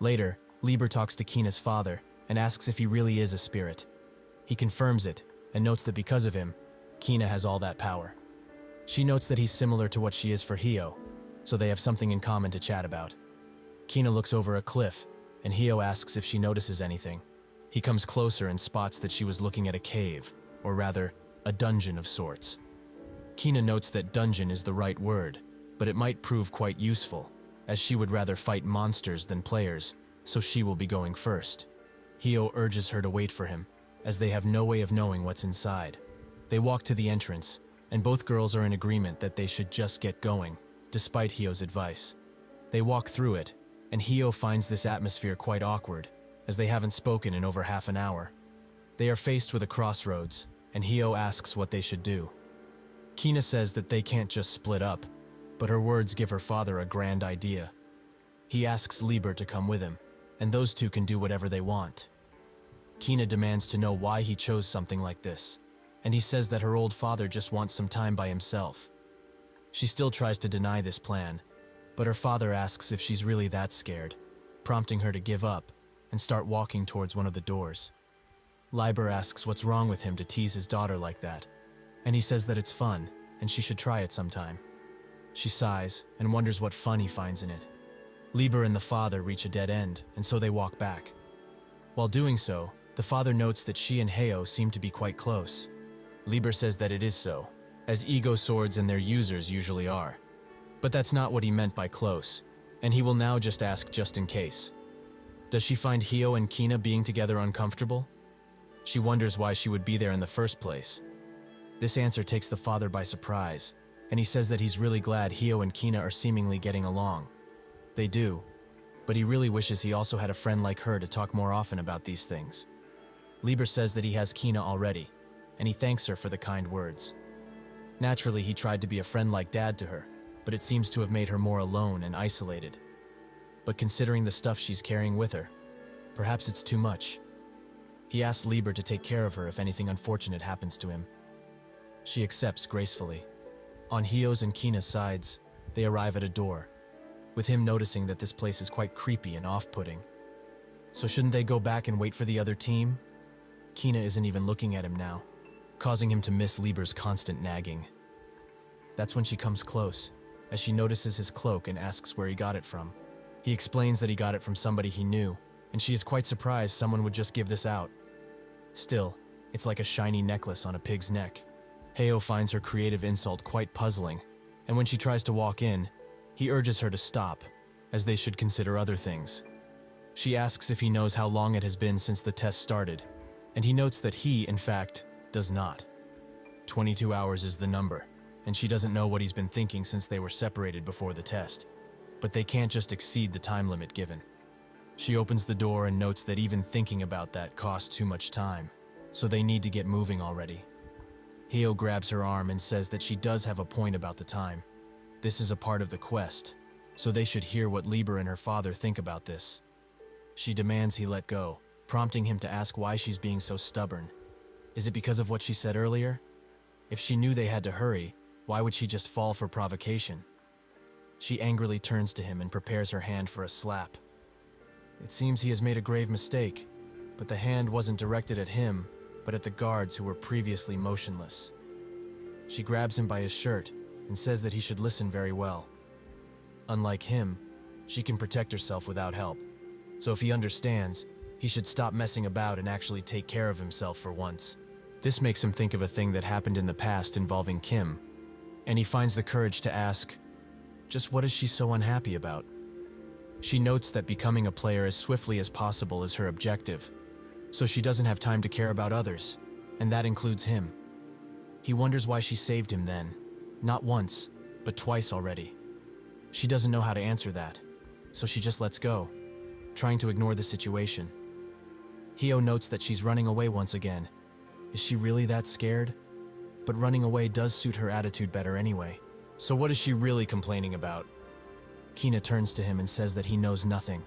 Later, Lieber talks to Kina's father and asks if he really is a spirit. He confirms it and notes that because of him, Kina has all that power. She notes that he's similar to what she is for Hyo, so they have something in common to chat about. Kina looks over a cliff, and Hyo asks if she notices anything. He comes closer and spots that she was looking at a cave, or rather, a dungeon of sorts. Kina notes that dungeon is the right word, but it might prove quite useful, as she would rather fight monsters than players, so she will be going first. Hyo urges her to wait for him, as they have no way of knowing what's inside. They walk to the entrance, and both girls are in agreement that they should just get going, despite Hyo's advice. They walk through it, and Hyo finds this atmosphere quite awkward, as they haven't spoken in over half an hour. They are faced with a crossroads, and Hyo asks what they should do. Kina says that they can't just split up, but her words give her father a grand idea. He asks Lieber to come with him, and those two can do whatever they want. Kina demands to know why he chose something like this, and he says that her old father just wants some time by himself. She still tries to deny this plan, but her father asks if she's really that scared, prompting her to give up and start walking towards one of the doors. Lieber asks what's wrong with him to tease his daughter like that, and he says that it's fun and she should try it sometime. She sighs and wonders what fun he finds in it. Lieber and the father reach a dead end, and so they walk back. While doing so, the father notes that she and Hyo seem to be quite close. Lieber says that it is so, as ego swords and their users usually are. But that's not what he meant by close, and he will now just ask just in case. Does she find Hyo and Kina being together uncomfortable? She wonders why she would be there in the first place. This answer takes the father by surprise, and he says that he's really glad Hyo and Kina are seemingly getting along. They do, but he really wishes he also had a friend like her to talk more often about these things. Lieber says that he has Kina already, and he thanks her for the kind words. Naturally, he tried to be a friend like Dad to her, but it seems to have made her more alone and isolated. But considering the stuff she's carrying with her, perhaps it's too much. He asks Lieber to take care of her if anything unfortunate happens to him. She accepts gracefully. On Hyo's and Kina's sides, they arrive at a door, with him noticing that this place is quite creepy and off-putting. So shouldn't they go back and wait for the other team? Kina isn't even looking at him now, causing him to miss Lieber's constant nagging. That's when she comes close, as she notices his cloak and asks where he got it from. He explains that he got it from somebody he knew, and she is quite surprised someone would just give this out. Still, it's like a shiny necklace on a pig's neck. Hyo finds her creative insult quite puzzling, and when she tries to walk in, he urges her to stop, as they should consider other things. She asks if he knows how long it has been since the test started, and he notes that he, in fact, does not. 22 hours is the number, and she doesn't know what he's been thinking since they were separated before the test. But they can't just exceed the time limit given. She opens the door and notes that even thinking about that costs too much time, so they need to get moving already. Hyo grabs her arm and says that she does have a point about the time. This is a part of the quest, so they should hear what Lieber and her father think about this. She demands he let go, prompting him to ask why she's being so stubborn. Is it because of what she said earlier? If she knew they had to hurry, why would she just fall for provocation? She angrily turns to him and prepares her hand for a slap. It seems he has made a grave mistake, but the hand wasn't directed at him, but at the guards who were previously motionless. She grabs him by his shirt and says that he should listen very well. Unlike him, she can protect herself without help, so if he understands, he should stop messing about and actually take care of himself for once. This makes him think of a thing that happened in the past involving Kim, and he finds the courage to ask, just what is she so unhappy about? She notes that becoming a player as swiftly as possible is her objective, so she doesn't have time to care about others, and that includes him. He wonders why she saved him then, not once, but twice already. She doesn't know how to answer that, so she just lets go, trying to ignore the situation. Hyo notes that she's running away once again. Is she really that scared? But running away does suit her attitude better anyway. So what is she really complaining about? Kina turns to him and says that he knows nothing.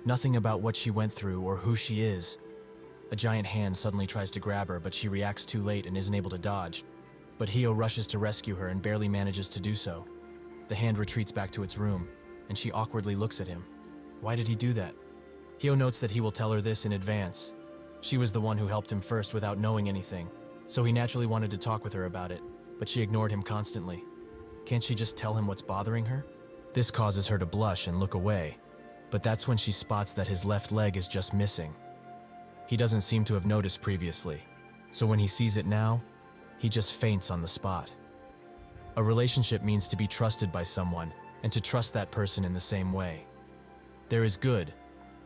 Nothing about what she went through or who she is. A giant hand suddenly tries to grab her, but she reacts too late and isn't able to dodge. But Hio rushes to rescue her and barely manages to do so. The hand retreats back to its room, and she awkwardly looks at him. Why did he do that? Hio notes that he will tell her this in advance. She was the one who helped him first without knowing anything, so he naturally wanted to talk with her about it, but she ignored him constantly. Can't she just tell him what's bothering her? This causes her to blush and look away, but that's when she spots that his left leg is just missing. He doesn't seem to have noticed previously, so when he sees it now, he just faints on the spot. A relationship means to be trusted by someone and to trust that person in the same way. There is good,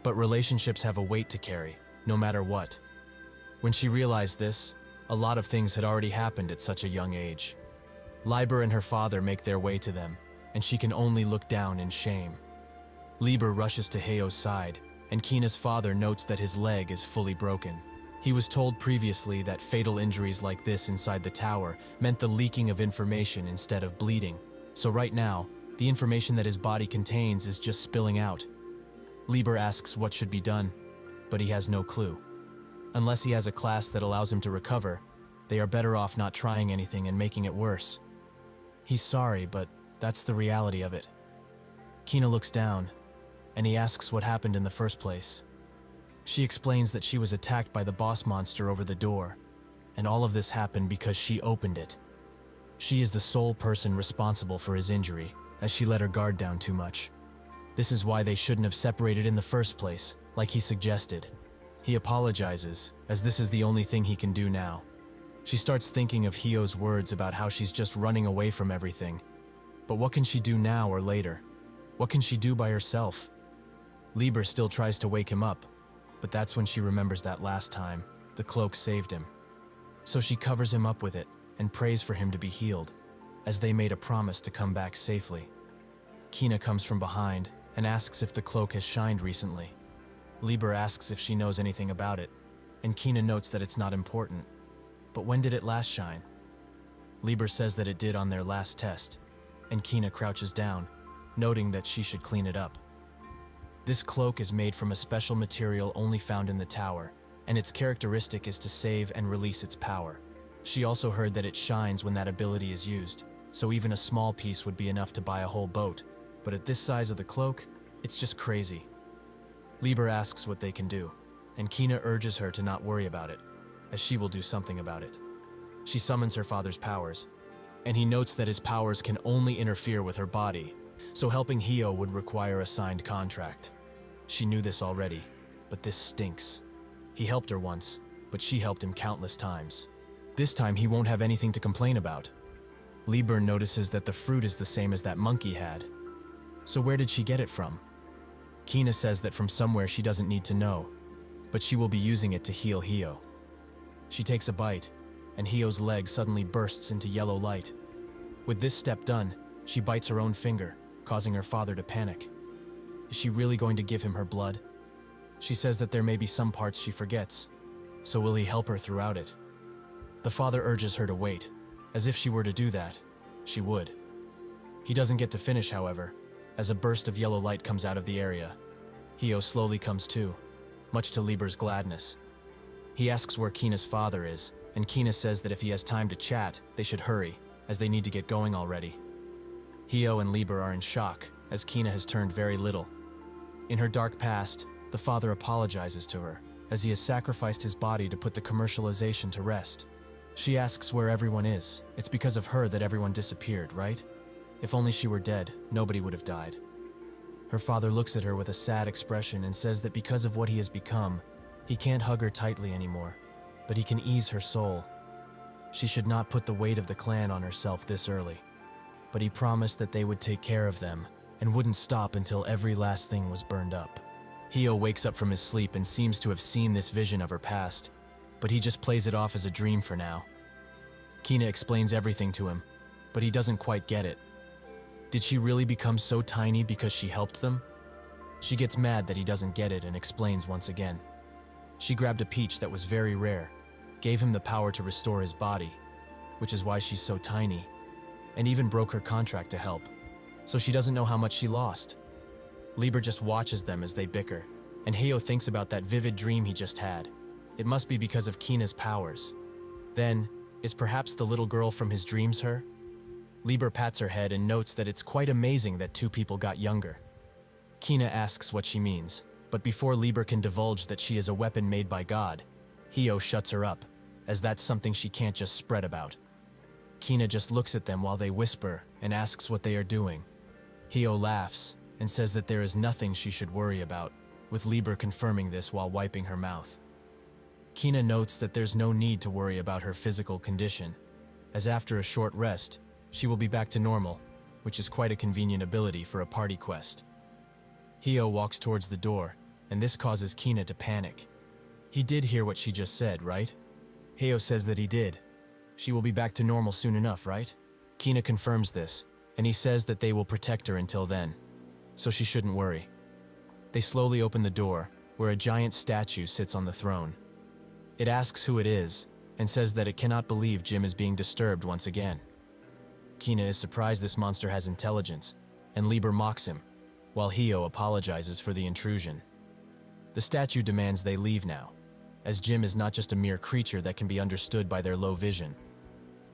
but relationships have a weight to carry, no matter what. When she realized this, a lot of things had already happened at such a young age. Liber and her father make their way to them, and she can only look down in shame. Liber rushes to Heo's side, and Kina's father notes that his leg is fully broken. He was told previously that fatal injuries like this inside the tower meant the leaking of information instead of bleeding. So right now, the information that his body contains is just spilling out. Liber asks what should be done, but he has no clue. Unless he has a class that allows him to recover, they are better off not trying anything and making it worse. He's sorry, but that's the reality of it. Kina looks down, and he asks what happened in the first place. She explains that she was attacked by the boss monster over the door, and all of this happened because she opened it. She is the sole person responsible for his injury, as she let her guard down too much. This is why they shouldn't have separated in the first place, like he suggested. He apologizes, as this is the only thing he can do now. She starts thinking of Hio's words about how she's just running away from everything. But what can she do now or later? What can she do by herself? Liber still tries to wake him up, but that's when she remembers that last time the cloak saved him. So she covers him up with it and prays for him to be healed, as they made a promise to come back safely. Kina comes from behind and asks if the cloak has shined recently. Liber asks if she knows anything about it, and Kina notes that it's not important. But when did it last shine? Liber says that it did on their last test, and Kina crouches down, noting that she should clean it up. This cloak is made from a special material only found in the tower, and its characteristic is to save and release its power. She also heard that it shines when that ability is used, so even a small piece would be enough to buy a whole boat, but at this size of the cloak, it's just crazy. Liber asks what they can do, and Kina urges her to not worry about it, as she will do something about it. She summons her father's powers, and he notes that his powers can only interfere with her body, so helping Hio would require a signed contract. She knew this already, but this stinks. He helped her once, but she helped him countless times. This time he won't have anything to complain about. Liber notices that the fruit is the same as that monkey had. So where did she get it from? Kina says that from somewhere she doesn't need to know, but she will be using it to heal Hio. She takes a bite, and Hio's leg suddenly bursts into yellow light. With this step done, she bites her own finger, causing her father to panic. Is she really going to give him her blood? She says that there may be some parts she forgets, so will he help her throughout it? The father urges her to wait, as if she were to do that, she would. He doesn't get to finish, however, as a burst of yellow light comes out of the area. Hio slowly comes to, much to Liber's gladness. He asks where Kina's father is, and Kina says that if he has time to chat, they should hurry, as they need to get going already. Hio and Liber are in shock, as Kina has turned very little. In her dark past, the father apologizes to her, as he has sacrificed his body to put the commercialization to rest. She asks where everyone is. It's because of her that everyone disappeared, right? If only she were dead, nobody would have died. Her father looks at her with a sad expression and says that because of what he has become, he can't hug her tightly anymore, but he can ease her soul. She should not put the weight of the clan on herself this early. But he promised that they would take care of them and wouldn't stop until every last thing was burned up. Hio wakes up from his sleep and seems to have seen this vision of her past, but he just plays it off as a dream for now. Kina explains everything to him, but he doesn't quite get it. Did she really become so tiny because she helped them? She gets mad that he doesn't get it and explains once again. She grabbed a peach that was very rare, gave him the power to restore his body, which is why she's so tiny, and even broke her contract to help, so she doesn't know how much she lost. Lieber just watches them as they bicker, and Heo thinks about that vivid dream he just had. It must be because of Kina's powers. Then, is perhaps the little girl from his dreams her? Lieber pats her head and notes that it's quite amazing that two people got younger. Kina asks what she means, but before Lieber can divulge that she is a weapon made by God, Heo shuts her up, as that's something she can't just spread about. Kina just looks at them while they whisper and asks what they are doing. Heo laughs and says that there is nothing she should worry about, with Lieber confirming this while wiping her mouth. Kina notes that there's no need to worry about her physical condition, as after a short rest, she will be back to normal, which is quite a convenient ability for a party quest. Heo walks towards the door, and this causes Kina to panic. He did hear what she just said, right? Heo says that he did. She will be back to normal soon enough, right? Kina confirms this, and he says that they will protect her until then, so she shouldn't worry. They slowly open the door, where a giant statue sits on the throne. It asks who it is, and says that it cannot believe Jim is being disturbed once again. Kina is surprised this monster has intelligence, and Lieber mocks him, while Heo apologizes for the intrusion. The statue demands they leave now, as Jim is not just a mere creature that can be understood by their low vision.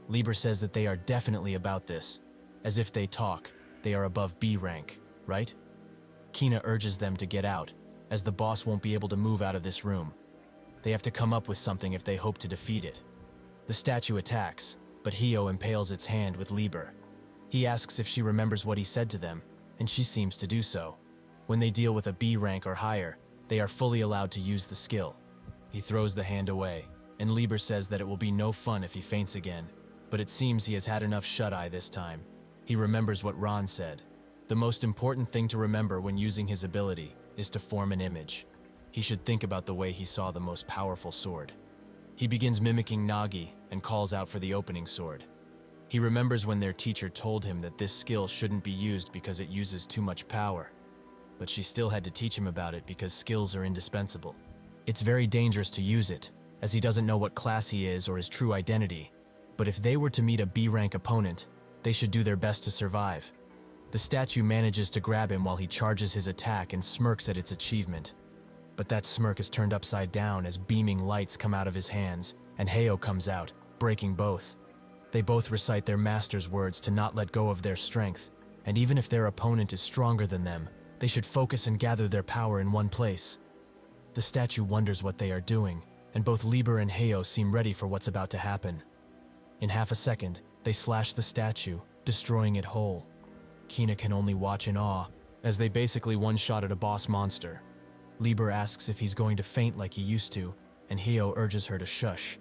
Lieber says that they are definitely about this, as if they talk, they are above B rank, right? Kina urges them to get out, as the boss won't be able to move out of this room. They have to come up with something if they hope to defeat it. The statue attacks, but Heo impales its hand with Lieber. He asks if she remembers what he said to them, and she seems to do so. When they deal with a B rank or higher, they are fully allowed to use the skill. He throws the hand away, and Lieber says that it will be no fun if he faints again, but it seems he has had enough shut-eye this time. He remembers what Ron said. The most important thing to remember when using his ability is to form an image. He should think about the way he saw the most powerful sword. He begins mimicking Nagi and calls out for the opening sword. He remembers when their teacher told him that this skill shouldn't be used because it uses too much power. But she still had to teach him about it because skills are indispensable. It's very dangerous to use it, as he doesn't know what class he is or his true identity. But if they were to meet a B-rank opponent, they should do their best to survive. The statue manages to grab him while he charges his attack and smirks at its achievement. But that smirk is turned upside down as beaming lights come out of his hands, and Heo comes out, breaking both. They both recite their master's words to not let go of their strength, and even if their opponent is stronger than them, they should focus and gather their power in one place. The statue wonders what they are doing, and both Lieber and Heo seem ready for what's about to happen. In half a second, they slash the statue, destroying it whole. Kina can only watch in awe, as they basically one-shotted a boss monster. Lieber asks if he's going to faint like he used to, and Heo urges her to shush.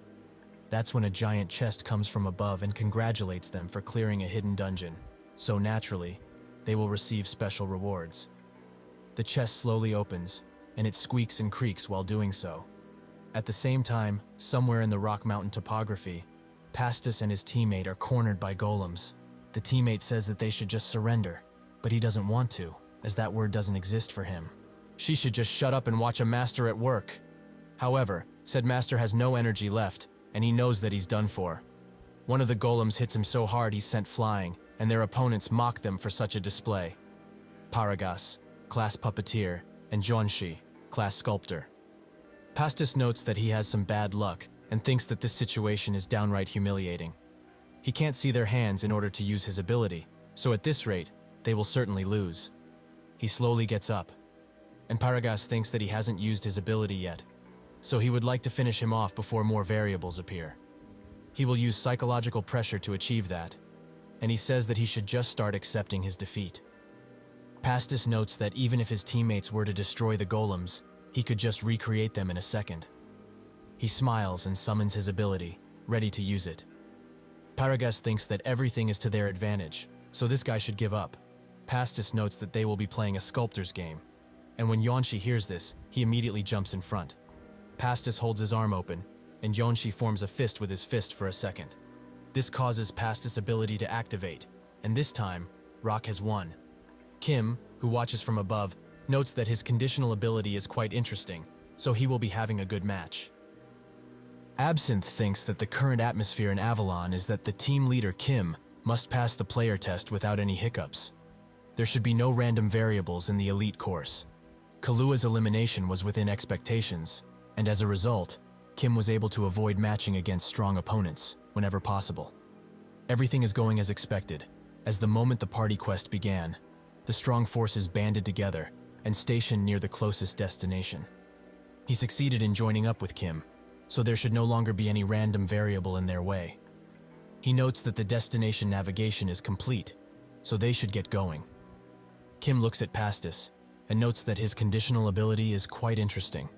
That's when a giant chest comes from above and congratulates them for clearing a hidden dungeon. So naturally, they will receive special rewards. The chest slowly opens, and it squeaks and creaks while doing so. At the same time, somewhere in the Rock Mountain topography, Pastis and his teammate are cornered by golems. The teammate says that they should just surrender, but he doesn't want to, as that word doesn't exist for him. She should just shut up and watch a master at work. However, said master has no energy left, and he knows that he's done for. One of the golems hits him so hard he's sent flying, and their opponents mock them for such a display. Paragas, class puppeteer, and Jonshi, class sculptor. Pastis notes that he has some bad luck, and thinks that this situation is downright humiliating. He can't see their hands in order to use his ability, so at this rate, they will certainly lose. He slowly gets up, and Paragas thinks that he hasn't used his ability yet, so he would like to finish him off before more variables appear. He will use psychological pressure to achieve that, and he says that he should just start accepting his defeat. Pastis notes that even if his teammates were to destroy the golems, he could just recreate them in a second. He smiles and summons his ability, ready to use it. Paragas thinks that everything is to their advantage, so this guy should give up. Pastis notes that they will be playing a sculptor's game, and when Yonshi hears this, he immediately jumps in front. Pastis holds his arm open, and Yonshi forms a fist with his fist for a second. This causes Pastis' ability to activate, and this time, Rock has won. Kim, who watches from above, notes that his conditional ability is quite interesting, so he will be having a good match. Absinthe thinks that the current atmosphere in Avalon is that the team leader Kim must pass the player test without any hiccups. There should be no random variables in the elite course. Kahlua's elimination was within expectations, and as a result, Kim was able to avoid matching against strong opponents whenever possible. Everything is going as expected. As the moment the party quest began, the strong forces banded together and stationed near the closest destination. He succeeded in joining up with Kim, so there should no longer be any random variable in their way. He notes that the destination navigation is complete, so they should get going. Kim looks at Pastis and notes that his conditional ability is quite interesting.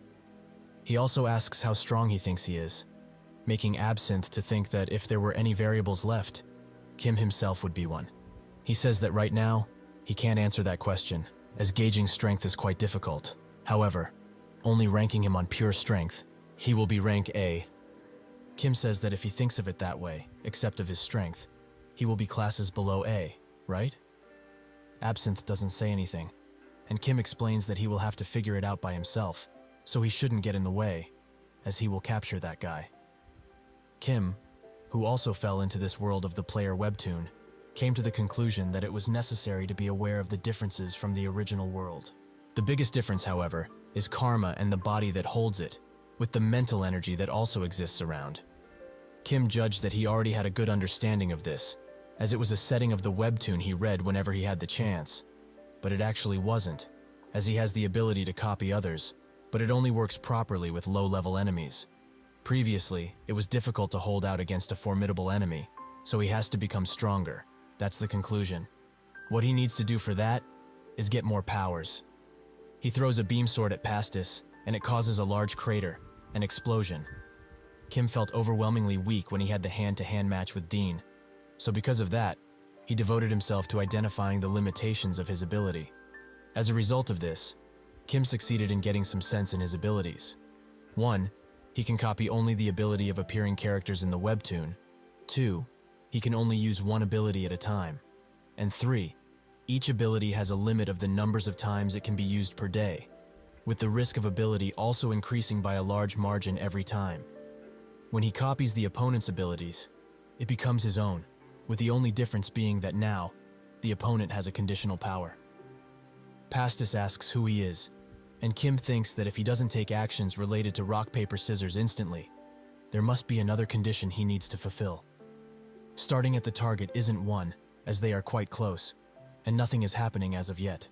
He also asks how strong he thinks he is, making Absinthe to think that if there were any variables left, Kim himself would be one. He says that right now, he can't answer that question, as gauging strength is quite difficult. However, only ranking him on pure strength, he will be rank A. Kim says that if he thinks of it that way, except of his strength, he will be classes below A, right? Absinthe doesn't say anything, and Kim explains that he will have to figure it out by himself, so he shouldn't get in the way, as he will capture that guy. Kim, who also fell into this world of the player webtoon, came to the conclusion that it was necessary to be aware of the differences from the original world. The biggest difference, however, is karma and the body that holds it, with the mental energy that also exists around. Kim judged that he already had a good understanding of this, as it was a setting of the webtoon he read whenever he had the chance. But it actually wasn't, as he has the ability to copy others, but it only works properly with low-level enemies. Previously, it was difficult to hold out against a formidable enemy, so he has to become stronger. That's the conclusion. What he needs to do for that is get more powers. He throws a beam sword at Pastis, and it causes a large crater, an explosion. Kim felt overwhelmingly weak when he had the hand-to-hand match with Dean, so because of that, he devoted himself to identifying the limitations of his ability. As a result of this, Kim succeeded in getting some sense in his abilities. 1. He can copy only the ability of appearing characters in the webtoon. 2. He can only use one ability at a time. And 3. Each ability has a limit of the numbers of times it can be used per day, with the risk of ability also increasing by a large margin every time. When he copies the opponent's abilities, it becomes his own, with the only difference being that now, the opponent has a conditional power. Pastis asks who he is, and Kim thinks that if he doesn't take actions related to rock, paper, scissors instantly, there must be another condition he needs to fulfill. Starting at the target isn't one, as they are quite close, and nothing is happening as of yet.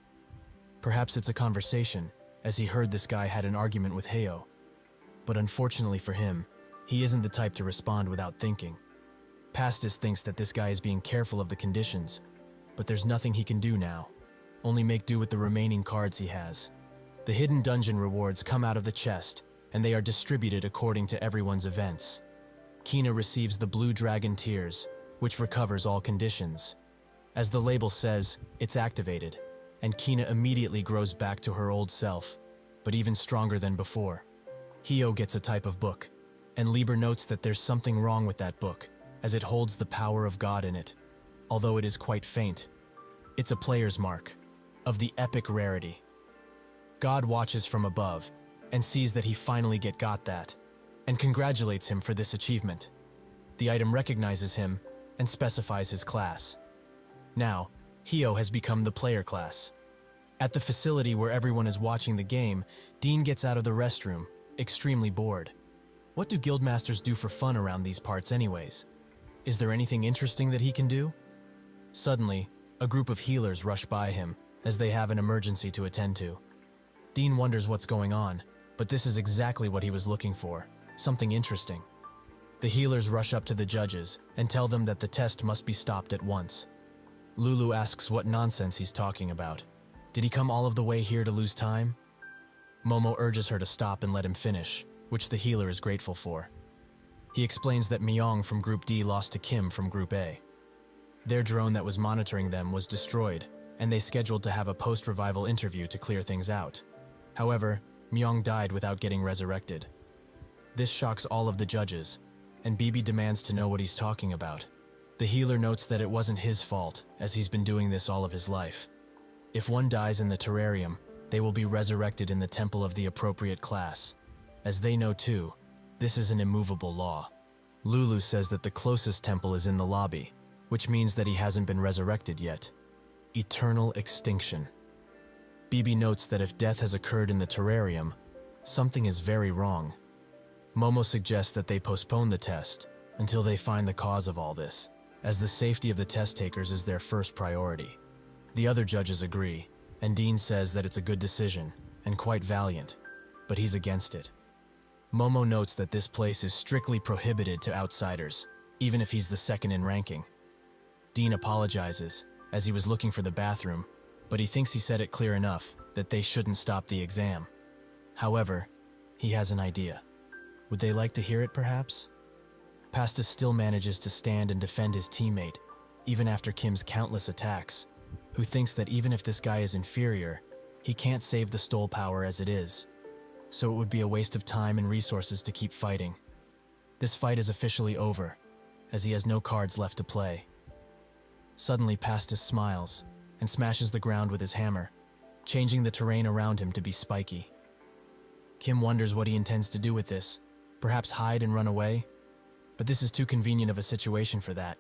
Perhaps it's a conversation, as he heard this guy had an argument with Heo. But unfortunately for him, he isn't the type to respond without thinking. Pastis thinks that this guy is being careful of the conditions, but there's nothing he can do now. Only make do with the remaining cards he has. The hidden dungeon rewards come out of the chest, and they are distributed according to everyone's events. Kina receives the Blue Dragon Tears, which recovers all conditions. As the label says, it's activated, and Kina immediately grows back to her old self, but even stronger than before. Heo gets a type of book, and Lieber notes that there's something wrong with that book, as it holds the power of God in it, although it is quite faint. It's a player's mark, of the epic rarity. God watches from above, and sees that he finally got that, and congratulates him for this achievement. The item recognizes him, and specifies his class. Now, Heo has become the player class. At the facility where everyone is watching the game, Dean gets out of the restroom, extremely bored. What do guildmasters do for fun around these parts anyways? Is there anything interesting that he can do? Suddenly, a group of healers rush by him, as they have an emergency to attend to. Dean wonders what's going on, but this is exactly what he was looking for, something interesting. The healers rush up to the judges and tell them that the test must be stopped at once. Lulu asks what nonsense he's talking about. Did he come all of the way here to lose time? Momo urges her to stop and let him finish, which the healer is grateful for. He explains that Myong from Group D lost to Kim from Group A. Their drone that was monitoring them was destroyed, and they scheduled to have a post-revival interview to clear things out. However, Myong died without getting resurrected. This shocks all of the judges, and Bibi demands to know what he's talking about. The healer notes that it wasn't his fault, as he's been doing this all of his life. If one dies in the terrarium, they will be resurrected in the temple of the appropriate class. As they know too, this is an immovable law. Lulu says that the closest temple is in the lobby, which means that he hasn't been resurrected yet. eternal extinction. Bibi notes that if death has occurred in the terrarium, something is very wrong. Momo suggests that they postpone the test until they find the cause of all this, as the safety of the test takers is their first priority. The other judges agree, and Dean says that it's a good decision and quite valiant, but he's against it. Momo notes that this place is strictly prohibited to outsiders, even if he's the second in ranking. Dean apologizes, as he was looking for the bathroom, but he thinks he said it clear enough that they shouldn't stop the exam. However, he has an idea. Would they like to hear it, perhaps? Pastis still manages to stand and defend his teammate, even after Kim's countless attacks, who thinks that even if this guy is inferior, he can't save the Stole power as it is, so it would be a waste of time and resources to keep fighting. This fight is officially over, as he has no cards left to play. Suddenly, Pastis smiles and smashes the ground with his hammer, changing the terrain around him to be spiky. Kim wonders what he intends to do with this, perhaps hide and run away? But this is too convenient of a situation for that,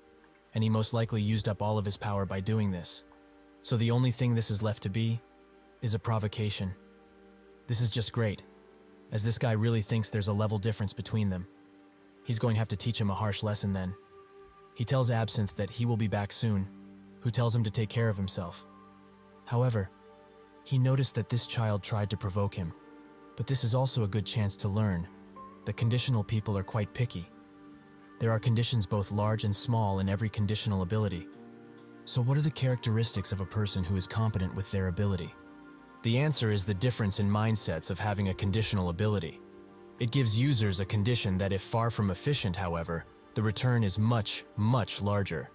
and he most likely used up all of his power by doing this. So the only thing this is left to be is a provocation. This is just great, as this guy really thinks there's a level difference between them. He's going to have to teach him a harsh lesson then. He tells Absinthe that he will be back soon, who tells him to take care of himself. However, he noticed that this child tried to provoke him, but this is also a good chance to learn that conditional people are quite picky. There are conditions both large and small in every conditional ability. So what are the characteristics of a person who is competent with their ability? The answer is the difference in mindsets of having a conditional ability. It gives users a condition that, if far from efficient, however, the return is much, much larger.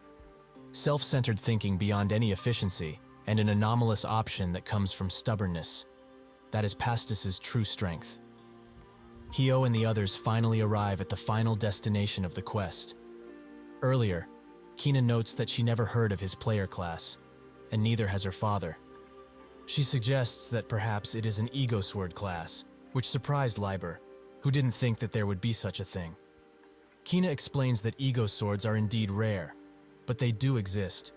Self-centered thinking beyond any efficiency, and an anomalous option that comes from stubbornness. That is Pastis's true strength. Hio and the others finally arrive at the final destination of the quest. Earlier, Kina notes that she never heard of his player class, and neither has her father. She suggests that perhaps it is an ego sword class, which surprised Liber, who didn't think that there would be such a thing. Kina explains that ego swords are indeed rare, but they do exist,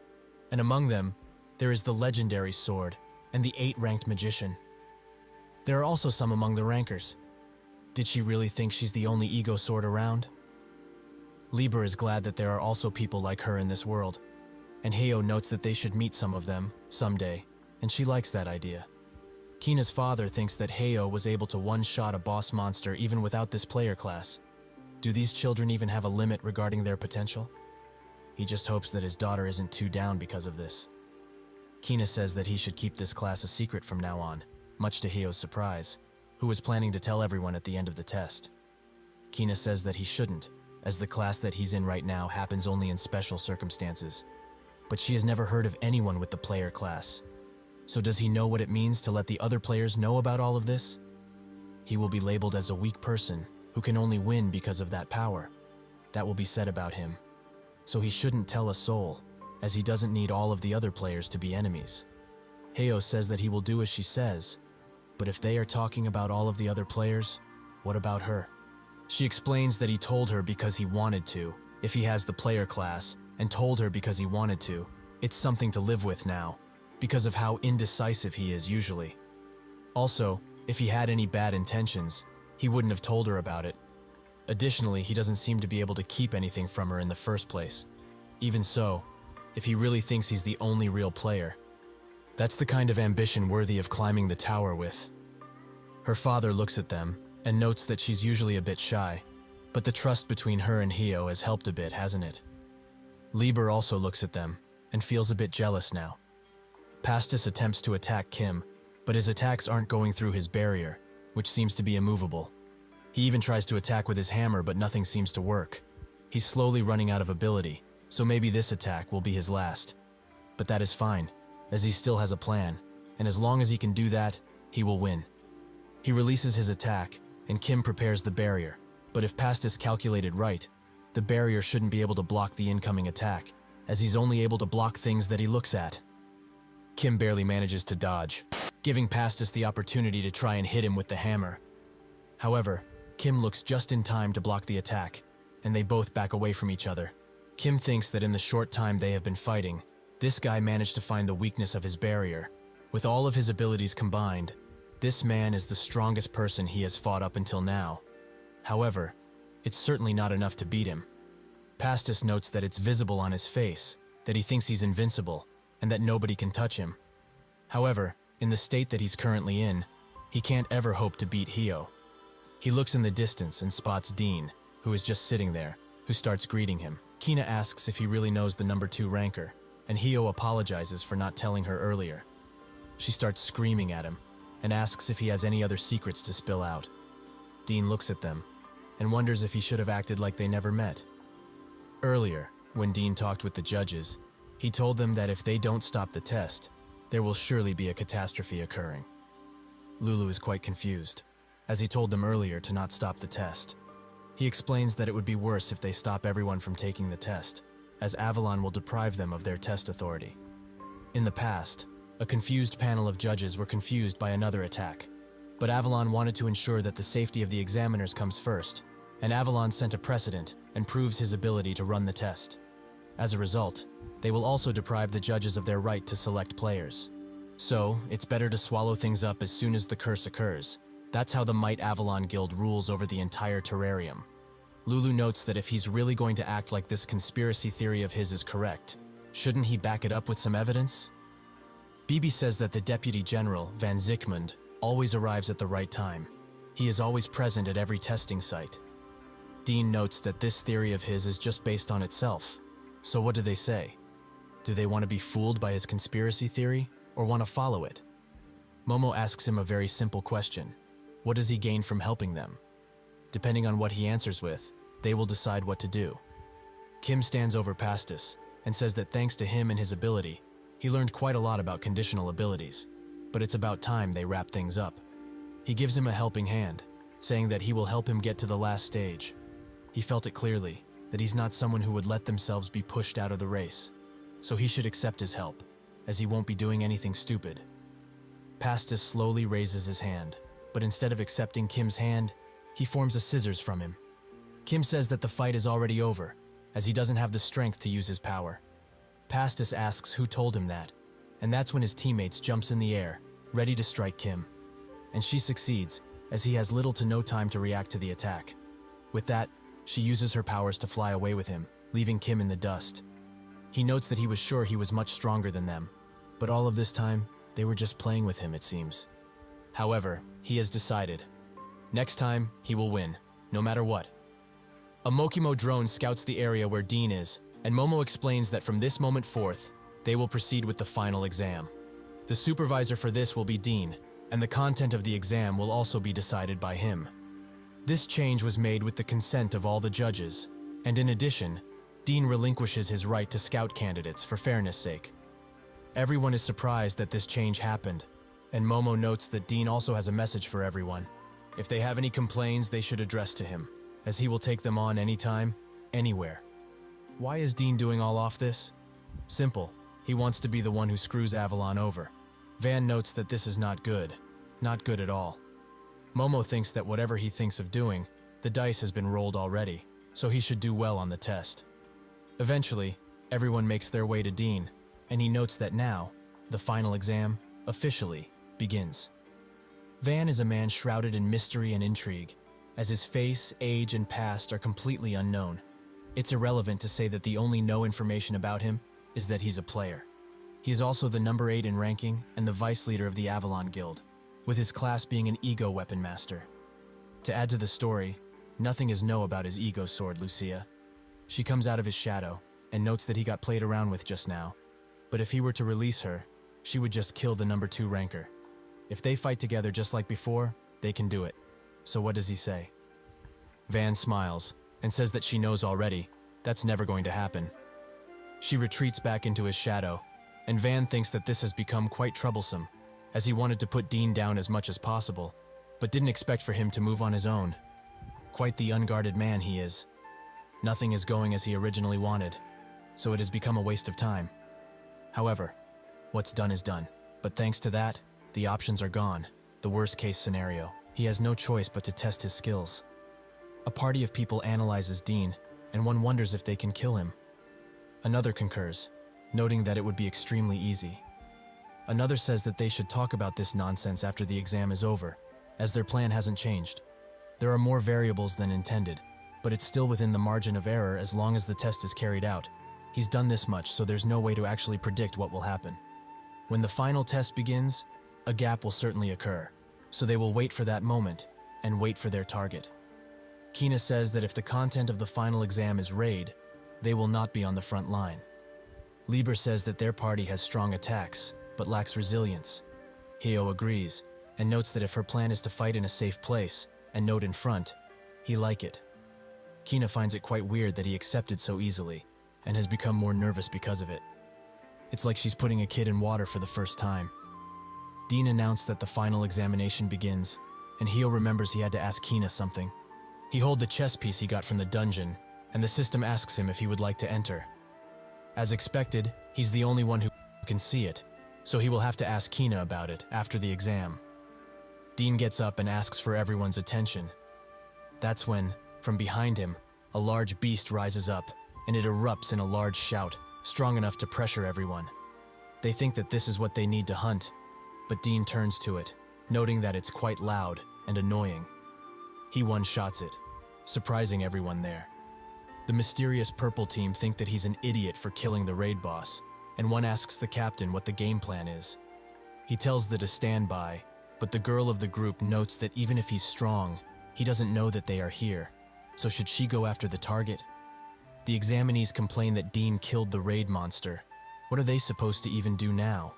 and among them, there is the legendary sword and the 8-ranked magician. There are also some among the rankers. Did she really think she's the only ego sword around? Liber is glad that there are also people like her in this world, and Heo notes that they should meet some of them someday, and she likes that idea. Kina's father thinks that Heo was able to one-shot a boss monster even without this player class. Do these children even have a limit regarding their potential? He just hopes that his daughter isn't too down because of this. Kina says that he should keep this class a secret from now on, much to Heo's surprise, who was planning to tell everyone at the end of the test. Kina says that he shouldn't, as the class that he's in right now happens only in special circumstances. But she has never heard of anyone with the player class. So does he know what it means to let the other players know about all of this? He will be labeled as a weak person who can only win because of that power. That will be said about him. So he shouldn't tell a soul, as he doesn't need all of the other players to be enemies. Heo says that he will do as she says, but if they are talking about all of the other players, what about her? She explains that he told her because he wanted to, if he has the player class, and told her because he wanted to. It's something to live with now, because of how indecisive he is usually. Also, if he had any bad intentions, he wouldn't have told her about it. Additionally, he doesn't seem to be able to keep anything from her in the first place. Even so, if he really thinks he's the only real player, that's the kind of ambition worthy of climbing the tower with. Her father looks at them and notes that she's usually a bit shy, but the trust between her and Heo has helped a bit, hasn't it? Liber also looks at them and feels a bit jealous now. Pastis attempts to attack Kim, but his attacks aren't going through his barrier, which seems to be immovable. He even tries to attack with his hammer, but nothing seems to work. He's slowly running out of ability, so maybe this attack will be his last. But that is fine, as he still has a plan, and as long as he can do that, he will win. He releases his attack, and Kim prepares the barrier, but if Pastis calculated right, the barrier shouldn't be able to block the incoming attack, as he's only able to block things that he looks at. Kim barely manages to dodge, giving Pastis the opportunity to try and hit him with the hammer. However, Kim looks just in time to block the attack, and they both back away from each other. Kim thinks that in the short time they have been fighting, This guy managed to find the weakness of his barrier. With all of his abilities combined, this man is the strongest person he has fought up until now. However, it's certainly not enough to beat him. Pastis notes that it's visible on his face, that he thinks he's invincible, and that nobody can touch him. However, in the state that he's currently in, he can't ever hope to beat Hio. He looks in the distance and spots Dean, who is just sitting there, who starts greeting him. Kina asks if he really knows the number 2 ranker, and Hio apologizes for not telling her earlier. She starts screaming at him, and asks if he has any other secrets to spill out. Dean looks at them, and wonders if he should have acted like they never met. Earlier, when Dean talked with the judges, he told them that if they don't stop the test, there will surely be a catastrophe occurring. Lulu is quite confused, as he told them earlier to not stop the test. He explains that it would be worse if they stop everyone from taking the test, as Avalon will deprive them of their test authority. In the past, a confused panel of judges were confused by another attack, but Avalon wanted to ensure that the safety of the examiners comes first, and Avalon sent a precedent and proves his ability to run the test. As a result, they will also deprive the judges of their right to select players. So, it's better to swallow things up as soon as the curse occurs. That's how the Might Avalon Guild rules over the entire terrarium. Lulu notes that if he's really going to act like this conspiracy theory of his is correct, shouldn't he back it up with some evidence? Bibi says that the Deputy General, Van Zickmund, always arrives at the right time. He is always present at every testing site. Dean notes that this theory of his is just based on itself. So what do they say? Do they want to be fooled by his conspiracy theory, or want to follow it? Momo asks him a very simple question. What does he gain from helping them? Depending on what he answers with, they will decide what to do. Kim stands over Pastis and says that thanks to him and his ability, he learned quite a lot about conditional abilities, but it's about time they wrap things up. He gives him a helping hand, saying that he will help him get to the last stage. He felt it clearly, that he's not someone who would let themselves be pushed out of the race, so he should accept his help, as he won't be doing anything stupid. Pastis slowly raises his hand, but instead of accepting Kim's hand, he forms a scissors from him. Kim says that the fight is already over, as he doesn't have the strength to use his power. Pastis asks who told him that, and that's when his teammates jumps in the air, ready to strike Kim. And she succeeds, as he has little to no time to react to the attack. With that, she uses her powers to fly away with him, leaving Kim in the dust. He notes that he was sure he was much stronger than them, but all of this time, they were just playing with him, it seems. However, he has decided. Next time, he will win, no matter what. A Mokimo drone scouts the area where Dean is, and Momo explains that from this moment forth, they will proceed with the final exam. The supervisor for this will be Dean, and the content of the exam will also be decided by him. This change was made with the consent of all the judges, and in addition, Dean relinquishes his right to scout candidates for fairness' sake. Everyone is surprised that this change happened, and Momo notes that Dean also has a message for everyone. If they have any complaints, they should address to him, as he will take them on anytime, anywhere. Why is Dean doing all of this? Simple, he wants to be the one who screws Avalon over. Van notes that this is not good at all. Momo thinks that whatever he thinks of doing, the dice has been rolled already, so he should do well on the test. Eventually, everyone makes their way to Dean, and he notes that now, the final exam, officially, begins. Van is a man shrouded in mystery and intrigue, as his face, age, and past are completely unknown. It's irrelevant to say that the only known information about him is that he's a player. He is also the number 8 in ranking and the vice leader of the Avalon Guild, with his class being an ego weapon master. To add to the story, nothing is known about his ego sword, Lucia. She comes out of his shadow and notes that he got played around with just now, but if he were to release her, she would just kill the number 2 ranker. If they fight together just like before, they can do it. So what does he say? Van smiles and says that she knows already. That's never going to happen. She retreats back into his shadow, and Van thinks that this has become quite troublesome, as he wanted to put Dean down as much as possible, but didn't expect for him to move on his own. Quite the unguarded man he is. Nothing is going as he originally wanted, so it has become a waste of time. However, what's done is done, but thanks to that, the options are gone. The worst case scenario. He has no choice but to test his skills. A party of people analyzes Dean, and one wonders if they can kill him. Another concurs, noting that it would be extremely easy. Another says that they should talk about this nonsense after the exam is over, as their plan hasn't changed. There are more variables than intended, but it's still within the margin of error as long as the test is carried out. He's done this much, so there's no way to actually predict what will happen. When the final test begins, a gap will certainly occur, so they will wait for that moment and wait for their target. Kina says that if the content of the final exam is raid, they will not be on the front line. Lieber says that their party has strong attacks, but lacks resilience. Hyo agrees, and notes that if her plan is to fight in a safe place, and note in front, he like it. Kina finds it quite weird that he accepted so easily, and has become more nervous because of it. It's like she's putting a kid in water for the first time. Dean announced that the final examination begins, and Hyo remembers he had to ask Kina something. He holds the chess piece he got from the dungeon, and the system asks him if he would like to enter. As expected, he's the only one who can see it, so he will have to ask Kina about it after the exam. Dean gets up and asks for everyone's attention. That's when, from behind him, a large beast rises up, and it erupts in a large shout, strong enough to pressure everyone. They think that this is what they need to hunt, but Dean turns to it, noting that it's quite loud and annoying. He one-shots it, surprising everyone there. The mysterious purple team think that he's an idiot for killing the raid boss, and one asks the captain what the game plan is. He tells them to stand by, but the girl of the group notes that even if he's strong, he doesn't know that they are here, so should she go after the target? The examinees complain that Dean killed the raid monster. What are they supposed to even do now?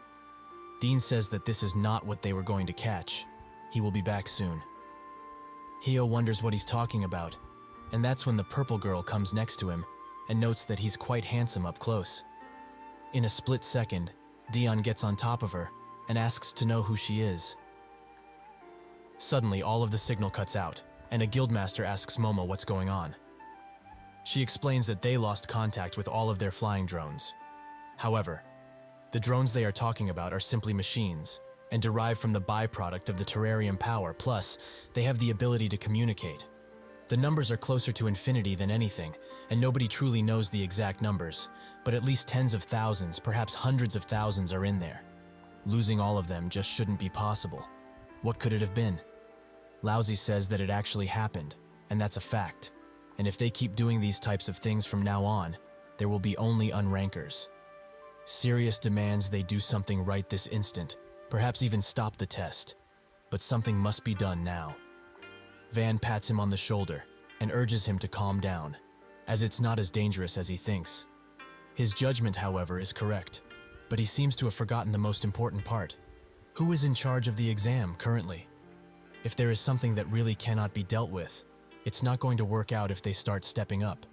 Dean says that this is not what they were going to catch. He will be back soon. Hyo wonders what he's talking about, and that's when the purple girl comes next to him and notes that he's quite handsome up close. In a split second, Dion gets on top of her and asks to know who she is. Suddenly, all of the signal cuts out, and a guildmaster asks Momo what's going on. She explains that they lost contact with all of their flying drones. However, the drones they are talking about are simply machines, and derived from the byproduct of the terrarium power, plus, they have the ability to communicate. The numbers are closer to infinity than anything, and nobody truly knows the exact numbers, but at least tens of thousands, perhaps hundreds of thousands are in there. Losing all of them just shouldn't be possible. What could it have been? Lousy says that it actually happened, and that's a fact. And if they keep doing these types of things from now on, there will be only unrankers. Sirius demands they do something right this instant, perhaps even stop the test. But something must be done now. Van pats him on the shoulder and urges him to calm down, as it's not as dangerous as he thinks. His judgment, however, is correct, but he seems to have forgotten the most important part. Who is in charge of the exam currently? If there is something that really cannot be dealt with, it's not going to work out if they start stepping up.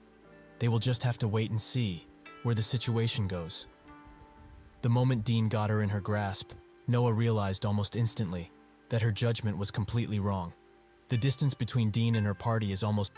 They will just have to wait and see where the situation goes. The moment Dean got her in her grasp, Noah realized almost instantly that her judgment was completely wrong. The distance between Dean and her party is almost